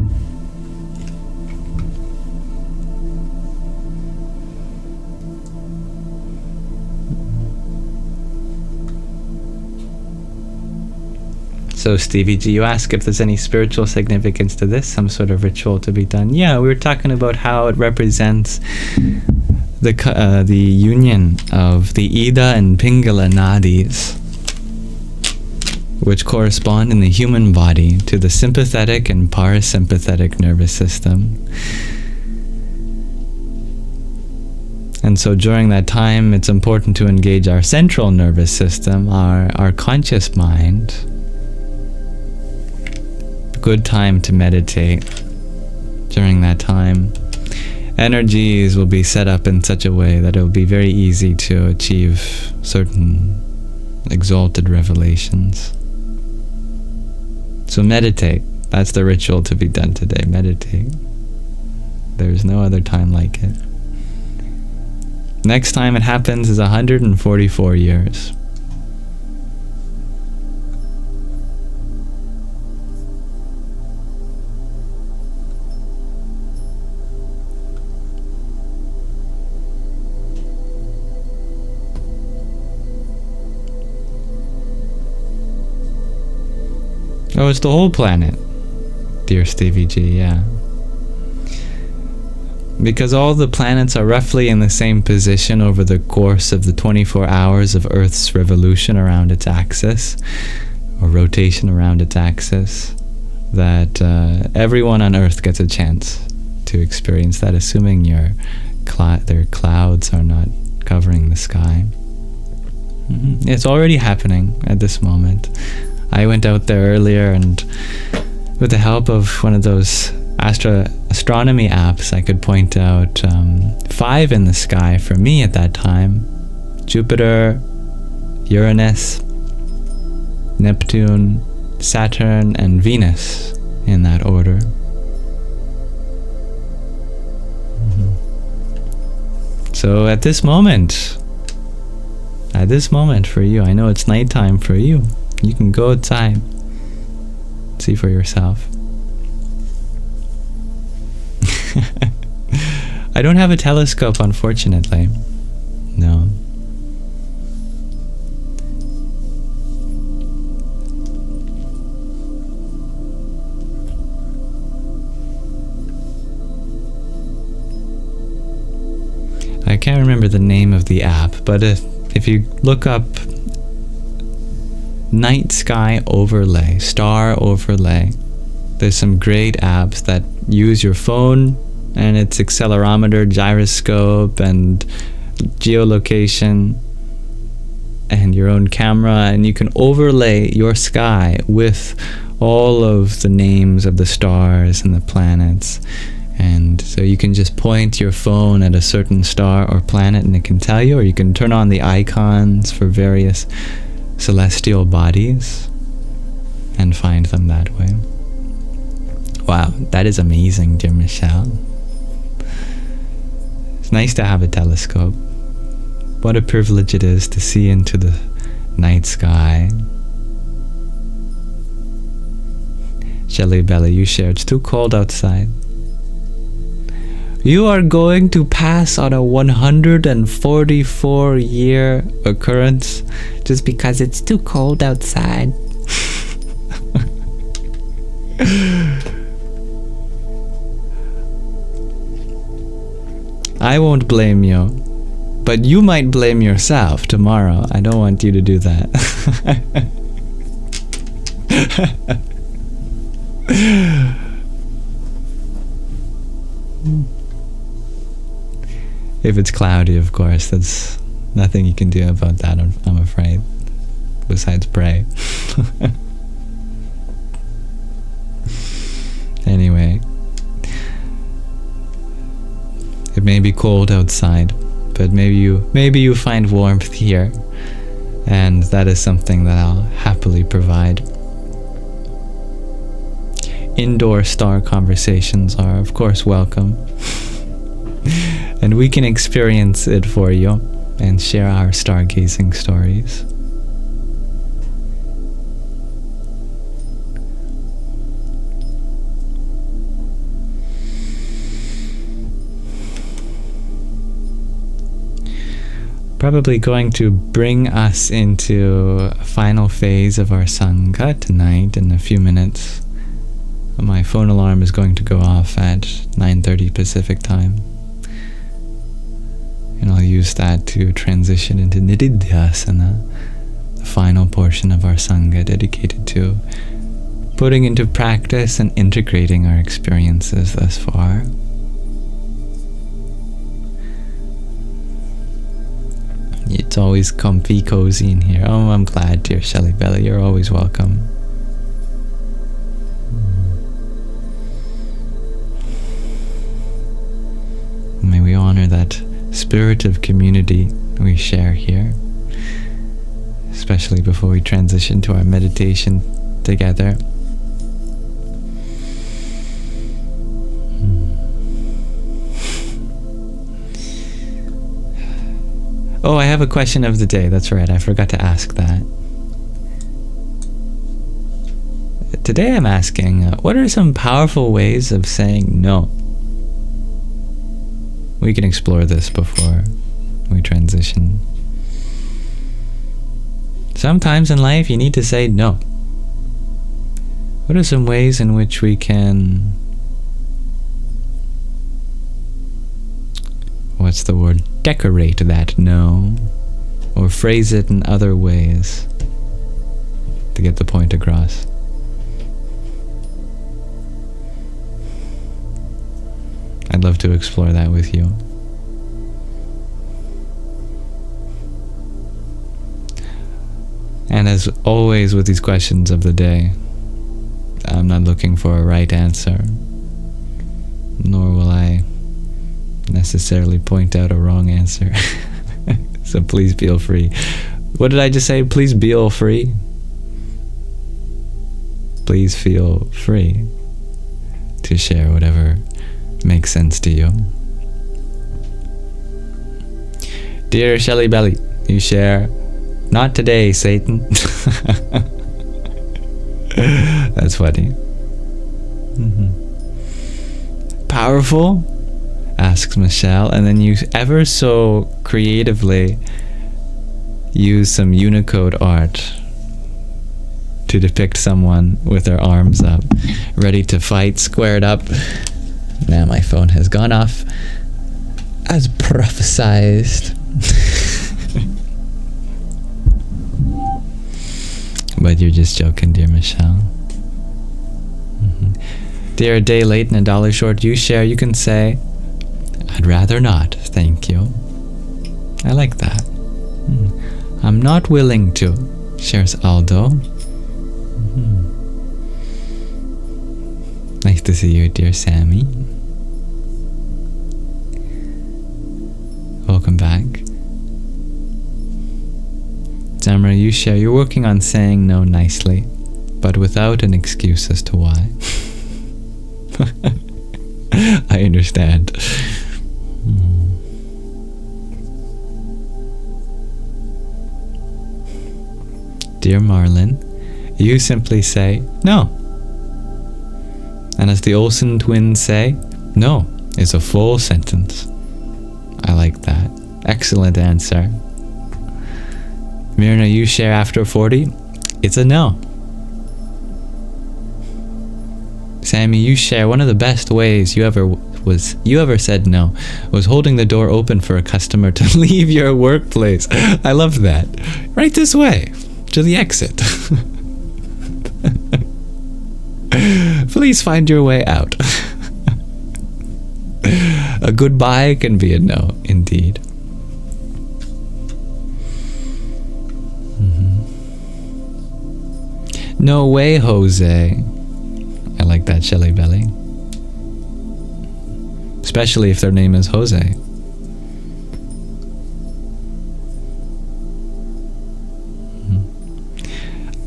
A: So Stevie G, you ask if there's any spiritual significance to this, some sort of ritual to be done. Yeah, we were talking about how it represents the union of the Ida and Pingala nadis, which correspond in the human body to the sympathetic and parasympathetic nervous system. And so during that time, it's important to engage our central nervous system, our conscious mind. Good time to meditate during that time. Energies will be set up in such a way that it will be very easy to achieve certain exalted revelations. So meditate. That's the ritual to be done today. Meditate. There's no other time like it. Next time it happens is 144 years. Oh, it's the whole planet, dear Stevie G, yeah. Because all the planets are roughly in the same position over the course of the 24 hours of Earth's revolution around its axis, or rotation around its axis, that everyone on Earth gets a chance to experience that, assuming their clouds are not covering the sky. It's already happening at this moment. I went out there earlier, and with the help of one of those astronomy apps, I could point out 5 in the sky for me at that time. Jupiter, Uranus, Neptune, Saturn, and Venus, in that order. So at this moment for you, I know it's nighttime for you. You can go outside, see for yourself. I don't have a telescope, unfortunately. No. I can't remember the name of the app, but if you look up night sky overlay, star overlay, there's some great apps that use your phone and its accelerometer, gyroscope, and geolocation, and your own camera, and you can overlay your sky with all of the names of the stars and the planets. And so you can just point your phone at a certain star or planet and it can tell you, or you can turn on the icons for various celestial bodies and find them that way. Wow, that is amazing, dear Michelle. It's nice to have a telescope. What a privilege it is to see into the night sky. Shelly Bella, you share, it's too cold outside. You are going to pass on a 144-year occurrence just because it's too cold outside. I won't blame you, but you might blame yourself tomorrow. I don't want you to do that. If it's cloudy, of course, there's nothing you can do about that, I'm afraid, besides pray. Anyway, it may be cold outside, but maybe you find warmth here, and that is something that I'll happily provide. Indoor star conversations are, of course, welcome. And we can experience it for you and share our stargazing stories. Probably going to bring us into a final phase of our Sangha tonight in a few minutes. My phone alarm is going to go off at 9:30 Pacific time. And I'll use that to transition into Nididhyāsana, the final portion of our Sangha dedicated to putting into practice and integrating our experiences thus far. It's always comfy, cozy in here. Oh, I'm glad, dear Shelly Bella. You're always welcome. May we honor that spirit of community we share here, especially before we transition to our meditation together. Oh, I have a question of the day. That's right, I forgot to ask that. Today I'm asking, what are some powerful ways of saying no? We can explore this before we transition. Sometimes in life you need to say no. What are some ways in which we can... what's the word? Decorate that no. Or phrase it in other ways to get the point across. I'd love to explore that with you. And as always with these questions of the day, I'm not looking for a right answer, nor will I necessarily point out a wrong answer. So please feel free. What did I just say? Please feel free. Please feel free to share whatever makes sense to you. Dear Shelly Belly, you share, "Not today, Satan." That's funny. Powerful? Asks Michelle, and then you ever so creatively use some Unicode art to depict someone with their arms up, ready to fight, squared up. Now my phone has gone off as prophesized. But you're just joking, dear Michelle. Dear a day late and a dollar short, you share, you can say, "I'd rather not, thank you." I like that. "I'm not willing to," shares Aldo. Nice to see you, dear Sammy. Welcome back. Samra, you share, you're working on saying no nicely, but without an excuse as to why. I understand. Dear Marlin, you simply say no. And as the Olsen twins say, no is a full sentence. I like that. Excellent answer. Myrna, you share, after 40, it's a no. Sammy, you share, one of the best ways you ever said no was holding the door open for a customer to leave your workplace. I love that. Right this way, to the exit. Please find your way out. A goodbye can be a no, indeed. No way, Jose. I like that, Shelly Belly. Especially if their name is Jose.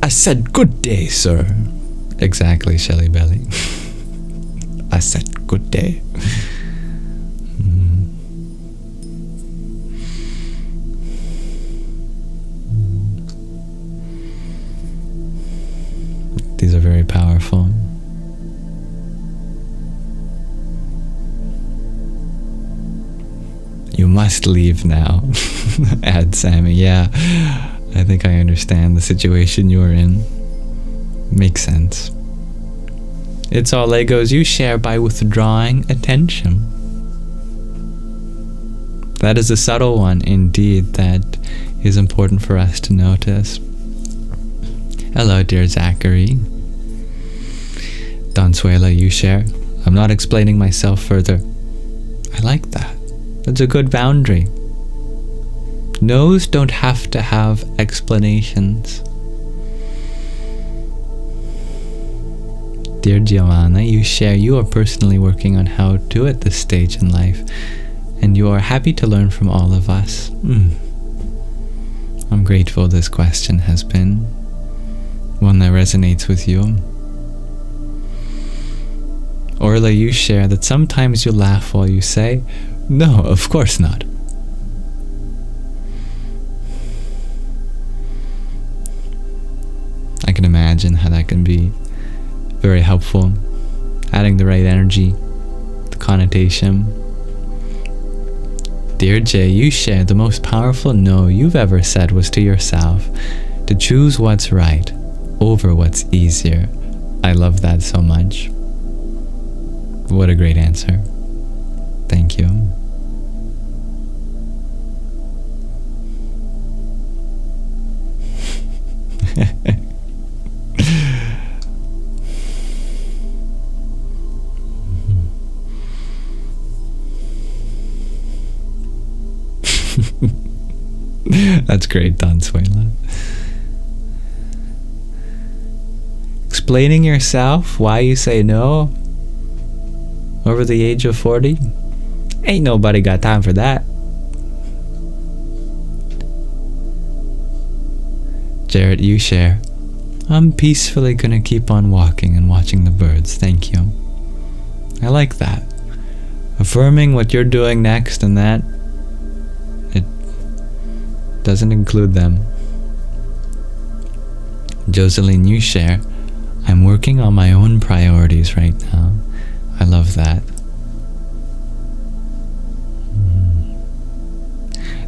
A: I said good day, sir. Exactly, Shelly Belly. I said good day. These are very powerful. You must leave now. Add Sammy. Yeah, I think I understand the situation you are in. Makes sense. It's all Legos you share by withdrawing attention. That is a subtle one, indeed, that is important for us to notice. Hello, dear Zachary. Donsuela, you share, I'm not explaining myself further. I like that. That's a good boundary. No's don't have to have explanations. Dear Giovanna, you share, you are personally working on how to at this stage in life, and you are happy to learn from all of us. I'm grateful this question has been one that resonates with you. Orla, you share that sometimes you laugh while you say, no, of course not. can imagine how that can be very helpful. Adding the right energy, the connotation. Dear Jay, you shared the most powerful no you've ever said was to yourself, to choose what's right over what's easier. I love that so much. What a great answer. Thank you. That's great, Don Suela. Explaining yourself why you say no over the age of 40? Ain't nobody got time for that. Jared, you share. I'm peacefully gonna keep on walking and watching the birds. Thank you. I like that. Affirming what you're doing next and that it doesn't include them. Jocelyn, you share. I'm working on my own priorities right now. I love that.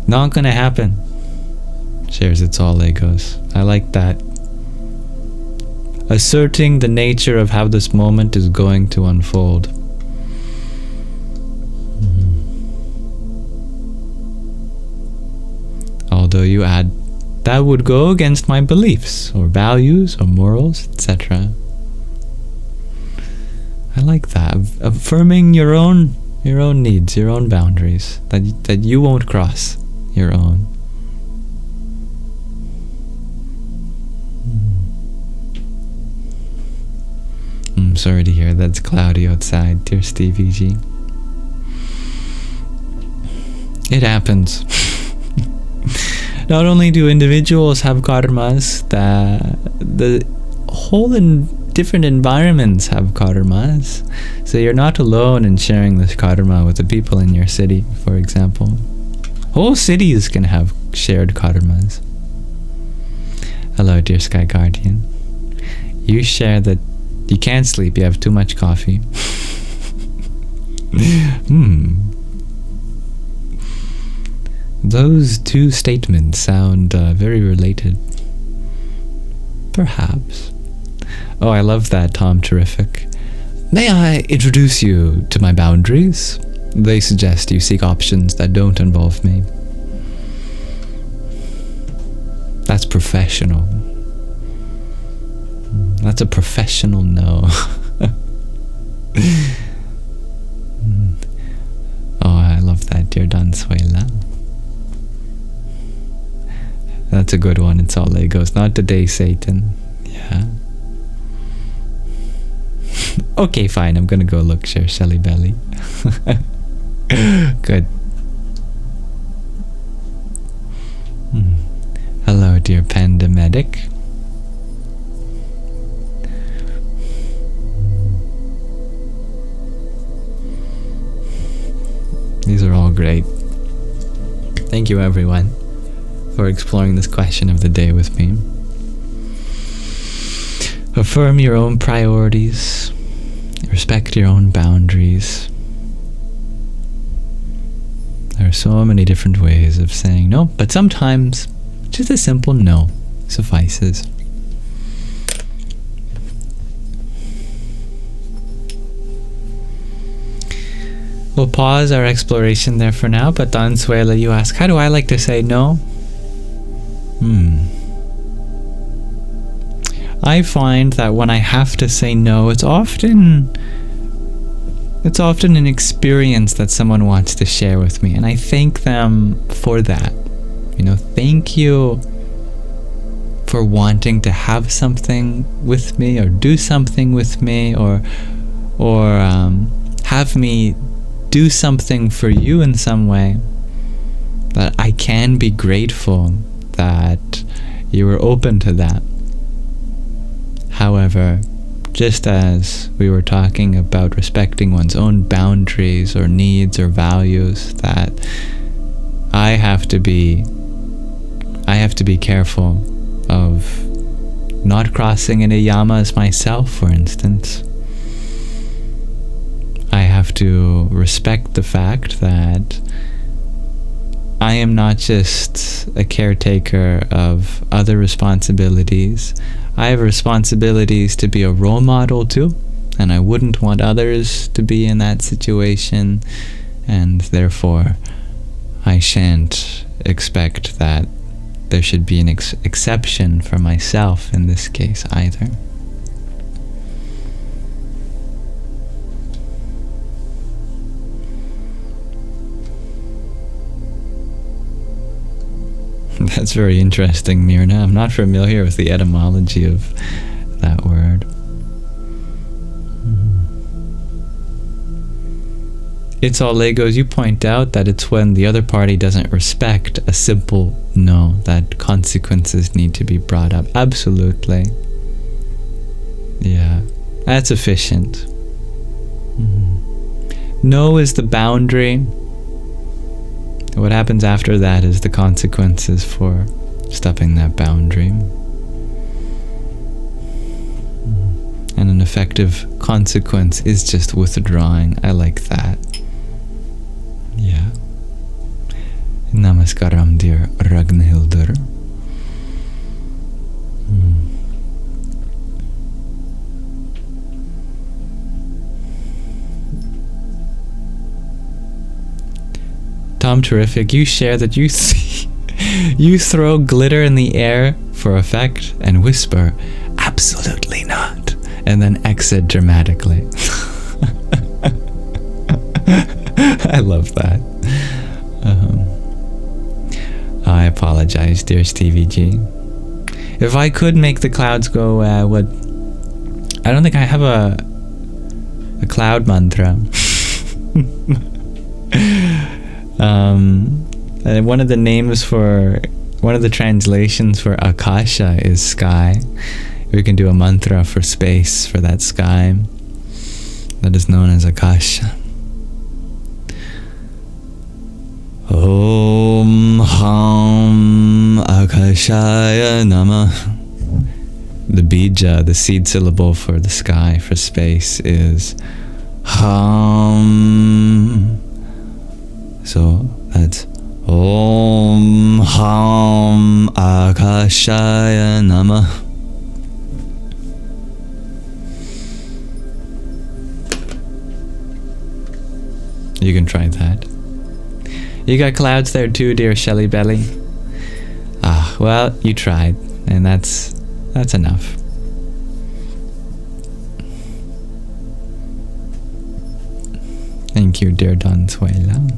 A: Not gonna happen. Shares it's all Legos. I like that. Asserting the nature of how this moment is going to unfold. Although you add, that would go against my beliefs, or values, or morals, etc. I like that. Affirming your own needs, your own boundaries, that you won't cross your own. I'm sorry to hear that's cloudy outside, dear Stevie G. It happens. Not only do individuals have karmas, the whole different environments have karmas. So you're not alone in sharing this karma with the people in your city, for example. Whole cities can have shared karmas. Hello, dear Sky Guardian. You share that you can't sleep, you have too much coffee. Those two statements sound very related. Perhaps. Oh, I love that, Tom. Terrific. May I introduce you to my boundaries? They suggest you seek options that don't involve me. That's professional. That's a professional no. Oh, I love that, dear Dansuela. That's a good one. It's all Legos. Not today, Satan. Yeah. Okay, fine. I'm gonna go look, share Shelly Belly. Good. Hello, dear Panda Medic. These are all great. Thank you, everyone, for exploring this question of the day with me. Affirm your own priorities. Respect your own boundaries. There are so many different ways of saying no, but sometimes just a simple no suffices. We'll pause our exploration there for now, but Dansuela, you ask, how do I like to say no? I find that when I have to say no, it's often an experience that someone wants to share with me, and I thank them for that. Thank you for wanting to have something with me, or do something with me, or have me do something for you in some way. That I can be grateful that you were open to that. However, just as we were talking about respecting one's own boundaries or needs or values, that I have to be careful of not crossing into Yamas myself, for instance, I have to respect the fact that I am not just a caretaker of other responsibilities. I have responsibilities to be a role model too, and I wouldn't want others to be in that situation, and therefore I shan't expect that there should be an exception for myself in this case either. That's very interesting, Mirna. I'm not familiar with the etymology of that word. It's all Legos. You point out that it's when the other party doesn't respect a simple no, that consequences need to be brought up. Absolutely. Yeah, that's efficient. No is the boundary. What happens after that is the consequences for stepping that boundary. And an effective consequence is just withdrawing. I like that. Yeah. Namaskaram, dear Ragnhildur. Tom Terrific, you share that you you throw glitter in the air for effect and whisper, absolutely not, and then exit dramatically. I love that. I apologize, dear Stevie G. If I could make the clouds go, I don't think I have a cloud mantra. One of the names for, one of the translations for Akasha is sky. We can do a mantra for space, for that sky that is known as Akasha. Om Ham Akashaya Nama. The bija, the seed syllable for the sky, for space, is Ham. So that's Om Ham Akashaya Nama. You can try that. You got clouds there too, dear Shelly Belly. Ah, well, you tried, and that's enough. Thank you, dear Donzuela.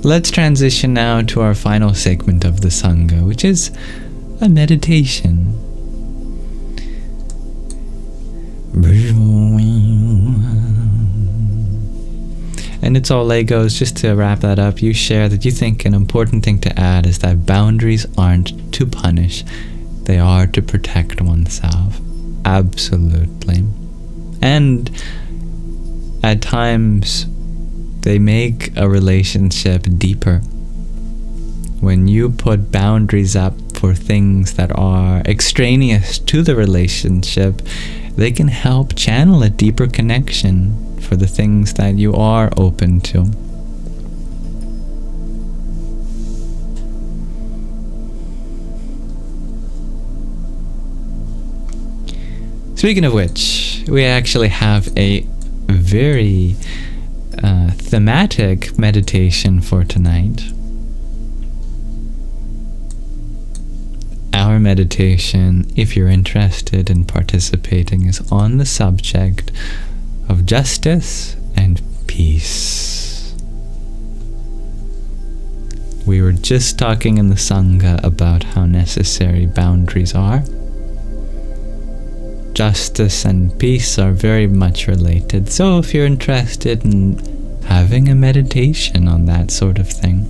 A: Let's transition now to our final segment of the Sangha, which is a meditation. And it's all Legos. Just to wrap that up, you share that you think an important thing to add is that boundaries aren't to punish, they are to protect oneself. Absolutely. And at times they make a relationship deeper. When you put boundaries up for things that are extraneous to the relationship, they can help channel a deeper connection for the things that you are open to. Speaking of which, we actually have a very thematic meditation for tonight. Our meditation, if you're interested in participating, is on the subject of justice and peace. We were just talking in the Sangha about how necessary boundaries are. Justice and peace are very much related, so if you're interested in having a meditation on that sort of thing,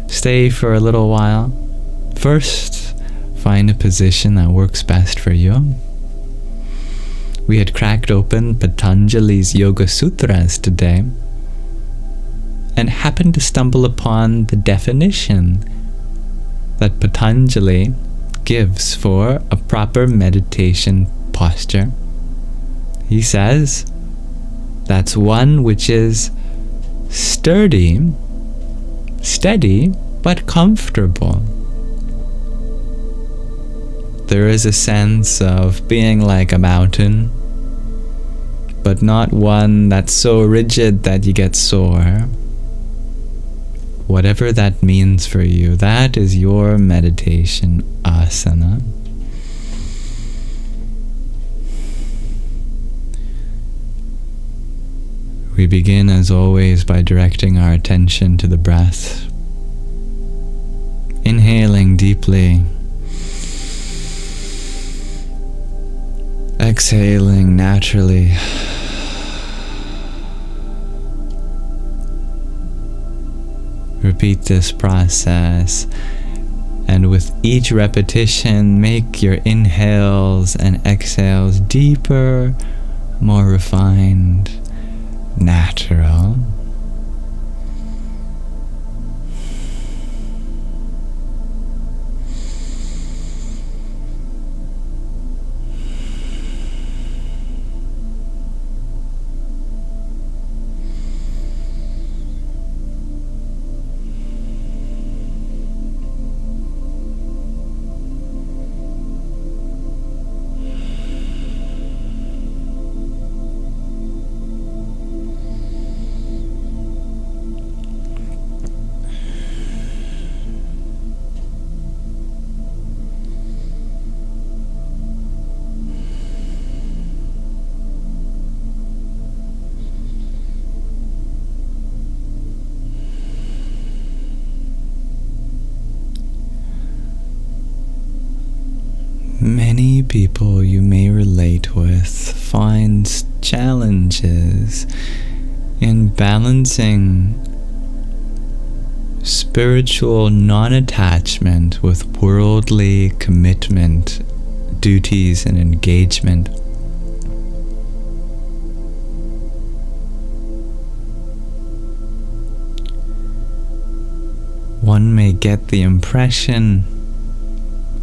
A: stay for a little while. First, find a position that works best for you. We had cracked open Patanjali's Yoga Sutras today and happened to stumble upon the definition that Patanjali gives for a proper meditation posture. He says that's one which is sturdy, steady, but comfortable. There is a sense of being like a mountain, but not one that's so rigid that you get sore. Whatever that means for you, that is your meditation asana. We begin, as always, by directing our attention to the breath. Inhaling deeply. Exhaling naturally. Repeat this process, and with each repetition, make your inhales and exhales deeper, more refined, natural. Many people you may relate with find challenges in balancing spiritual non-attachment with worldly commitment, duties, and engagement. One may get the impression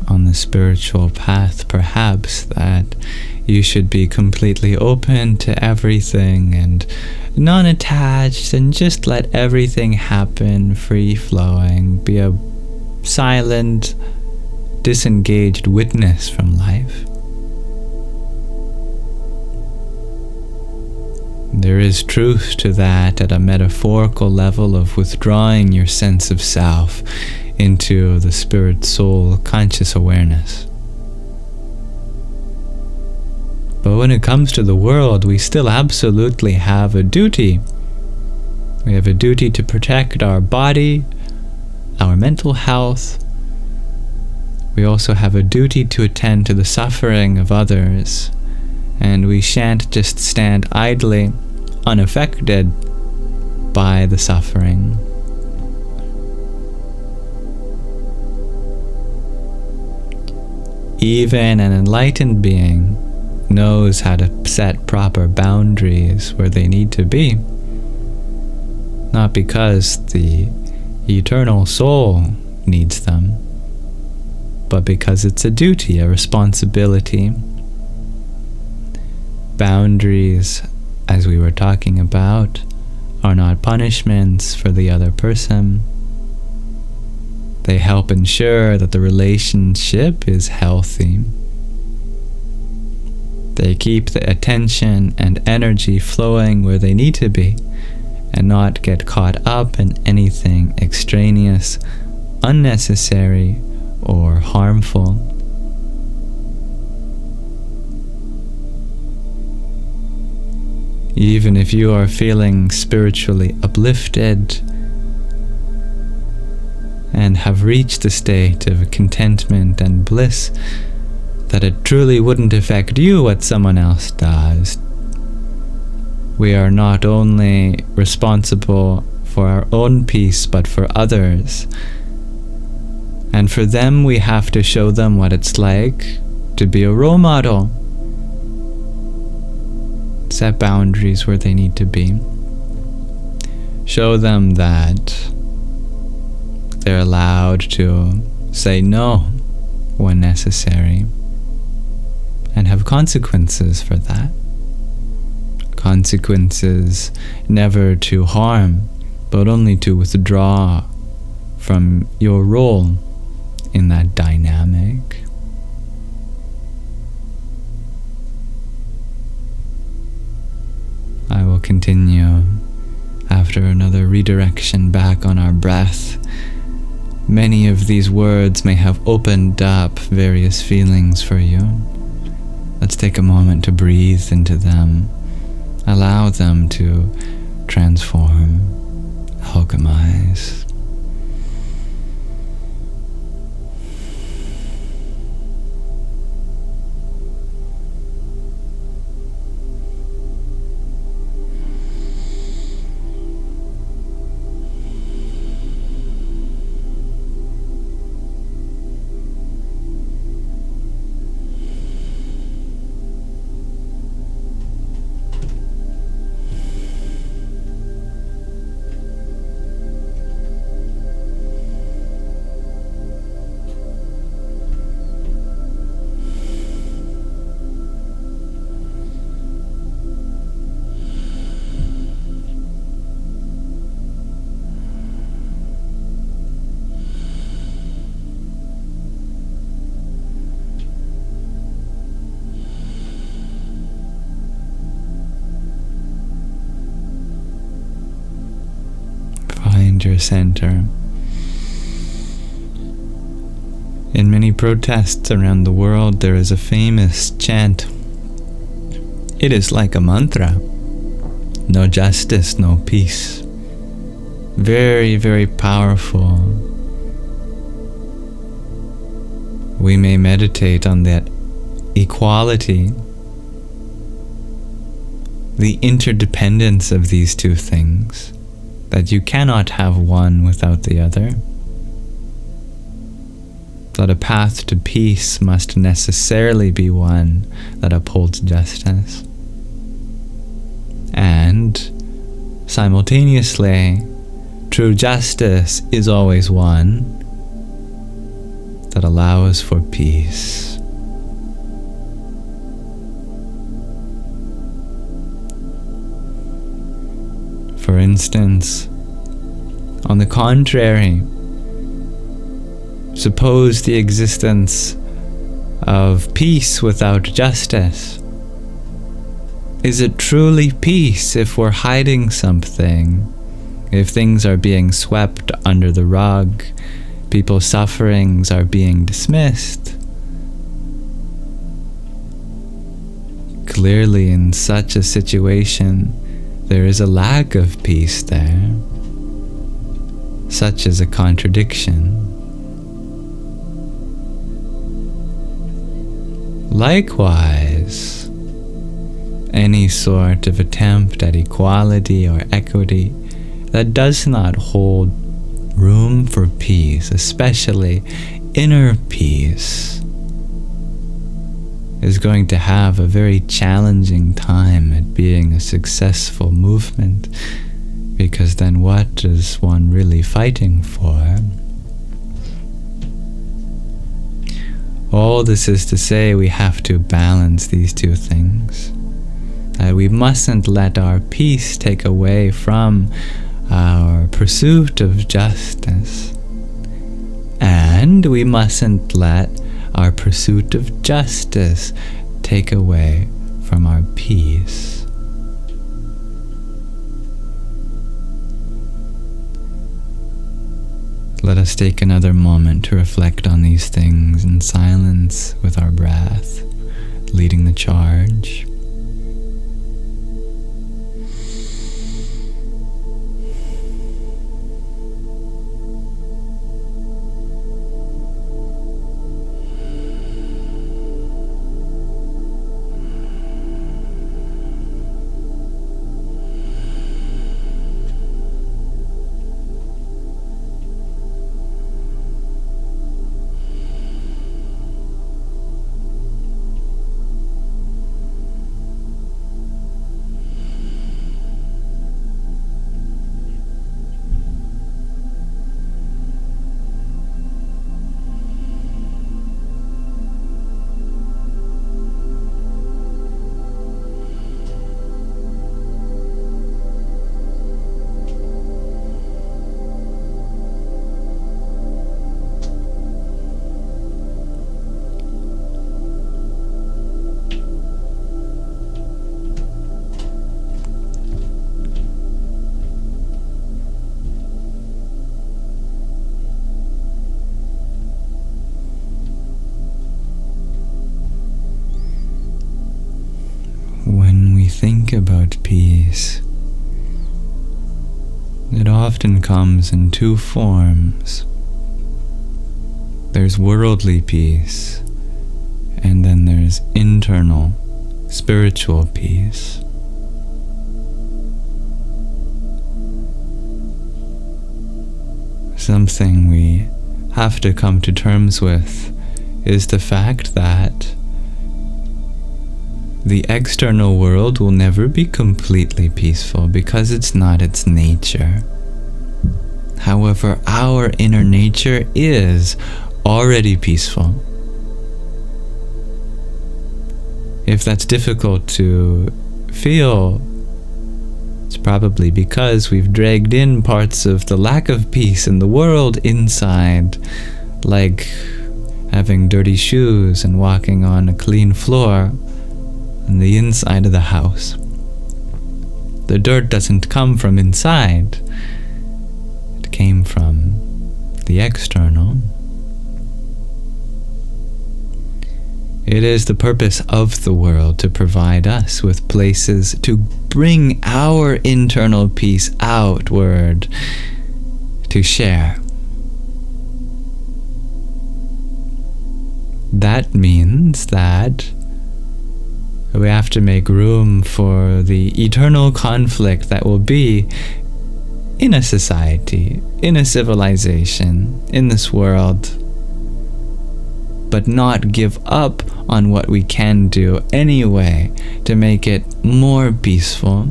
A: on the spiritual path, perhaps, that you should be completely open to everything and non-attached and just let everything happen, free-flowing, be a silent, disengaged witness from life. There is truth to that at a metaphorical level of withdrawing your sense of self into the spirit soul conscious awareness. But when it comes to the world, we still absolutely have a duty. We have a duty to protect our body, our mental health. We also have a duty to attend to the suffering of others, and we shan't just stand idly, unaffected by the suffering. Even an enlightened being knows how to set proper boundaries where they need to be. Not because the eternal soul needs them, but because it's a duty, a responsibility. Boundaries, as we were talking about, are not punishments for the other person. They help ensure that the relationship is healthy. They keep the attention and energy flowing where they need to be, and not get caught up in anything extraneous, unnecessary, or harmful. Even if you are feeling spiritually uplifted and have reached a state of contentment and bliss, that it truly wouldn't affect you what someone else does. We are not only responsible for our own peace, but for others. And for them, we have to show them what it's like to be a role model. Set boundaries where they need to be. Show them that they're allowed to say no when necessary, and have consequences for that. Consequences never to harm, but only to withdraw from your role in that dynamic. I will continue after another redirection back on our breath. Many of these words may have opened up various feelings for you. Let's take a moment to breathe into them. Allow them to transform, alchemize. Your center. In many protests around the world, there is a famous chant. It is like a mantra. No justice, no peace. Very, very powerful. We may meditate on that equality, the interdependence of these two things, that you cannot have one without the other, that a path to peace must necessarily be one that upholds justice, and simultaneously, true justice is always one that allows for peace. For instance, on the contrary, suppose the existence of peace without justice. Is it truly peace if we're hiding something? If things are being swept under the rug, people's sufferings are being dismissed? Clearly, in such a situation, there is a lack of peace there. Such is a contradiction. Likewise, any sort of attempt at equality or equity that does not hold room for peace, especially inner peace, is going to have a very challenging time at being a successful movement, because then what is one really fighting for? All this is to say, we have to balance these two things. We mustn't let our peace take away from our pursuit of justice, and we mustn't let our pursuit of justice take away from our peace. Let us take another moment to reflect on these things in silence with our breath, leading the charge. peace. It often comes in two forms. There's worldly peace, and then there's internal, spiritual peace. Something we have to come to terms with is the fact that the external world will never be completely peaceful because it's not its nature. However, our inner nature is already peaceful. If that's difficult to feel, it's probably because we've dragged in parts of the lack of peace in the world inside, like having dirty shoes and walking on a clean floor on the inside of the house. The dirt doesn't come from inside. It came from the external. It is the purpose of the world to provide us with places to bring our internal peace outward, to share. That means that we have to make room for the eternal conflict that will be in a society, in a civilization, in this world, but not give up on what we can do anyway to make it more peaceful.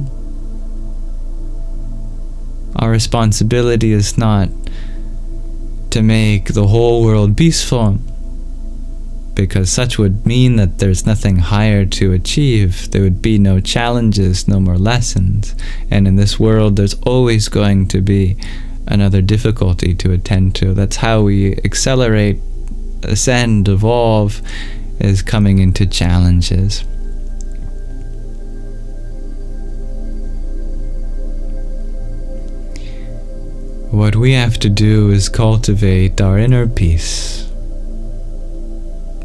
A: Our responsibility is not to make the whole world peaceful, because such would mean that there's nothing higher to achieve. There would be no challenges, no more lessons. And in this world, there's always going to be another difficulty to attend to. That's how we accelerate, ascend, evolve, is coming into challenges. What we have to do is cultivate our inner peace,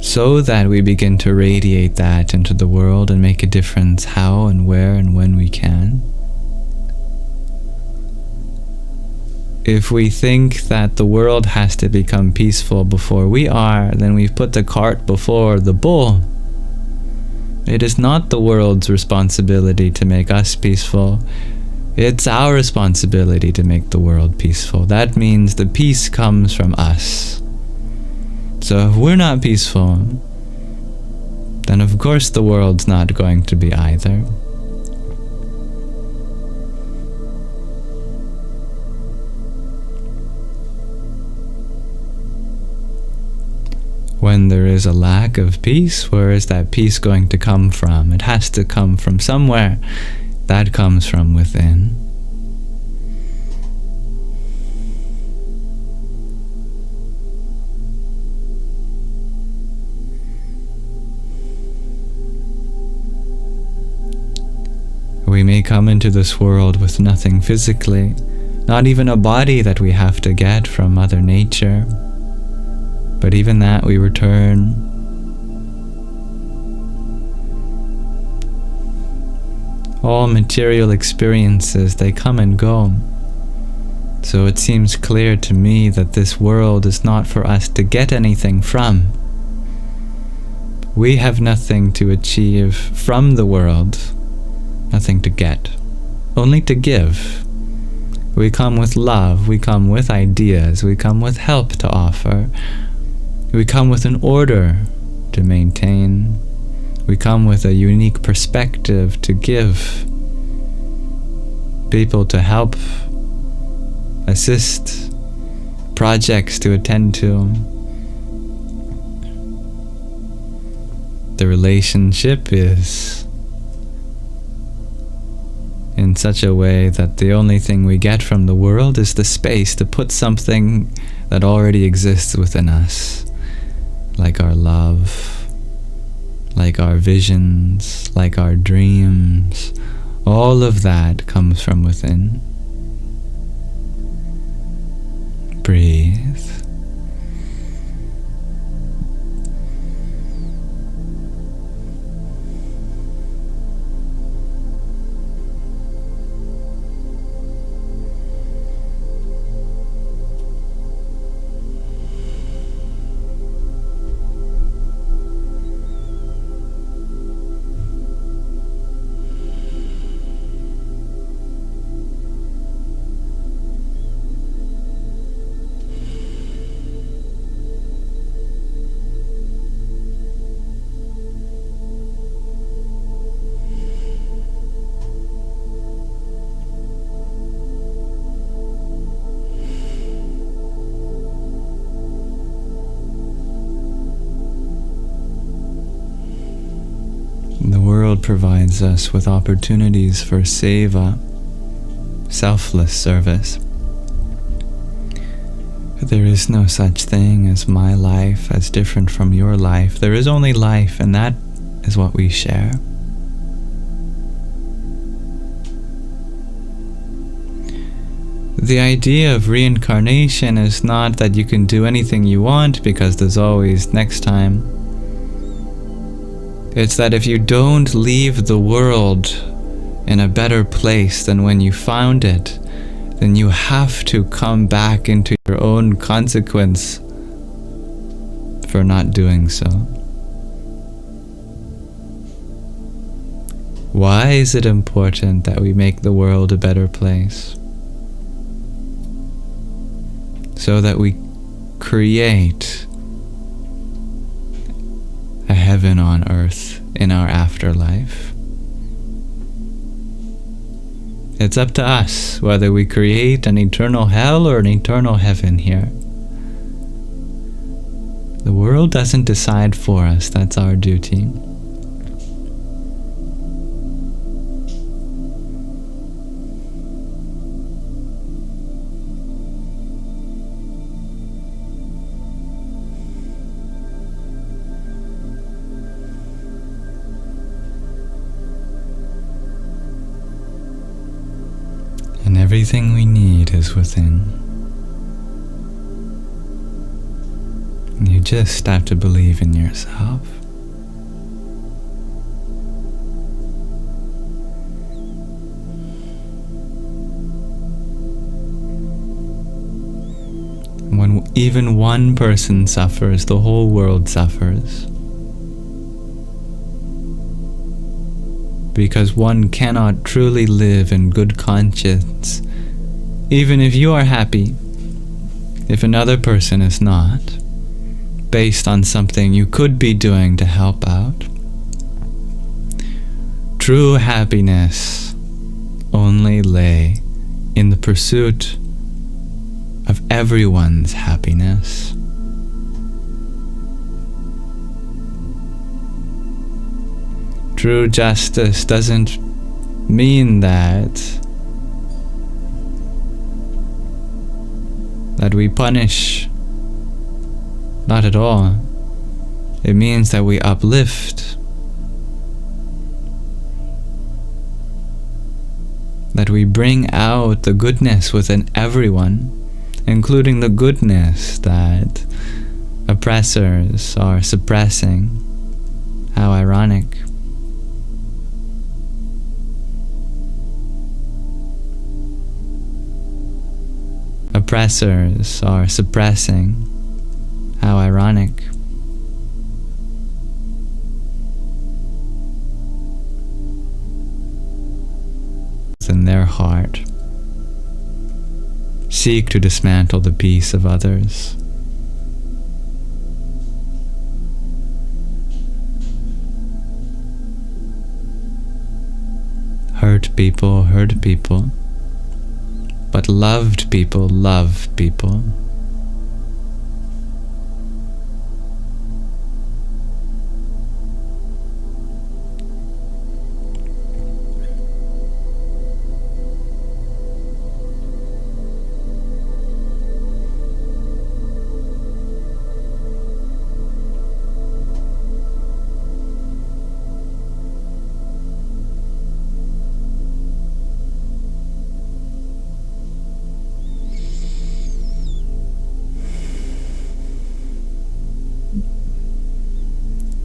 A: so that we begin to radiate that into the world and make a difference how and where and when we can. If we think that the world has to become peaceful before we are, then we've put the cart before the bull. It is not the world's responsibility to make us peaceful. It's our responsibility to make the world peaceful. That means the peace comes from us. So if we're not peaceful, then of course the world's not going to be either. When there is a lack of peace, where is that peace going to come from? It has to come from somewhere. That comes from within. We may come into this world with nothing physically, not even a body that we have to get from Mother Nature. But even that we return. All material experiences, they come and go. So it seems clear to me that this world is not for us to get anything from. We have nothing to achieve from the world, nothing to get, only to give. We come with love, we come with ideas, we come with help to offer. We come with an order to maintain. We come with a unique perspective to give. People to help, assist, projects to attend to. The relationship is in such a way that the only thing we get from the world is the space to put something that already exists within us. Like our love, like our visions, like our dreams, all of that comes from within. Breathe. provides us with opportunities for seva, selfless service. There is no such thing as my life as different from your life. There is only life, and that is what we share. The idea of reincarnation is not that you can do anything you want because there's always next time. It's that if you don't leave the world in a better place than when you found it, then you have to come back into your own consequence for not doing so. Why is it important that we make the world a better place? So that we create a heaven on earth in our afterlife. It's up to us whether we create an eternal hell or an eternal heaven here. The world doesn't decide for us, that's our duty. And everything we need is within. You just have to believe in yourself. When even one person suffers, the whole world suffers. Because one cannot truly live in good conscience, even if you are happy, if another person is not, based on something you could be doing to help out. True happiness only lay in the pursuit of everyone's happiness. True justice doesn't mean that we punish. Not at all. It means that we uplift. That we bring out the goodness within everyone, including the goodness that oppressors are suppressing. How ironic. Oppressors are suppressing. How ironic. In their heart, seek to dismantle the peace of others. Hurt people, but loved people love people.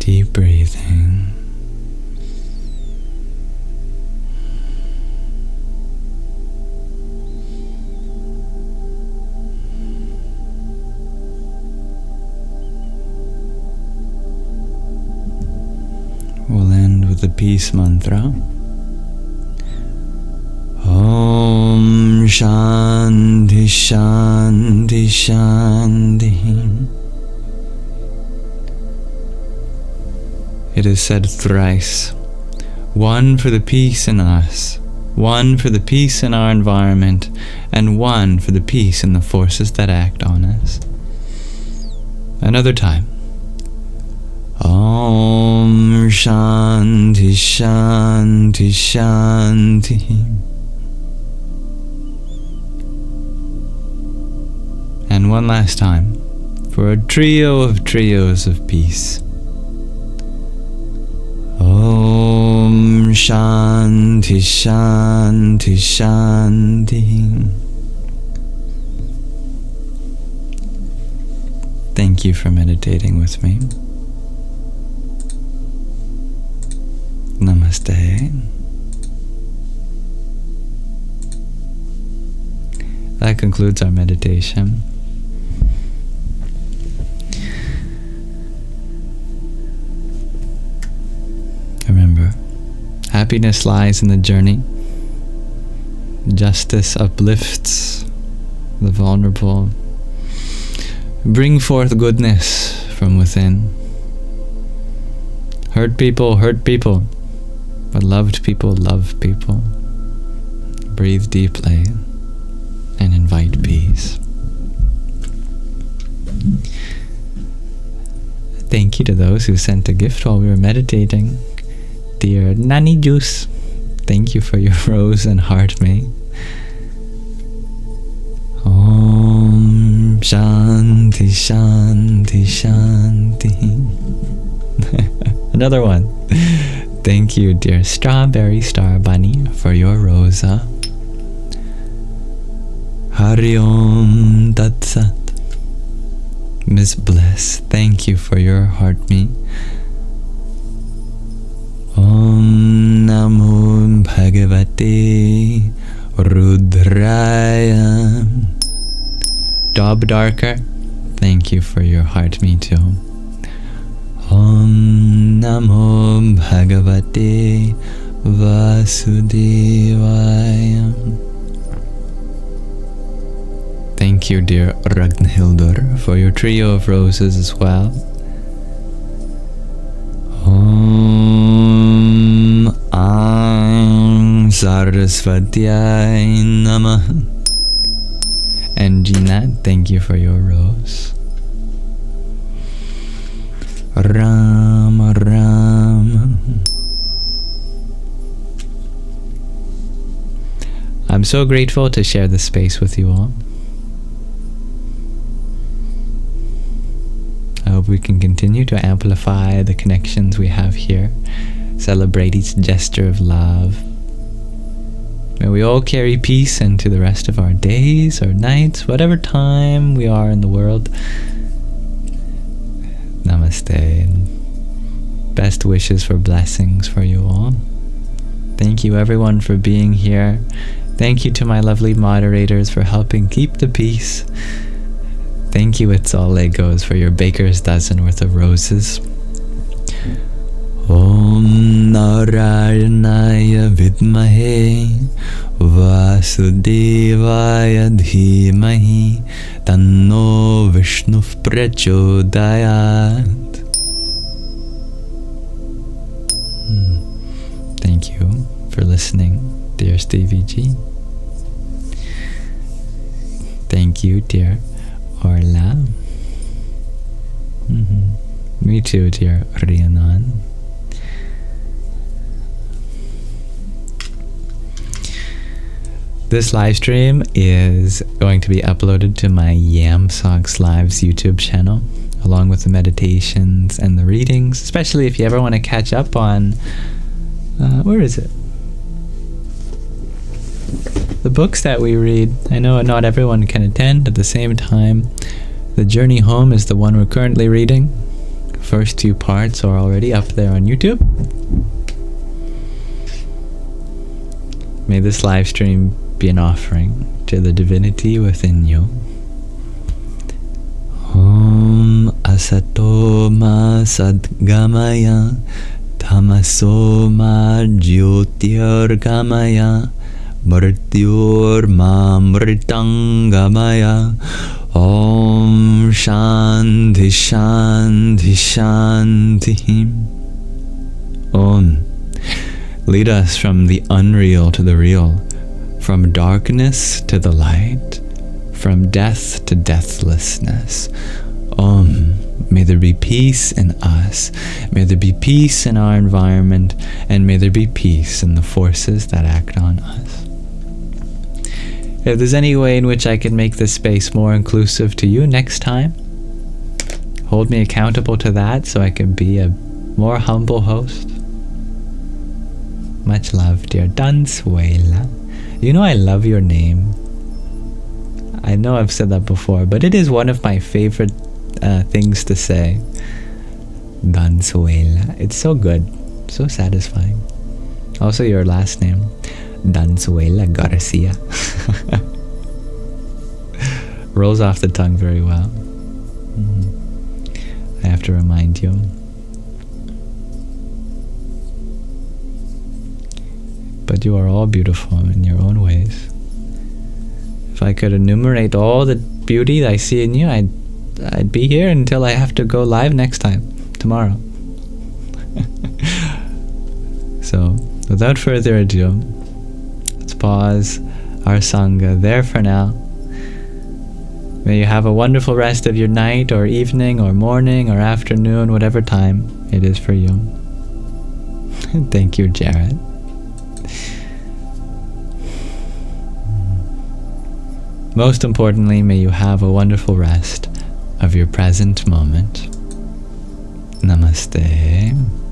A: Deep breathing. We'll end with the peace mantra. Om Shanti Shanti Shanti. It is said thrice. One for the peace in us, one for the peace in our environment, and one for the peace in the forces that act on us. Another time. Om Om Shanti Shanti Shanti. And one last time for a trio of trios of peace. Om Shanti Shanti Shanti. Thank you for meditating with me. Namaste. That concludes our meditation. Remember, happiness lies in the journey. Justice uplifts the vulnerable. Bring forth goodness from within. Hurt people, but loved people love people. Breathe deeply and invite peace. Thank you to those who sent a gift while we were meditating. Dear Nani Juice, thank you for your rose and heart me. Om Shanti Shanti Shanti. Another one. Thank you, dear Strawberry Star Bunny, for your rosa. Hari Om Tat Sat. Miss Bliss, thank you for your heart me. Om Namo Bhagavate Rudraya. Dob Darker, thank you for your heart me too. Om Namo Bhagavate Vasudevaya. Thank you, dear Ragnhildur, for your trio of roses as well. Om Aum Sarasvatyai Namaha. And Gina, thank you for your rose. Rama Rama. I'm so grateful to share this space with you all. I hope we can continue to amplify the connections we have here, celebrate each gesture of love. May we all carry peace into the rest of our days or nights, whatever time we are in the world. Namaste, and best wishes for blessings for you all. Thank you everyone for being here. Thank you to my lovely moderators for helping keep the peace. Thank you, It's All Legos, for your baker's dozen worth of roses. Om Narayanaya Vidmahe Vasudevaya Dhimahi Tanno Vishnu Prachodayat. Thank you for listening, dear Stevie G. Thank you, dear Orla. Me too, dear Rhiannon. This live stream is going to be uploaded to my Yamsox Lives YouTube channel, along with the meditations and the readings, especially if you ever want to catch up on, where is it? The books that we read. I know not everyone can attend at the same time. The Journey Home is the one we're currently reading. First two parts are already up there on YouTube. May this live stream be an offering to the divinity within you. Om Asato Ma Sadgamaya Tamaso Ma Jyotirgamaya Mrityor Ma Mritangamaya. Om Shanti Shanti Shanti. Om. Lead us from the unreal to the real, from darkness to the light, from death to deathlessness. Om. May there be peace in us. May there be peace in our environment. And may there be peace in the forces that act on us. If there's any way in which I can make this space more inclusive to you next time, hold me accountable to that so I can be a more humble host. Much love, dear Dansuela. You know I love your name. I know I've said that before, but it is one of my favorite things to say. Dansuela. It's so good. So satisfying. Also your last name. Dansuela Garcia. Rolls off the tongue very well. I have to remind you. But you are all beautiful in your own ways. If I could enumerate all the beauty I see in you, I'd be here until I have to go live next time, tomorrow. So, without further ado, let's pause our Sangha there for now. May you have a wonderful rest of your night or evening or morning or afternoon, whatever time it is for you. Thank you, Jared. Most importantly, may you have a wonderful rest of your present moment. Namaste.